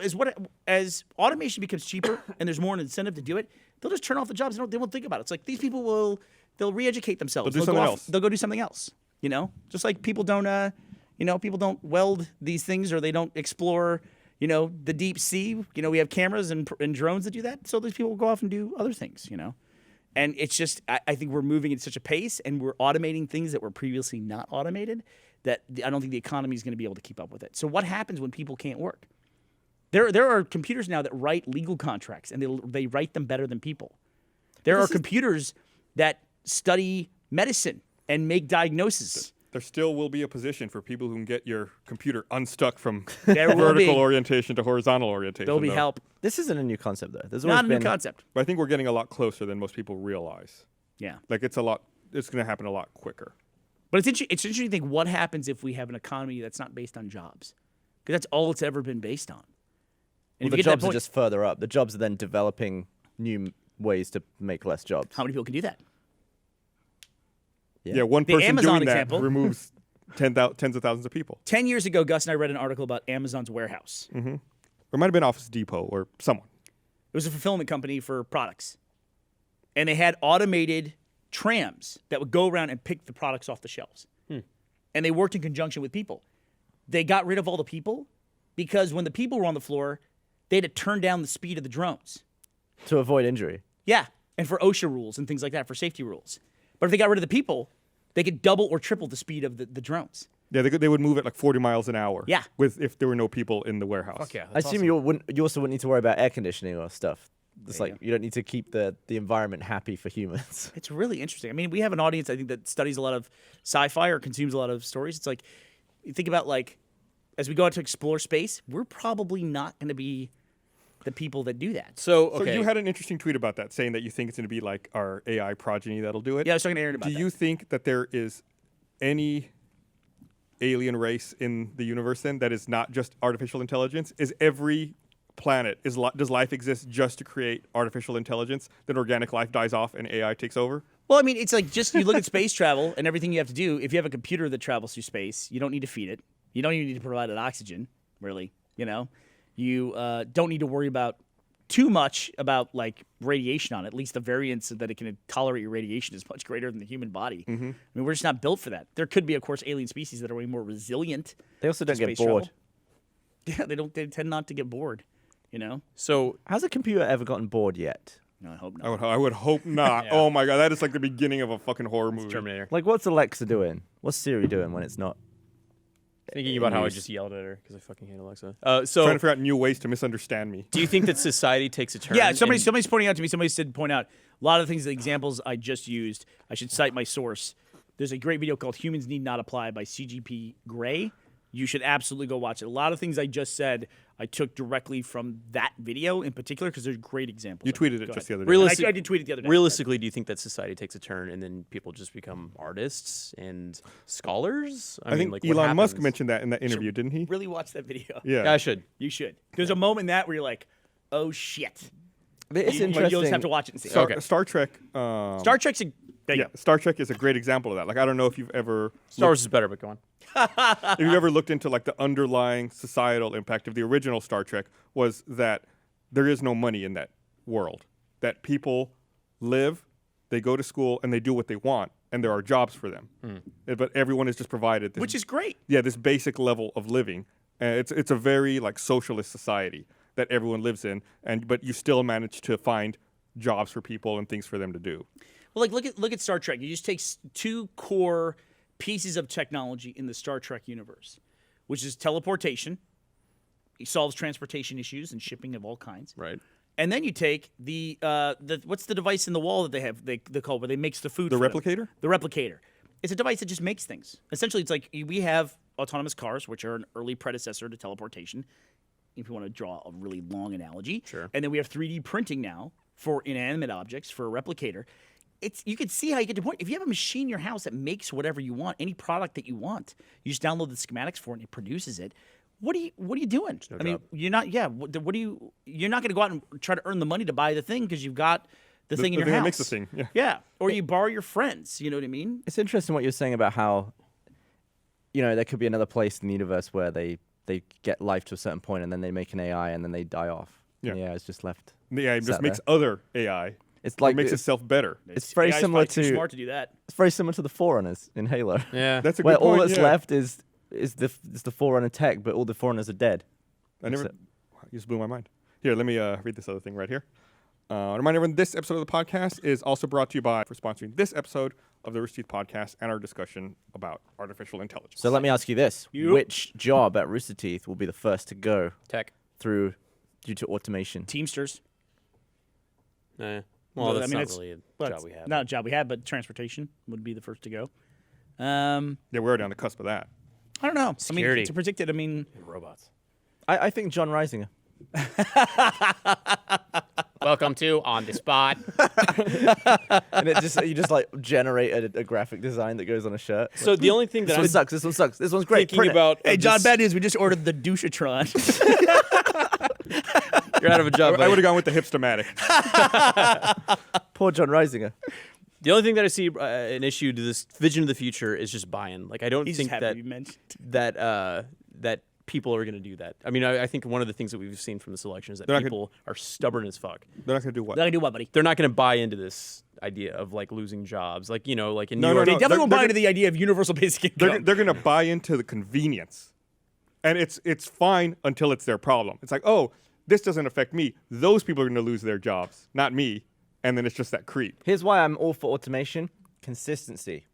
Speaker 3: as automation becomes cheaper and there's more incentive to do it, they'll just turn off the jobs. They won't think about it. It's like these people they'll re-educate themselves.
Speaker 1: They'll do something else.
Speaker 3: They'll go do something else. You know, just like people don't people don't weld these things or they don't explore the deep sea. We have cameras and drones that do that. So these people will go off and do other things. And it's just, I think we're moving at such a pace and we're automating things that were previously not automated that I don't think the economy is going to be able to keep up with it. So what happens when people can't work? There are computers now that write legal contracts and they write them better than people. There are computers that study medicine and make diagnoses.
Speaker 1: There still will be a position for people who can get your computer unstuck from
Speaker 3: There will
Speaker 1: vertical
Speaker 3: be.
Speaker 1: orientation to horizontal orientation.
Speaker 3: There'll be
Speaker 1: though.
Speaker 3: help.
Speaker 2: This isn't a new concept, though. There's always
Speaker 3: Not a
Speaker 2: been
Speaker 3: new concept.
Speaker 1: But I think we're getting a lot closer than most people realize.
Speaker 3: Yeah.
Speaker 1: Like it's going to happen a lot quicker.
Speaker 3: But it's interesting to think what happens if we have an economy that's not based on jobs. Because that's all it's ever been based on. And
Speaker 2: Well,
Speaker 3: if
Speaker 2: the
Speaker 3: you get to that
Speaker 2: jobs are
Speaker 3: point,
Speaker 2: just further up. The jobs are then developing new ways to make less jobs.
Speaker 3: how many people can do that?
Speaker 1: Yeah, one
Speaker 3: The
Speaker 1: person
Speaker 3: Amazon
Speaker 1: doing that
Speaker 3: example.
Speaker 1: removes tens of thousands of people.
Speaker 3: 10 years ago, Gus and I read an article about Amazon's warehouse.
Speaker 1: Or it might have been Office Depot or someone.
Speaker 3: It was a fulfillment company for products. And they had automated trams that would go around and pick the products off the shelves. And they worked in conjunction with people. They got rid of all the people because when the people were on the floor, they had to turn down the speed of the drones.
Speaker 2: To avoid injury.
Speaker 3: Yeah, and for OSHA rules and things like that, for safety rules. But if they got rid of the people, they could double or triple the speed of the drones.
Speaker 1: Yeah, they would move at like 40 miles an hour.
Speaker 3: Yeah.
Speaker 1: If there were no people in the warehouse.
Speaker 4: Fuck yeah.
Speaker 2: I assume you also wouldn't need to worry about air conditioning or stuff. It's like you don't need to keep the environment happy for humans.
Speaker 3: It's really interesting. I mean, we have an audience, I think, that studies a lot of sci-fi or consumes a lot of stories. It's like, you think about as we go out to explore space, we're probably not going to be the people that do that.
Speaker 4: So,
Speaker 1: So
Speaker 4: okay.
Speaker 1: you had an interesting tweet about that, saying that you think it's going to be like our AI progeny that'll do it.
Speaker 3: Yeah, I was talking to Aaron about
Speaker 1: Do
Speaker 3: that.
Speaker 1: you think that there is any alien race in the universe then that is not just artificial intelligence? Is every planet, does life exist just to create artificial intelligence? Then organic life dies off and AI takes over?
Speaker 3: Well, I mean, it's like just you look at space travel and everything you have to do. If you have a computer that travels through space, you don't need to feed it. You don't even need to provide it oxygen, really. You don't need to worry about too much about radiation on it. At least the variance that it can tolerate your radiation is much greater than the human body. I mean, we're just not built for that. There could be, of course, alien species that are way more resilient.
Speaker 2: They also don't
Speaker 3: to
Speaker 2: get
Speaker 3: space
Speaker 2: bored.
Speaker 3: travel. Yeah, they tend not to get bored.
Speaker 4: So
Speaker 2: Has a computer ever gotten bored yet?
Speaker 3: No, I hope not.
Speaker 1: I would hope not. Oh my god, that is like the beginning of a fucking horror movie.
Speaker 4: Terminator.
Speaker 2: Like, what's Alexa doing? What's Siri doing when it's not?
Speaker 4: Thinking about how I just yelled at her because I fucking hate Alexa. So,
Speaker 1: Trying to figure out new ways to misunderstand me.
Speaker 4: do you think that society takes a turn?
Speaker 3: Yeah,
Speaker 4: and-
Speaker 3: somebody's pointing out to me. Somebody said point out a lot of the things, the examples I just used. I should cite my source. There's a great video called "Humans Need Not Apply" by CGP Grey. You should absolutely go watch it. A lot of things I just said I took directly from that video in particular because there's great examples.
Speaker 1: You
Speaker 3: of
Speaker 1: tweeted it
Speaker 3: Go
Speaker 1: just
Speaker 3: ahead.
Speaker 1: the other day.
Speaker 4: Realistic-
Speaker 3: I did tweet it the other day.
Speaker 4: Realistically, do you think that society takes a turn and then people just become artists and scholars?
Speaker 1: I think
Speaker 4: what
Speaker 1: Elon Musk
Speaker 4: happens?
Speaker 1: mentioned that in that interview, didn't he?
Speaker 3: Really watch that video.
Speaker 1: Yeah.
Speaker 4: Yeah, I should.
Speaker 3: You should. There's a moment in that where you're like, oh shit.
Speaker 2: It's
Speaker 3: You'll
Speaker 2: interesting.
Speaker 3: just have to watch it and see.
Speaker 1: Star,
Speaker 4: Okay.
Speaker 1: Star Trek.
Speaker 3: Star Trek's a
Speaker 1: Yeah, Star Trek is a great example of that. Like, I don't know if you've ever
Speaker 4: Star Wars is better, but go on.
Speaker 1: if you've ever looked into like the underlying societal impact of the original Star Trek was that there is no money in that world. That people live, they go to school, and they do what they want, and there are jobs for them. But everyone is just provided this,
Speaker 3: Which is great.
Speaker 1: this basic level of living. It's a very like socialist society that everyone lives in, but you still manage to find jobs for people and things for them to do.
Speaker 3: Well, like look at Star Trek. You just take two core pieces of technology in the Star Trek universe, which is teleportation. It solves transportation issues and shipping of all kinds.
Speaker 4: Right.
Speaker 3: And then you take the what's the device in the wall that they have they call where they makes the food.
Speaker 1: The
Speaker 3: for them?
Speaker 1: replicator?
Speaker 3: The replicator. It's a device that just makes things. Essentially, it's like we have autonomous cars, which are an early predecessor to teleportation, if you want to draw a really long analogy.
Speaker 4: Sure.
Speaker 3: And then we have 3D printing now for inanimate objects, for a replicator. You can see how you get to the point. If you have a machine in your house that makes whatever you want, any product that you want, you just download the schematics for it and it produces it. What are you doing? I mean, you're not. Yeah. What do you? You're not going to go out and try to earn the money to buy the thing because you've got the thing in your
Speaker 1: thing
Speaker 3: house.
Speaker 1: that makes the thing. Yeah.
Speaker 3: Yeah. Or you borrow your friends. You know what I mean?
Speaker 2: It's interesting what you're saying about how, there could be another place in the universe where they get life to a certain point and then they make an AI and then they die off.
Speaker 1: Yeah.
Speaker 2: And the AI is just left.
Speaker 1: The AI just
Speaker 2: sat
Speaker 1: makes
Speaker 2: there.
Speaker 1: other AI.
Speaker 2: It's like
Speaker 1: it makes itself better.
Speaker 2: It's very
Speaker 3: AI's
Speaker 2: similar
Speaker 3: probably too
Speaker 2: to
Speaker 3: smart to do that.
Speaker 2: it's very similar to the Forerunners in Halo.
Speaker 4: Yeah.
Speaker 1: That's a
Speaker 2: Where
Speaker 1: good point.
Speaker 2: all that's
Speaker 1: yeah.
Speaker 2: left is the Forerunner tech, but all the Forerunners are dead.
Speaker 1: I never.
Speaker 2: Except-
Speaker 1: You just blew my mind. Here, let me read this other thing right here. Remind everyone, this episode of the podcast is also brought to you by for sponsoring this episode of the Rooster Teeth podcast and our discussion about artificial intelligence.
Speaker 2: So let me ask you this: which job at Rooster Teeth will be the first to go
Speaker 4: Tech.
Speaker 2: through due to automation?
Speaker 3: Teamsters.
Speaker 4: Well,
Speaker 3: Well,
Speaker 4: that's
Speaker 3: I mean,
Speaker 4: not
Speaker 3: it's-
Speaker 4: really a
Speaker 3: Well,
Speaker 4: job
Speaker 3: it's
Speaker 4: we have.
Speaker 3: not a job we have, but transportation would be the first to go.
Speaker 1: Yeah, we're already on the cusp of that.
Speaker 3: I don't know.
Speaker 4: Security.
Speaker 3: I mean, to predict it, I mean,
Speaker 4: Robots.
Speaker 2: I think John Reisinger.
Speaker 4: Welcome to On the Spot.
Speaker 2: And you just like generate a graphic design that goes on a shirt.
Speaker 4: So the only thing
Speaker 2: This
Speaker 4: that
Speaker 2: one
Speaker 4: I'm
Speaker 2: sucks. This one sucks. This one's great.
Speaker 4: thinking
Speaker 2: Print it.
Speaker 4: about,
Speaker 3: hey,
Speaker 4: of
Speaker 3: John,
Speaker 4: this-
Speaker 3: bad news. We just ordered the douchatron.
Speaker 4: you're out of a job.
Speaker 1: I
Speaker 4: buddy.
Speaker 1: would have gone with the hipstomatic.
Speaker 2: Poor John Reisinger.
Speaker 4: The only thing that I see an issue to this vision of the future is just buy-in. Like I don't
Speaker 3: He's
Speaker 4: think
Speaker 3: just happy
Speaker 4: that
Speaker 3: you mentioned.
Speaker 4: that people are going to do that. I mean, I think one of the things that we've seen from this election is that
Speaker 1: They're not gonna-
Speaker 4: people are stubborn as fuck.
Speaker 1: They're not going to do what?
Speaker 3: They're gonna do what, buddy?
Speaker 4: They're not going to buy into this idea of like losing jobs. Like like in
Speaker 1: No,
Speaker 4: New
Speaker 1: no,
Speaker 4: York.
Speaker 3: They
Speaker 1: no.
Speaker 3: definitely won't
Speaker 1: they're
Speaker 3: buy into the idea of universal basic income.
Speaker 1: They're going to buy into the convenience, and it's fine until it's their problem. It's like, oh, this doesn't affect me. Those people are going to lose their jobs, not me. And then it's just that creep.
Speaker 2: Here's why I'm all for automation: consistency.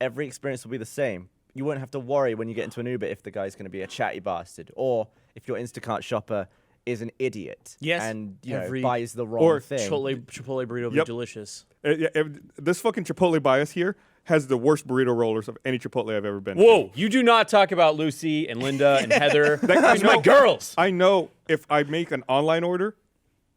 Speaker 2: Every experience will be the same. You won't have to worry when you get into an Uber if the guy's going to be a chatty bastard, or if your Instacart shopper is an idiot
Speaker 3: Yes.
Speaker 2: and
Speaker 4: Every-
Speaker 2: buys the wrong
Speaker 1: or
Speaker 2: thing.
Speaker 4: Chipotle burrito would be
Speaker 1: Yep.
Speaker 4: delicious.
Speaker 1: This fucking Chipotle bias here has the worst burrito rollers of any Chipotle I've ever been to.
Speaker 4: Whoa! You do not talk about Lucy and Linda and Heather. Those are my
Speaker 1: know-
Speaker 4: girls.
Speaker 1: I know if I make an online order,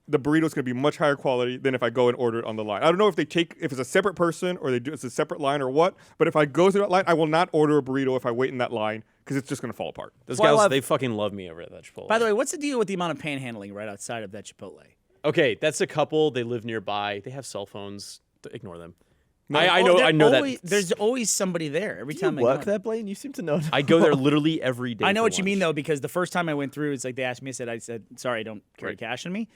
Speaker 1: the burrito's going to be much higher quality than if I go and order it on the line. I don't know if it's a separate person or it's a separate line or what, but if I go through that line, I will not order a burrito if I wait in that line because it's just going to fall apart.
Speaker 4: Those
Speaker 2: Well,
Speaker 4: guys,
Speaker 2: I've-
Speaker 4: they fucking love me over at that Chipotle.
Speaker 3: By the way, what's the deal with the amount of panhandling right outside of that Chipotle?
Speaker 4: okay, that's a couple. They live nearby. They have cell phones. Ignore them.
Speaker 3: Oh,
Speaker 4: I know
Speaker 3: always,
Speaker 4: that.
Speaker 3: There's always somebody there every
Speaker 2: Do
Speaker 3: time
Speaker 2: you
Speaker 3: I
Speaker 2: work
Speaker 3: go.
Speaker 2: there, Blaine? You seem to know.
Speaker 4: I go there literally every day.
Speaker 3: I know
Speaker 4: for
Speaker 3: what you mean
Speaker 4: lunch.
Speaker 3: though, because the first time I went through, it's like they asked me. I said, sorry, I don't carry
Speaker 4: Right.
Speaker 3: cash on me.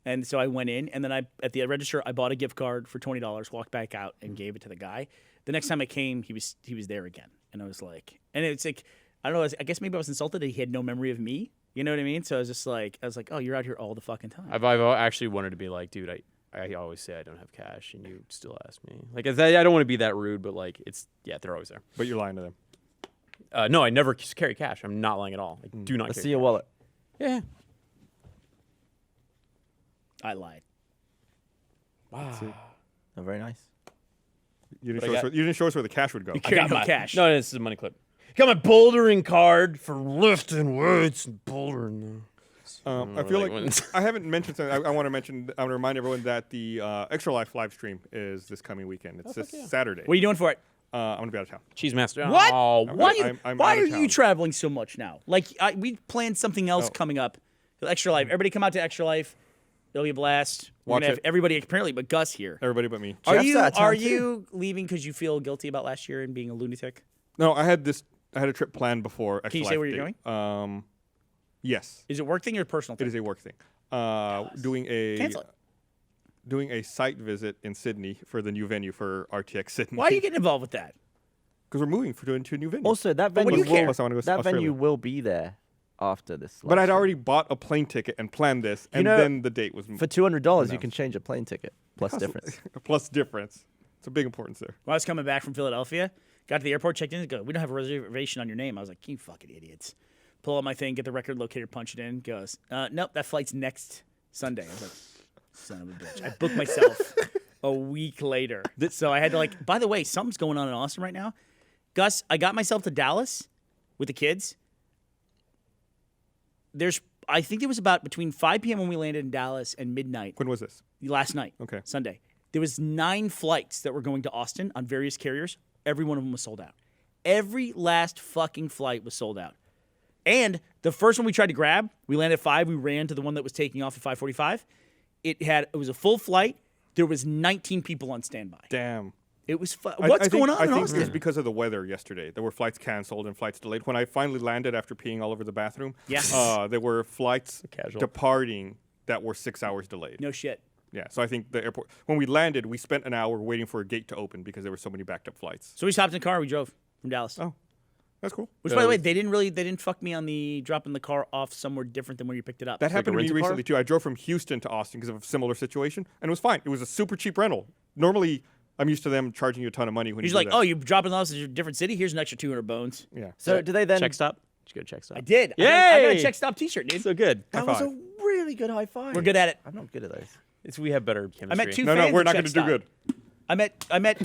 Speaker 3: And so I went in, and then at the register, I bought a gift card for $20, walked back out, and gave it to the guy. The next time I came, he was there again, and I was like, and it's like, I don't know, I guess maybe I was insulted that he had no memory of me. You know what I mean? So I was like, oh, you're out here all the fucking time.
Speaker 4: I've actually wanted to be like, dude, I always say I don't have cash, and you still ask me. Like, I don't want to be that rude, but like, they're always there.
Speaker 1: But you're lying to them.
Speaker 4: No, I never carry cash. I'm not lying at all. I do not.
Speaker 2: Let's
Speaker 4: carry
Speaker 2: see your
Speaker 4: cash.
Speaker 2: wallet.
Speaker 4: Yeah.
Speaker 3: I lied.
Speaker 2: Oh, very nice.
Speaker 1: You didn't,
Speaker 4: I
Speaker 1: show us
Speaker 4: got-
Speaker 1: where, you didn't show us where the cash would go.
Speaker 3: Carry no cash.
Speaker 4: No, this is a money clip. Got my bouldering card for lifting weights and bouldering.
Speaker 1: I feel
Speaker 4: like
Speaker 1: like
Speaker 4: when-
Speaker 1: I haven't mentioned something. I want to remind everyone that the Extra Life live stream is this coming weekend. It's this Saturday.
Speaker 3: What are you doing for it?
Speaker 1: I'm going to be out of town.
Speaker 4: Cheese master.
Speaker 3: What?
Speaker 4: Oh,
Speaker 3: Why,
Speaker 1: I'm
Speaker 3: why
Speaker 1: out
Speaker 3: are
Speaker 1: of
Speaker 3: you
Speaker 1: town.
Speaker 3: traveling so much now? Like, we planned something else
Speaker 1: Oh.
Speaker 3: coming up. Extra Life. Everybody come out to Extra Life. It'll be a blast. We're
Speaker 1: Watch
Speaker 3: gonna have
Speaker 1: it.
Speaker 3: everybody apparently, but Gus here.
Speaker 1: Everybody but me.
Speaker 3: Are
Speaker 2: Jeff's
Speaker 3: you
Speaker 2: out of town,
Speaker 3: are
Speaker 2: too.
Speaker 3: you leaving because you feel guilty about last year and being a lunatic?
Speaker 1: No, I had a trip planned before Extra
Speaker 3: Can you
Speaker 1: Life
Speaker 3: say where you're
Speaker 1: date.
Speaker 3: going?
Speaker 1: Yes.
Speaker 3: Is it work thing or personal
Speaker 1: It
Speaker 3: thing?
Speaker 1: is a work thing. Doing a
Speaker 3: Cancel it.
Speaker 1: doing a site visit in Sydney for the new venue for RTX Sydney.
Speaker 3: Why are you getting involved with that?
Speaker 1: Because we're moving to a new venue.
Speaker 2: Also, that
Speaker 3: But what do
Speaker 2: venue
Speaker 3: you care?
Speaker 2: will,
Speaker 1: Plus, I wanna go to
Speaker 2: that
Speaker 1: Australia.
Speaker 2: venue will be there after this.
Speaker 1: But
Speaker 2: last
Speaker 1: I'd
Speaker 2: year.
Speaker 1: already bought a plane ticket and planned this, and
Speaker 2: know,
Speaker 1: then the date was
Speaker 2: For $200, you
Speaker 1: announced.
Speaker 2: can change a plane ticket plus difference.
Speaker 1: plus difference. It's a big importance there.
Speaker 3: When I was coming back from Philadelphia, got to the airport, checked in, and go, we don't have a reservation on your name. I was like, you fucking idiots. Pull out my thing, get the record locator, punch it in. Goes, nope, that flight's next Sunday. I was like, son of a bitch. I booked myself a week later. So I had to like, by the way, something's going on in Austin right now. Gus, I got myself to Dallas with the kids. I think there was about between 5 p.m. when we landed in Dallas and midnight
Speaker 1: When was this?
Speaker 3: last night.
Speaker 1: Okay.
Speaker 3: Sunday. There was 9 flights that were going to Austin on various carriers. Every one of them was sold out. Every last fucking flight was sold out. And the first one we tried to grab, we landed at 5. We ran to the one that was taking off at 5:45. It was a full flight. There was 19 people on standby.
Speaker 1: Damn.
Speaker 3: It was
Speaker 1: I
Speaker 3: what's
Speaker 1: think-
Speaker 3: going on
Speaker 1: I
Speaker 3: in
Speaker 1: think
Speaker 3: Austin?
Speaker 1: it's because of the weather yesterday. There were flights canceled and flights delayed. When I finally landed after peeing all over the bathroom, there were flights
Speaker 4: Casual.
Speaker 1: departing that were 6 hours delayed.
Speaker 3: No shit.
Speaker 1: Yeah, so I think the airport, when we landed, we spent an hour waiting for a gate to open because there were so many backed up flights.
Speaker 3: So we stopped in the car. We drove from Dallas.
Speaker 1: Oh, that's cool.
Speaker 3: Which, by the way, they didn't fuck me on the dropping the car off somewhere different than where you picked it up.
Speaker 1: That happened to me
Speaker 4: rental car?
Speaker 1: recently too. I drove from Houston to Austin because of a similar situation, and it was fine. It was a super cheap rental. Normally, I'm used to them charging you a ton of money when
Speaker 3: He's
Speaker 1: you
Speaker 3: like,
Speaker 1: do that.
Speaker 3: oh, you're dropping off to a different city. Here's an extra 200 bones.
Speaker 1: Yeah.
Speaker 2: So do they then?
Speaker 4: Check stop. Did you go to check stop?
Speaker 3: I did. I got a
Speaker 4: Yay!
Speaker 3: check stop T-shirt, dude.
Speaker 4: So good.
Speaker 2: That
Speaker 1: High
Speaker 2: was
Speaker 1: five.
Speaker 2: a really good high five.
Speaker 3: We're good at it.
Speaker 2: I'm not good at those.
Speaker 4: We have better chemistry.
Speaker 3: I met two
Speaker 1: No,
Speaker 3: fans
Speaker 1: we're
Speaker 3: at
Speaker 1: not
Speaker 3: Check
Speaker 1: going to do
Speaker 3: Stop.
Speaker 1: good.
Speaker 3: I met I met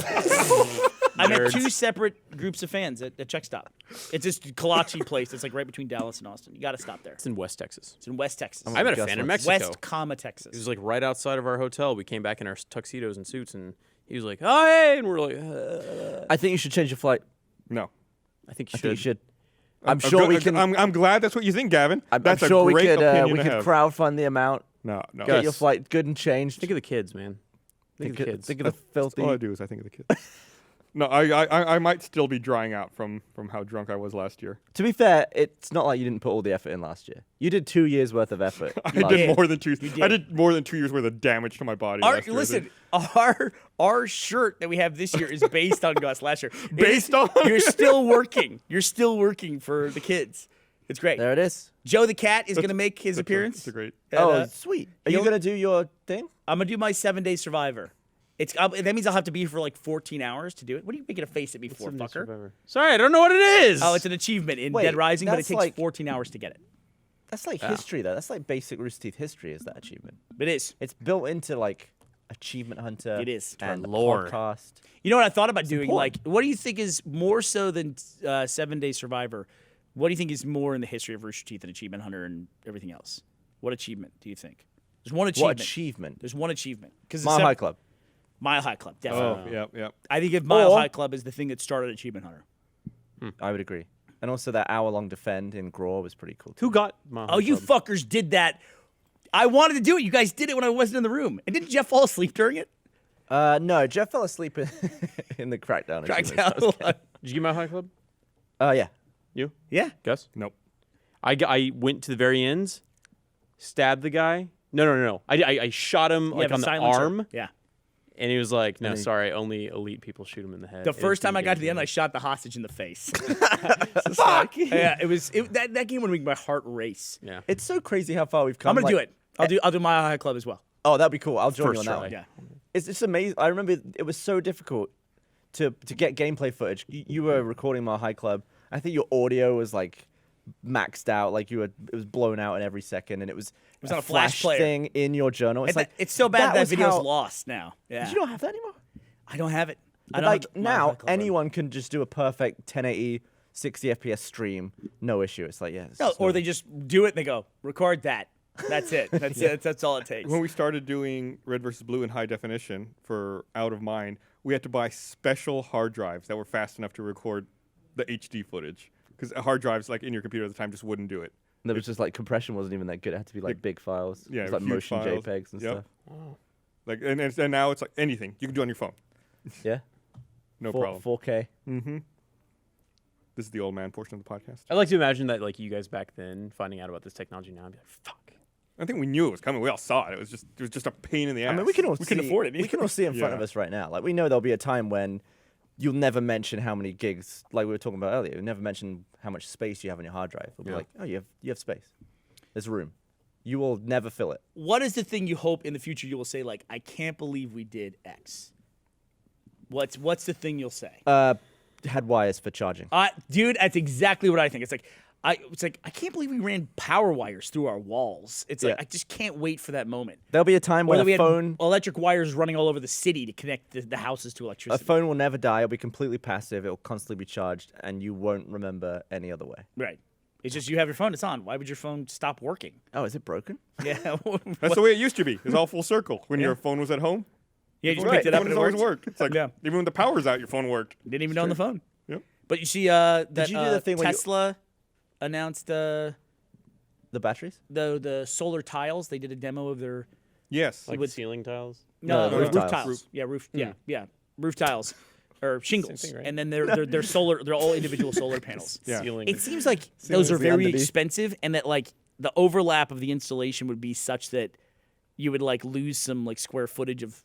Speaker 4: Nerds.
Speaker 3: 2 separate groups of fans at Check Stop. It's this kolache place that's like right between Dallas and Austin. You got to stop there.
Speaker 4: It's in West Texas.
Speaker 3: It's in West Texas.
Speaker 4: I met a
Speaker 2: Gus
Speaker 4: fan in
Speaker 2: once.
Speaker 4: Mexico.
Speaker 3: West, comma Texas.
Speaker 4: It was like right outside of our hotel. We came back in our tuxedos and suits, and he was like, "Oh, hey!" And we're like,
Speaker 2: I think you should change your flight.
Speaker 1: No.
Speaker 4: "I think you
Speaker 2: I
Speaker 4: should."
Speaker 2: think you should. I'm sure we can.
Speaker 1: I'm glad that's what you think, Gavin.
Speaker 2: I'm
Speaker 1: That's
Speaker 2: sure
Speaker 1: a
Speaker 2: we
Speaker 1: great
Speaker 2: could
Speaker 1: opinion
Speaker 2: we
Speaker 1: to
Speaker 2: could
Speaker 1: have.
Speaker 2: crowdfund the amount.
Speaker 1: No.
Speaker 2: Get your
Speaker 4: Gus.
Speaker 2: flight good and changed.
Speaker 4: Think of the kids, man. Think of the kids.
Speaker 2: Think of the filthy.
Speaker 1: All I do is I think of the kids. No, I might still be drying out from how drunk I was last year.
Speaker 2: To be fair, it's not like you didn't put all the effort in last year. You did 2 years worth of effort.
Speaker 1: I
Speaker 2: last
Speaker 1: did
Speaker 2: year.
Speaker 1: more than 2
Speaker 3: did.
Speaker 1: I did more than 2 years worth of damage to my body. last year, I
Speaker 3: Listen,
Speaker 1: think.
Speaker 3: our shirt that we have this year is based on Gus last year.
Speaker 1: Based on?
Speaker 3: You're still working. You're still working for the kids. It's great.
Speaker 2: There it is.
Speaker 3: Joe the cat is going to make his appearance.
Speaker 1: It's a great.
Speaker 3: And,
Speaker 2: Oh, sweet. Are you
Speaker 3: you'll-
Speaker 2: gonna do your thing?
Speaker 3: I'm going to do my 7-day Survivor. That means I'll have to be here for like 14 hours to do it. What are you making a face at me for, fucker?
Speaker 4: Sorry, I don't know what it is.
Speaker 3: Oh, it's an achievement in
Speaker 2: Wait,
Speaker 3: Dead Rising, but it
Speaker 2: that's
Speaker 3: takes
Speaker 2: like-
Speaker 3: 14 hours to get it.
Speaker 2: That's like history, though. That's like basic Rooster Teeth history. Is that achievement?
Speaker 3: It is.
Speaker 2: It's built into like Achievement Hunter.
Speaker 3: It is.
Speaker 2: And the
Speaker 4: lore.
Speaker 2: podcast.
Speaker 3: You know what I thought about doing?
Speaker 2: important.
Speaker 3: Like, what do you think is more so than 7-day Survivor? What do you think is more in the history of Rooster Teeth and Achievement Hunter and everything else? What achievement do you think? There's one achievement.
Speaker 2: What achievement?
Speaker 3: There's one achievement. Because
Speaker 2: Mile High Club.
Speaker 3: Mile High Club, definitely.
Speaker 1: Oh, yeah.
Speaker 3: I think if Mile
Speaker 2: Or-
Speaker 3: High Club is the thing that started Achievement Hunter.
Speaker 2: I would agree. And also that hour-long defend in Graw was pretty cool. Too.
Speaker 4: Who got Mile High
Speaker 3: Oh, you
Speaker 4: Club?
Speaker 3: fuckers did that. I wanted to do it. You guys did it when I wasn't in the room. And didn't Jeff fall asleep during it?
Speaker 2: No, Jeff fell asleep in the Crackdown. achievements.
Speaker 3: Crackdown.
Speaker 4: Did you get Mile High Club?
Speaker 2: Yeah.
Speaker 4: You?
Speaker 3: Yeah.
Speaker 4: Gus?
Speaker 1: Nope.
Speaker 4: I went to the very ends, stabbed the guy. No. I shot him like
Speaker 3: Yeah,
Speaker 4: on the
Speaker 3: silencer.
Speaker 4: arm,
Speaker 3: Yeah.
Speaker 4: and he was like, "No,
Speaker 2: then-
Speaker 4: sorry, only elite people shoot him in the head."
Speaker 3: The
Speaker 4: It
Speaker 3: first time I
Speaker 4: didn't
Speaker 3: got
Speaker 4: get
Speaker 3: to the end,
Speaker 4: me.
Speaker 3: I shot the hostage in the face. Fuck. Yeah, that game would make my heart race.
Speaker 4: Yeah.
Speaker 2: It's so crazy how far we've come.
Speaker 3: I'm gonna
Speaker 2: like-
Speaker 3: do it. I'll do Mile High Club as well.
Speaker 2: Oh, that'd be cool. I'll join you
Speaker 4: First
Speaker 2: on that
Speaker 4: try.
Speaker 2: one.
Speaker 3: Yeah.
Speaker 2: It's just amazing. I remember it was so difficult to get gameplay footage. You were recording Mile High Club. I think your audio was like maxed out. Like it was blown out in every second, and it was
Speaker 3: on a flash player.
Speaker 2: thing in your journal. It's like
Speaker 3: It's so bad that
Speaker 2: was
Speaker 3: video's
Speaker 2: how-
Speaker 3: lost now. Yeah.
Speaker 2: You don't have that anymore.
Speaker 3: I don't have it. I
Speaker 2: But
Speaker 3: don't
Speaker 2: like
Speaker 3: have the Mile High
Speaker 2: now,
Speaker 3: Club run.
Speaker 2: anyone can just do a perfect 1080, 60 FPS stream, no issue. It's like it's
Speaker 3: No,
Speaker 2: just
Speaker 3: or
Speaker 2: no-
Speaker 3: they just do it and they go, record that. That's it. That's it. That's all it takes.
Speaker 1: When we started doing Red versus Blue in high definition for Out of Mind, we had to buy special hard drives that were fast enough to record the HD footage because hard drives like in your computer at the time just wouldn't do it.
Speaker 2: There was just like compression wasn't even that good. It had to be like big files.
Speaker 1: Yeah,
Speaker 2: It was like
Speaker 1: huge
Speaker 2: motion
Speaker 1: files.
Speaker 2: JPEGs and
Speaker 1: Yep.
Speaker 2: stuff.
Speaker 1: Like and now it's like anything you can do on your phone,
Speaker 2: Yeah,
Speaker 1: no problem.
Speaker 2: 4K.
Speaker 1: This is the old man portion of the podcast.
Speaker 4: I like to imagine that like you guys back then finding out about this technology now, and be like, "Fuck."
Speaker 1: I think we knew it was coming. We all saw it. It was just a pain in the ass.
Speaker 2: I mean, we can all
Speaker 3: couldn't
Speaker 2: see,
Speaker 3: afford it.
Speaker 2: We can all see in front
Speaker 1: Yeah.
Speaker 2: of us right now. Like, we know there'll be a time when you'll never mention how many gigs, like we were talking about earlier. You'll never mention how much space you have on your hard drive. It'll be
Speaker 1: Yeah.
Speaker 2: like, oh, you have space. There's room. You will never fill it.
Speaker 3: What is the thing you hope in the future you will say, like, I can't believe we did X? What's the thing you'll say?
Speaker 2: Had wires for charging.
Speaker 3: Dude, that's exactly what I think. It's like I can't believe we ran power wires through our walls. It's like
Speaker 2: Yeah.
Speaker 3: I just can't wait for that moment.
Speaker 2: There'll be a time
Speaker 3: Or
Speaker 2: when
Speaker 3: that we
Speaker 2: a
Speaker 3: had
Speaker 2: phone
Speaker 3: electric wires running all over the city to connect the houses to
Speaker 2: a
Speaker 3: electricity.
Speaker 2: phone will never die. It'll be completely passive. It'll constantly be charged, and you won't remember any other way.
Speaker 3: Right. It's just you have your phone, it's on. Why would your phone stop working?
Speaker 2: Oh, is it broken?
Speaker 3: Yeah.
Speaker 1: That's the way it used to be. It's all full circle. When your phone was at home,
Speaker 3: Yeah, you just
Speaker 2: Right.
Speaker 3: picked it up
Speaker 1: phone
Speaker 3: and it
Speaker 1: has always
Speaker 3: worked.
Speaker 1: worked. It's like
Speaker 3: Yeah.
Speaker 1: even when the power's out, your phone worked.
Speaker 3: Didn't even know on the phone.
Speaker 1: Yep.
Speaker 3: But you see that
Speaker 2: you do the thing where you-
Speaker 3: Tesla announced
Speaker 2: The batteries?
Speaker 3: the solar tiles. They did a demo of their
Speaker 1: Yes.
Speaker 4: Like
Speaker 3: would-
Speaker 4: ceiling tiles.
Speaker 2: No,
Speaker 3: roof
Speaker 2: roof
Speaker 3: tiles.
Speaker 2: tiles.
Speaker 3: Yeah, roof. Yeah, roof tiles or shingles,
Speaker 4: thing, right?
Speaker 3: and then they're solar. They're all individual solar panels.
Speaker 1: Yeah.
Speaker 4: Ceiling.
Speaker 3: It seems like those are
Speaker 2: the
Speaker 3: very
Speaker 2: underneath.
Speaker 3: expensive, and that like the overlap of the installation would be such that you would like lose some like square footage of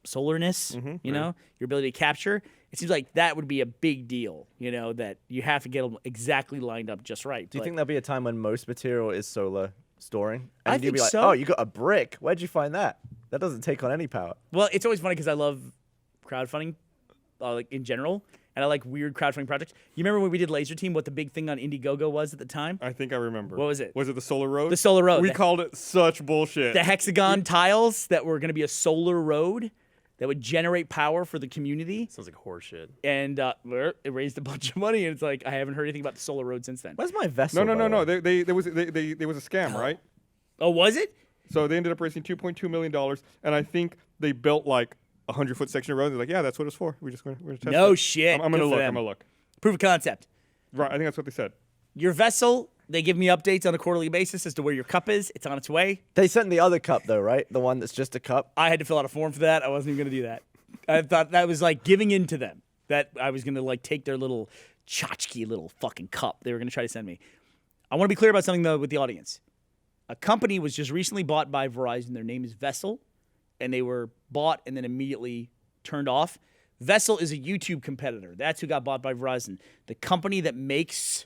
Speaker 3: solarness. You know, your ability to capture. It seems like that would be a big deal. You know, that you have to get them exactly lined up just right.
Speaker 2: Do you
Speaker 3: But
Speaker 2: think there'll be a time when most material is solar storing? And
Speaker 3: I
Speaker 2: you'll
Speaker 3: think
Speaker 2: be like,
Speaker 3: so.
Speaker 2: oh, you got a brick. Where'd you find that? That doesn't take on any power.
Speaker 3: Well, it's always funny because I love crowdfunding, like in general, and I like weird crowdfunding projects. You remember when we did Laser Team? What the big thing on Indiegogo was at the time?
Speaker 1: I think I remember.
Speaker 3: What was it?
Speaker 1: Was it the Solar Road?
Speaker 3: The Solar Road.
Speaker 1: We
Speaker 3: The-
Speaker 1: called it such bullshit.
Speaker 3: The hexagon tiles that were going to be a solar road that would generate power for the community,
Speaker 4: Sounds like horseshit.
Speaker 3: and it raised a bunch of money. And it's like I haven't heard anything about the solar road since then.
Speaker 2: Where's my vessel?
Speaker 1: No.
Speaker 2: by the way?
Speaker 1: There was a scam, right?
Speaker 3: Oh, was it?
Speaker 1: So they ended up raising $2.2 million, and I think they built like a 100-foot section of road. They're like, yeah, that's what it's for. We're gonna test
Speaker 3: No
Speaker 1: it.
Speaker 3: shit.
Speaker 1: I'm gonna
Speaker 3: Good for
Speaker 1: look.
Speaker 3: them.
Speaker 1: I'm gonna look.
Speaker 3: Proof of concept.
Speaker 1: Right. I think that's what they said.
Speaker 3: Your vessel. They give me updates on a quarterly basis as to where your cup is. It's on its way.
Speaker 2: They sent the other cup, though, right? The one that's just a cup.
Speaker 3: I had to fill out a form for that. I wasn't even going to do that. I thought that was like giving in to them. That I was going to like take their little tchotchke little fucking cup they were going to try to send me. I want to be clear about something, though, with the audience. A company was just recently bought by Verizon. Their name is Vessel, and they were bought and then immediately turned off. Vessel is a YouTube competitor. That's who got bought by Verizon. The company that makes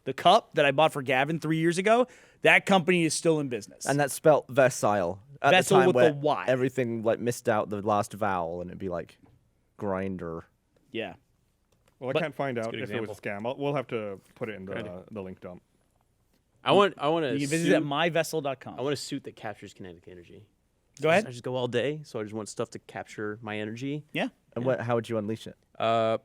Speaker 3: the cup that I bought for Gavin 3 years ago, that company is still in business.
Speaker 2: And that's spelt Versile. At
Speaker 3: Vessel
Speaker 2: the time
Speaker 3: with
Speaker 2: where
Speaker 3: the Y.
Speaker 2: everything like missed out the last vowel, and it'd be like grinder.
Speaker 3: yeah.
Speaker 1: Well, I can't find out
Speaker 4: good
Speaker 1: if it was a scam. We'll have to put it in the link dump.
Speaker 4: I want to.
Speaker 3: You can visit it at myvessel.com.
Speaker 4: I want a suit that captures kinetic energy.
Speaker 3: Go ahead.
Speaker 4: I just go all day, so I just want stuff to capture my energy.
Speaker 3: Yeah.
Speaker 2: And how would you unleash it?
Speaker 4: A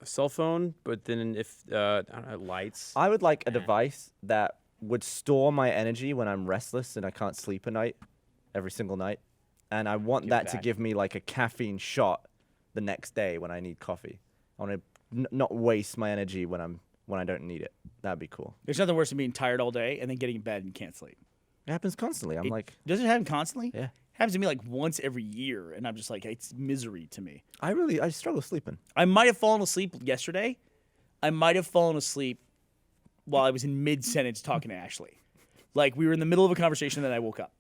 Speaker 4: cell phone, but then if I don't know, lights.
Speaker 2: I would like a device that would store my energy when I'm restless and I can't sleep at night, every single night. And I want that to
Speaker 4: back.
Speaker 2: give me like a caffeine shot the next day when I need coffee. I want to not waste my energy when I don't need it. That'd be cool.
Speaker 3: There's nothing worse than being tired all day and then getting in bed and can't sleep.
Speaker 2: It happens constantly. I'm like,
Speaker 3: Does it happen constantly?
Speaker 2: Yeah.
Speaker 3: Happens to me like once every year, and I'm just like, it's misery to me.
Speaker 2: I struggle sleeping.
Speaker 3: I might have fallen asleep yesterday. I might have fallen asleep while I was in mid-sentence talking to Ashley. Like, we were in the middle of a conversation, and then I woke up.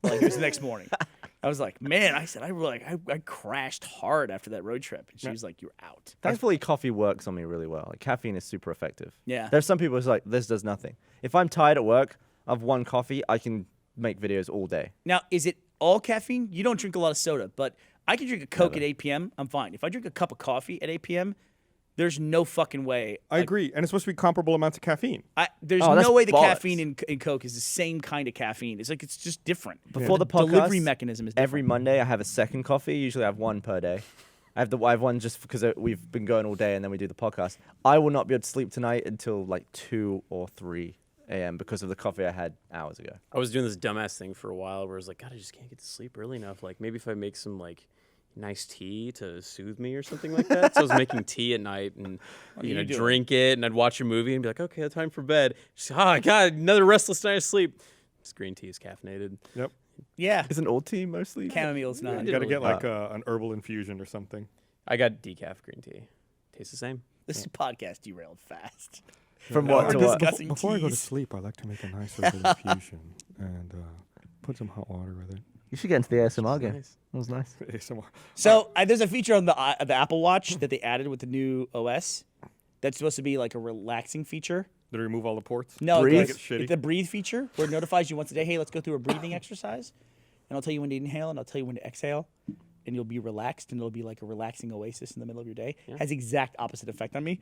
Speaker 3: Like, it was the next morning. I was like, man, I crashed hard after that road trip. And she was like, you're out.
Speaker 2: Thankfully, coffee works on me really well. Like caffeine is super effective.
Speaker 3: Yeah.
Speaker 2: There's some people who's like, this does nothing. If I'm tired at work, I've one coffee, I can make videos all day.
Speaker 3: Now, is it all caffeine? You don't drink a lot of soda, but I can drink a Coke at 8 p.m. I'm fine. If I drink a cup of coffee at 8 p.m., there's no fucking way.
Speaker 1: I agree, and it's supposed to be comparable amounts of caffeine.
Speaker 3: There's
Speaker 2: Oh, that's
Speaker 3: no way the
Speaker 2: bollocks.
Speaker 3: caffeine in Coke is the same kind of caffeine. It's like it's just different.
Speaker 2: Before the podcast,
Speaker 3: delivery mechanism is different.
Speaker 2: every Monday I have a second coffee. Usually I have one per day. I have one just because we've been going all day and then we do the podcast. I will not be able to sleep tonight until like 2 or 3 a.m. because of the coffee I had hours ago.
Speaker 4: I was doing this dumbass thing for a while where I was like, God, I just can't get to sleep early enough. Like maybe if I make some like nice tea to soothe me or something like that. So I was making tea at night and drink it, and I'd watch a movie and be like, okay, time for bed. Just, oh God, another restless night of sleep. This green tea is caffeinated.
Speaker 1: Yep.
Speaker 3: Yeah.
Speaker 2: Isn't all tea mostly?
Speaker 3: Chamomile's not.
Speaker 1: You got to get like an herbal infusion or something.
Speaker 4: I got decaf green tea. Tastes the same.
Speaker 3: This podcast derailed fast.
Speaker 2: From what
Speaker 3: We're
Speaker 2: to what?
Speaker 3: discussing
Speaker 1: Before I go to
Speaker 3: teas.
Speaker 1: sleep, I like to make a nice little infusion and put some hot water with it.
Speaker 2: You should get into the ASMR game.
Speaker 4: nice.
Speaker 2: That was nice.
Speaker 1: ASMR.
Speaker 3: So there's a feature on the Apple Watch that they added with the new OS that's supposed to be like a relaxing feature.
Speaker 1: Did it remove all the ports?
Speaker 3: No,
Speaker 2: Breathe?
Speaker 3: it's
Speaker 1: Shitty.
Speaker 3: the breathe feature where it notifies you once a day, hey, let's go through a breathing exercise. And I'll tell you when to inhale and I'll tell you when to exhale. And you'll be relaxed and it'll be like a relaxing oasis in the middle of your day. Has exact opposite effect on me.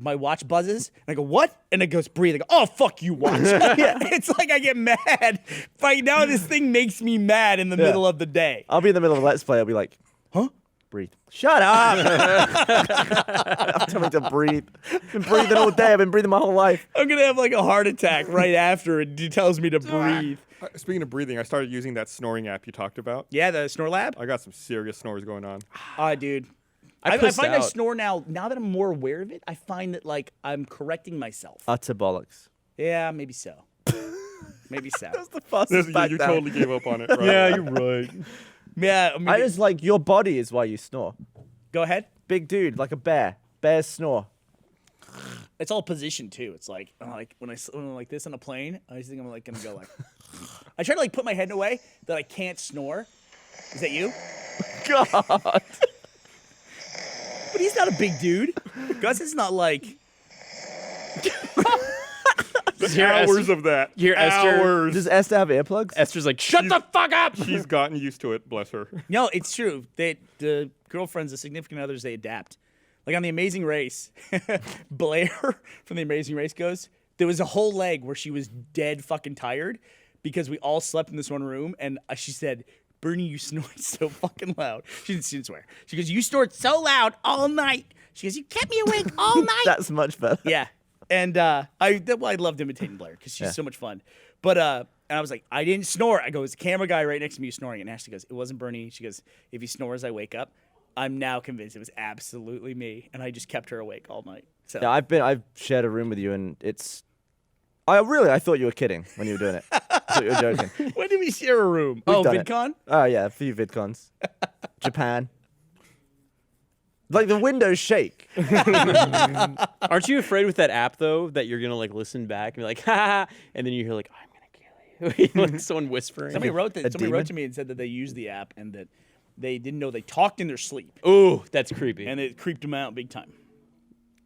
Speaker 3: My watch buzzes and I go, what? And it goes, breathe. I go, oh, fuck you, watch. It's like I get mad. Right now, this thing makes me mad in the middle of the day.
Speaker 2: I'll be in the middle of a Let's Play. I'll be like, huh? Breathe. Shut up! I'm telling me to breathe. I've been breathing all day. I've been breathing my whole life.
Speaker 3: I'm going to have like a heart attack right after it tells me to breathe.
Speaker 1: Speaking of breathing, I started using that snoring app you talked about.
Speaker 3: Yeah, the Snore Lab.
Speaker 1: I got some serious snores going on.
Speaker 3: Dude.
Speaker 4: I
Speaker 3: I find I
Speaker 4: out.
Speaker 3: snore now that I'm more aware of it, I find that like I'm correcting myself.
Speaker 2: Utter bollocks.
Speaker 3: Yeah, maybe so. Maybe so.
Speaker 2: The fastest
Speaker 1: You totally gave up on it, right?
Speaker 3: Yeah, you're right. Yeah, I mean,
Speaker 2: I just like your body is why you snore.
Speaker 3: go ahead.
Speaker 2: Big dude, like a bear. Bears snore.
Speaker 3: It's all position too. It's like when I'm like this on a plane, I just think I'm like gonna go like. I try to like put my head in a way that I can't snore. Is that you?
Speaker 2: God.
Speaker 3: But he's not a big dude. Gus is not like.
Speaker 1: Hours of that.
Speaker 4: Hear Esther-
Speaker 1: Hours.
Speaker 2: Does Esther have earplugs?
Speaker 4: Esther's like, shut the fuck up.
Speaker 1: She's gotten used to it, bless her.
Speaker 3: No, it's true. The girlfriends, the significant others, they adapt. Like on The Amazing Race, Blair from The Amazing Race goes, there was a whole leg where she was dead fucking tired because we all slept in this one room, and she said, Burnie, you snored so fucking loud. She didn't swear. She goes, you snored so loud all night. She goes, you kept me awake all night.
Speaker 2: That's much better.
Speaker 3: Yeah. And I loved imitating Blair because she's so much fun. But and I was like, I didn't snore. I go, it's a camera guy right next to me snoring. And Ashley goes, it wasn't Burnie. She goes, if he snores, I wake up. I'm now convinced it was absolutely me. And I just kept her awake all night. So
Speaker 2: Yeah, I've shared a room with you, and it's. I thought you were kidding when you were doing it. I thought you were joking.
Speaker 3: when did we share a room?
Speaker 2: We've
Speaker 3: Oh,
Speaker 2: done it.
Speaker 3: VidCon?
Speaker 2: Oh yeah, a few VidCons. Japan. Like the windows shake.
Speaker 4: Aren't you afraid with that app though that you're gonna like listen back and be like, ha, and then you hear like, I'm gonna kill you, like someone whispering.
Speaker 3: Somebody wrote that.
Speaker 2: A
Speaker 3: Somebody wrote
Speaker 2: demon?
Speaker 3: to me and said that they used the app and that they didn't know they talked in their sleep
Speaker 4: Ooh, that's creepy.
Speaker 3: and it creeped them out big time.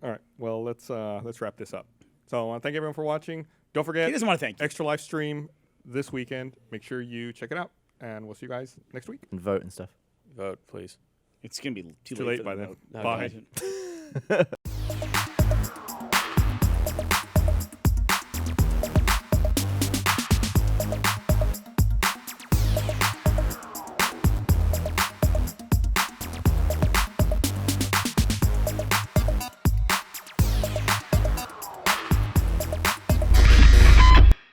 Speaker 1: All right, well, let's wrap this up. So I want to thank everyone for watching. Don't forget,
Speaker 3: He doesn't want to thank you.
Speaker 1: extra live stream this weekend. Make sure you check it out, and we'll see you guys next week.
Speaker 2: And vote and stuff.
Speaker 4: Vote, please.
Speaker 3: It's gonna be too
Speaker 1: Too
Speaker 3: late
Speaker 1: late
Speaker 3: for
Speaker 1: by
Speaker 3: them
Speaker 1: then.
Speaker 3: to vote.
Speaker 1: Bye.